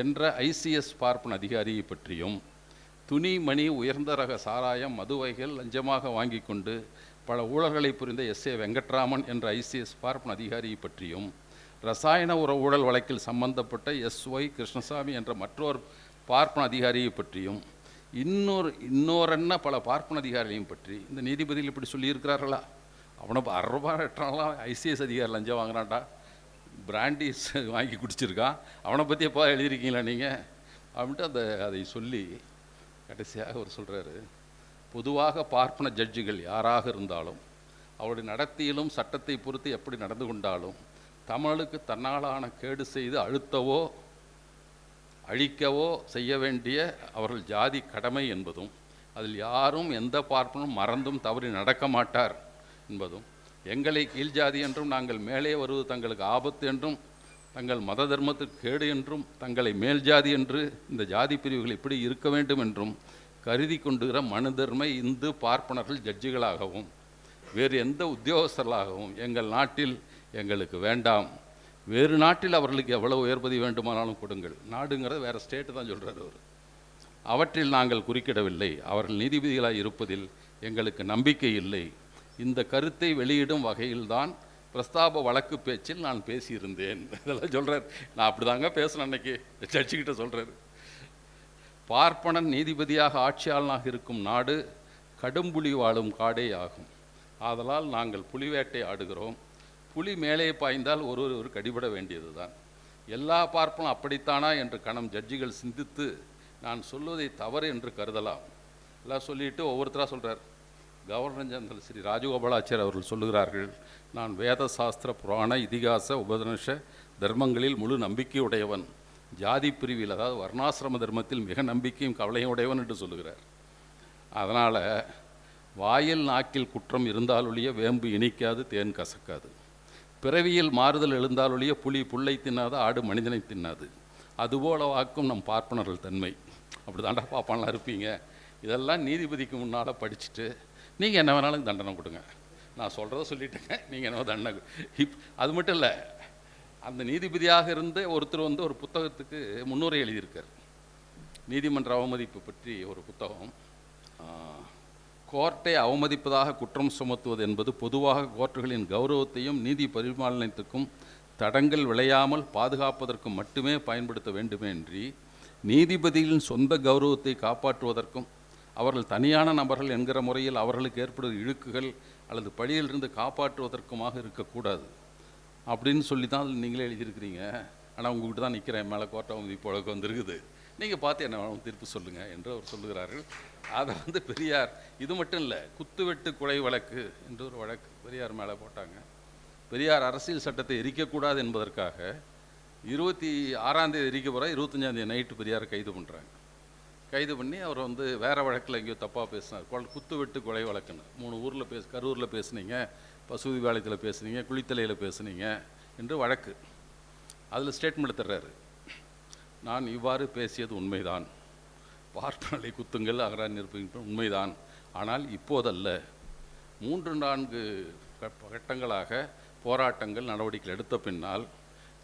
என்ற ICS பார்ப்பன அதிகாரியை பற்றியும், துணி மணி உயர்ந்த ரக சாராயம் மதுவைகள் லஞ்சமாக வாங்கி கொண்டு பல ஊழல்களை புரிந்த SA வெங்கட்ராமன் என்ற ICS பார்ப்பன அதிகாரியை பற்றியும், ரசாயன உர ஊழல் வழக்கில் சம்பந்தப்பட்ட SY கிருஷ்ணசாமி என்ற மற்றொரு பார்ப்பன அதிகாரியை பற்றியும், இன்னொரென்ன பல பார்ப்பன அதிகாரிகளையும் பற்றி இந்த நீதிபதிகள் இப்படி சொல்லியிருக்கிறார்களா? அவனை ₹6 ICS அதிகாரி லஞ்சம் வாங்கினான்டா, பிராண்டிஸ் வாங்கி குடிச்சிருக்கான், அவனை பற்றி எப்போ எழுதியிருக்கீங்களா நீங்கள் அப்படின்ட்டு அதை சொல்லி கடைசியாக அவர் சொல்கிறாரு, பொதுவாக பார்ப்பன ஜட்ஜுகள் யாராக இருந்தாலும் அவருடைய நடத்தியிலும் சட்டத்தை பொறுத்து எப்படி நடந்து கொண்டாலும் தமிழுக்கு தன்னாலான கேடு செய்து அழுத்தவோ அழிக்கவோ செய்ய வேண்டிய அவர்கள் ஜாதி கடமை என்பதும், அதில் யாரும் எந்த பார்ப்பனும் மறந்தும் தவறி நடக்க மாட்டார் என்பதும், எங்களை கீழ் ஜாதி என்றும் நாங்கள் மேலே வருவது தங்களுக்கு ஆபத்து என்றும், தங்கள் மத தர்மத்திற்கு கேடு என்றும், தங்களை மேல் ஜாதி என்று இந்த ஜாதி பிரிவுகள் இப்படி இருக்க வேண்டும் என்றும் கருதி கொண்டுகிற மனு தர்ம இந்து பார்ப்பனர்கள் ஜட்ஜிகளாகவும் வேறு எந்த உத்தியோகஸ்தர்களாகவும் எங்கள் நாட்டில் எங்களுக்கு வேண்டாம். வேறு நாட்டில் அவர்களுக்கு எவ்வளவு உயர்பதி வேண்டுமானாலும் கொடுங்கள். நாடுங்கிறத வேறு ஸ்டேட்டு தான் சொல்கிறார் அவர். அவற்றில் நாங்கள் குறுக்கிடவில்லை. அவர்கள் நீதிபதிகளாக இருப்பதில் எங்களுக்கு நம்பிக்கை இல்லை. இந்த கருத்தை வெளியிடும் வகையில்தான் பிரஸ்தாப வழக்கு பேச்சில் நான் பேசியிருந்தேன். இதெல்லாம் சொல்கிறார். நான் அப்படி தாங்க பேசுகிறேன் அன்னைக்கு ஜட்ஜிக்கிட்ட சொல்கிறார். பார்ப்பனன் நீதிபதியாக ஆட்சியாளனாக இருக்கும் நாடு கடும்புலி வாழும் காடே ஆகும். ஆதலால் நாங்கள் புலிவேட்டை ஆடுகிறோம். புலி மேலே பாய்ந்தால் ஒரு கடிபட வேண்டியது தான். எல்லா பார்ப்பனும் அப்படித்தானா என்று கணம் ஜட்ஜிகள் சிந்தித்து நான் சொல்வதை தவறு என்று கருதலாம். எல்லாம் சொல்லிட்டு ஒவ்வொருத்தராக சொல்கிறார். கவர்னர் ஜெனரல் ஸ்ரீ ராஜகோபாலாச்சார் அவர்கள் சொல்லுகிறார்கள், நான் வேத சாஸ்திர புராண இதிகாச உபதேச தர்மங்களில் முழு நம்பிக்கையுடையவன், ஜாதி பிரிவில் அதாவது வர்ணாசிரம தர்மத்தில் மிக நம்பிக்கையும் கவலையும் உடையவன் என்று சொல்லுகிறார். அதனால் வாயில் நாக்கில் குற்றம் இருந்தாலொழிய வேம்பு இனிக்காது, தேன் கசக்காது. பிறவியில் மாறுதல் எழுந்தாலொழிய புலி புல்லை தின்னாது, ஆடு மனிதனை தின்னாது. அதுபோல வாக்கும் நம் பார்ப்பனர்கள் தன்மை. அப்படி தாண்டா பாப்பான்லாம் இருப்பீங்க. இதெல்லாம் நீதிபதிக்கு முன்னால் படிச்சுட்டு நீங்கள் என்ன வேணாலும் தண்டனை கொடுங்க, நான் சொல்கிறத சொல்லிட்டேங்க, நீங்கள் என்ன தண்டனை. அது மட்டும் இல்லை, அந்த நீதிபதியாக இருந்த ஒருத்தர் ஒரு புத்தகத்துக்கு முன்னுரை எழுதியிருக்கார். நீதிமன்ற அவமதிப்பு பற்றி ஒரு புத்தகம். கோர்ட்டை அவமதிப்பதாக குற்றம் சுமத்துவது என்பது பொதுவாக கோர்ட்டுகளின் கௌரவத்தையும் நீதி பரிபாலனத்திற்கும் தடங்கள் விளையாமல் பாதுகாப்பதற்கும் மட்டுமே பயன்படுத்த வேண்டுமேன்றி நீதிபதிகளின் சொந்த கௌரவத்தை காப்பாற்றுவதற்கும் அவர்கள் தனியான நபர்கள் என்கிற முறையில் அவர்களுக்கு ஏற்படும் இழுக்குகள் அல்லது பழியிலிருந்து காப்பாற்றுவதற்குமாக இருக்கக்கூடாது அப்படின்னு சொல்லி தான் அதில் நீங்களே எழுதியிருக்கிறீங்க. ஆனால் உங்கள்கிட்ட தான் நிற்கிறேன், மேலே கோர்ட்டை அவமதிப்பு வழக்கு வந்திருக்குது. நீங்கள் பார்த்து என்ன வேணும் தீர்ப்பு சொல்லுங்கள் என்று அவர் சொல்லுகிறார்கள். அதை வந்து பெரியார் இது மட்டும் இல்லை, குத்துவெட்டு கொலை வழக்கு என்று ஒரு வழக்கு பெரியார் மேலே போட்டாங்க. பெரியார் அரசியல் சட்டத்தை எரிக்கக்கூடாது என்பதற்காக 26ஆம் தேதி எரிக்க போகிற 25ஆம் தேதி நைட்டு பெரியார் கைது பண்ணுறாங்க. கைது பண்ணி அவர் வந்து வேறு வழக்கில் எங்கேயோ தப்பாக பேசினார். குத்துவெட்டு கொலை வழக்குன்னு 3 ஊரில் கரூரில் பேசுனீங்க, பசுதிபாளையத்தில் பேசுனீங்க, குளித்தலையில் பேசுனீங்க என்று வழக்கு. அதில் ஸ்டேட்மெண்ட் தர்றாரு, நான் இவ்வாறு பேசியது உண்மைதான், பார்ப்பனர்களை குத்துங்கள் அகரான் நிரூபிக்கின்ற உண்மைதான், ஆனால் இப்போதல்ல, 3-4 கட்டங்களாக போராட்டங்கள் நடவடிக்கைகள் எடுத்த பின்னால்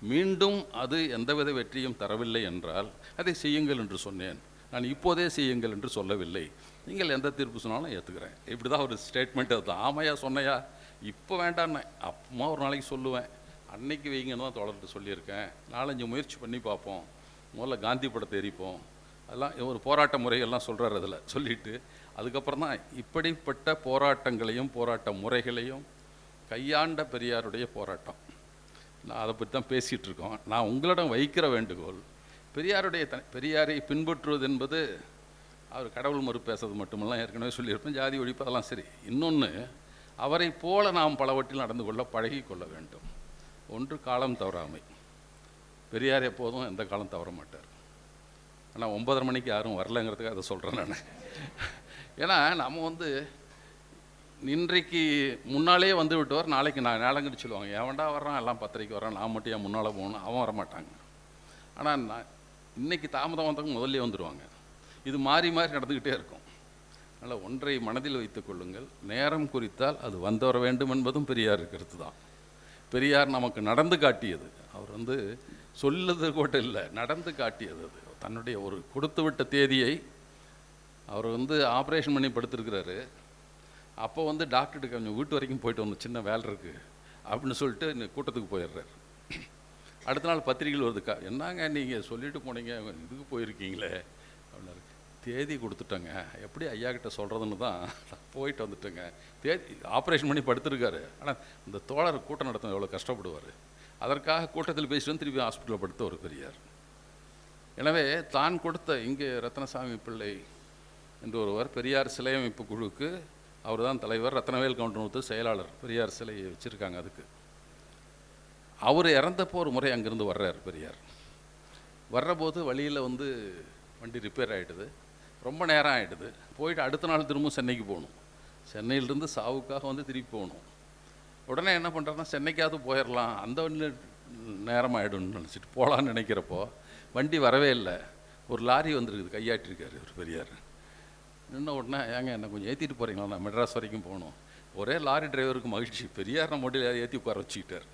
மீண்டும் அது எந்தவித வெற்றியும் தரவில்லை என்றால் அதை செய்யுங்கள் என்று சொன்னேன், நான் இப்போதே செய்யுங்கள் என்று சொல்லவில்லை, நீங்கள் எந்த தீர்ப்பு சொன்னாலும் ஏற்றுக்கிறேன். இப்படி தான் ஒரு ஸ்டேட்மெண்ட். அது ஆமையா சொன்னையா, இப்போ வேண்டான்னு அப்புறமா ஒரு நாளைக்கு சொல்லுவேன், அன்னைக்கு வைங்கன்னு தான் தொடர்ந்து சொல்லியிருக்கேன், 4-5 முயற்சி பண்ணி பார்ப்போம், முதல்ல காந்தி படத்தை எரிப்போம், அதெல்லாம் ஒரு போராட்ட முறைகள்லாம் சொல்கிறார். அதில் சொல்லிவிட்டு அதுக்கப்புறம் தான் இப்படிப்பட்ட போராட்டங்களையும் போராட்ட முறைகளையும் கையாண்ட பெரியாருடைய போராட்டம். நான் அதை பற்றி தான் பேசிகிட்டு இருக்கோம். நான் உங்களிடம் வைக்கிற வேண்டுகோள், பெரியாரை பின்பற்றுவது என்பது அவர் கடவுள் மறு பேசுறது மட்டுமெல்லாம் ஏற்கனவே சொல்லியிருப்பேன், ஜாதி ஒழிப்பு அதெல்லாம் சரி. இன்னொன்று, அவரை போல நாம் பலவற்றில் நடந்து கொள்ள பழகி கொள்ள வேண்டும். ஒன்று, காலம் தவறாமை. பெரியார் எப்போதும் எந்த காலம் தவற மாட்டார். ஆனால் 9:30 மணிக்கு யாரும் வரலைங்கிறதுக்காக அதை சொல்கிறேன் நான். ஏன்னா நம்ம வந்து இன்றைக்கு முன்னாலே வந்து விட்டுவார், நாளைக்கு நான் நேலங்கடி சொல்லுவாங்க, எவன்டா வர்றான், எல்லாம் 10:30 வர்றான், நான் மட்டும் ஏன் முன்னால் போகணும், அவன் வரமாட்டாங்க. ஆனால் நான் இன்றைக்கி தாமதம் வந்தவங்க முதல்ல வந்துடுவாங்க. இது மாறி மாறி நடந்துக்கிட்டே இருக்கும். அதனால் ஒன்றை மனதில் வைத்து கொள்ளுங்கள், நேரம் குறித்தால் அது வந்து வர வேண்டும் என்பதும் பெரியார் கருத்து தான். பெரியார் நமக்கு நடந்து காட்டியது, அவர் வந்து சொல்லுறது கூட இல்லை, நடந்து காட்டியது. அது தன்னுடைய ஒரு கொடுத்து விட்ட தேதியை அவர் வந்து ஆப்ரேஷன் பண்ணி படுத்துருக்கிறாரு. அப்போ வந்து டாக்டர்கிட்ட கொஞ்சம் வீட்டு வரைக்கும் போயிட்டு வந்து சின்ன வேலை இருக்குது அப்படின்னு சொல்லிட்டு கூட்டத்துக்கு போயிடுறாரு. அடுத்த நாள் பத்திரிகைகள் வருதுக்கா, என்னங்க நீங்கள் சொல்லிட்டு போனீங்க, இதுக்கு போயிருக்கீங்களே அப்படின்னாரு. தேதி கொடுத்துட்டேங்க, எப்படி ஐயா கிட்ட சொல்கிறதுன்னு தான் போயிட்டு வந்துட்டேங்க. தேதி ஆப்ரேஷன் பண்ணி படுத்துருக்காரு. ஆனால் இந்த தோழர் கூட்டம் நடத்த எவ்வளோ கஷ்டப்படுவார், அதற்காக கூட்டத்தில் பேசிட்டு வந்து திருப்பி ஹாஸ்பிட்டலில் படுத்த ஒரு பெரியார். எனவே தான் கொடுத்த, இங்கே ரத்னசாமி பிள்ளை என்று ஒருவர் பெரியார் சிலை அமைப்பு குழுவுக்கு அவர் தான் தலைவர், ரத்னவேல் கவுண்டனூத்து செயலாளர், பெரியார் சிலையை வச்சுருக்காங்க. அதுக்கு அவர் இறந்தப்போ ஒரு முறை அங்கேருந்து வர்றார் பெரியார். வர்றபோது வழியில் வந்து வண்டி ரிப்பேர் ஆகிடுது, ரொம்ப நேரம் ஆகிடுது. போயிட்டு அடுத்த நாள் திரும்ப சென்னைக்கு போகணும், சென்னையிலேருந்து சாவுக்காக வந்து திருப்பி போகணும். உடனே என்ன பண்ணுறாருன்னா, சென்னைக்காவது போயிடலாம், அந்த வண்டி நேரம் ஆகிடும்னு நினச்சிட்டு போகலான்னு நினைக்கிறப்போ வண்டி வரவே இல்லை. ஒரு லாரி வந்துருக்குது, கையாட்டிருக்காரு ஒரு பெரியார். நின்ன உடனே, ஏங்க என்ன கொஞ்சம் ஏற்றிட்டு போகிறீங்களா, நான் மெட்ராஸ் வரைக்கும் போகணும். ஒரே லாரி டிரைவருக்கு மகிழ்ச்சி, பெரியார் நம்ம வண்டியில் ஏற்றி உட்கார வச்சுக்கிட்டார்.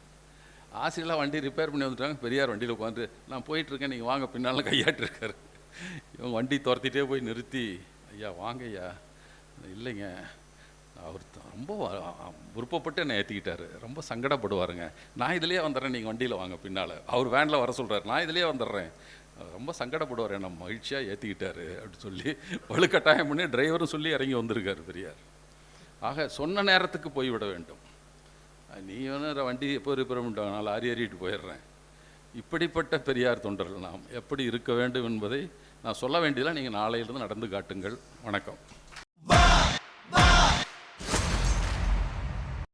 ஆசையெல்லாம் வண்டி ரிப்பேர் பண்ணி வந்துட்டாங்க, பெரியார் வண்டியில் உட்காந்து நான் போயிட்டுருக்கேன், நீங்கள் வாங்க பின்னால் கையாட்டிருக்காரு. இவங்க வண்டி துரத்திட்டே போய் நிறுத்தி, ஐயா வாங்க ஐயா. இல்லைங்க, அவர் ரொம்ப விருப்பப்பட்டு என்னை ஏற்றிக்கிட்டாரு, ரொம்ப சங்கடப்படுவாருங்க, நான் இதிலே வந்துடுறேன், நீங்கள் வண்டியில் வாங்க பின்னால். அவர் வேனில் வர சொல்கிறார், நான் இதிலே வந்துடுறேன், ரொம்ப சங்கடப்படுவார், என்ன மகிழ்ச்சியாக ஏற்றிக்கிட்டாரு அப்படின்னு சொல்லி வலுக்கட்டாயம் பண்ணி டிரைவரும் சொல்லி இறங்கி வந்திருக்காரு பெரியார். ஆக சொன்ன நேரத்துக்கு போய்விட வேண்டும். நீ வேணும் வண்டி எப்போ ரிப்பேர் பண்ணிட்டு, நான் லாரி ஏறிட்டு போயிடுறேன். இப்படிப்பட்ட பெரியார் தொண்டர்கள் நாம் எப்படி இருக்க வேண்டும் என்பதை நான் சொல்ல வேண்டியதில்லை, நீங்கள் நாளையிலிருந்து நடந்து காட்டுங்கள். வணக்கம்.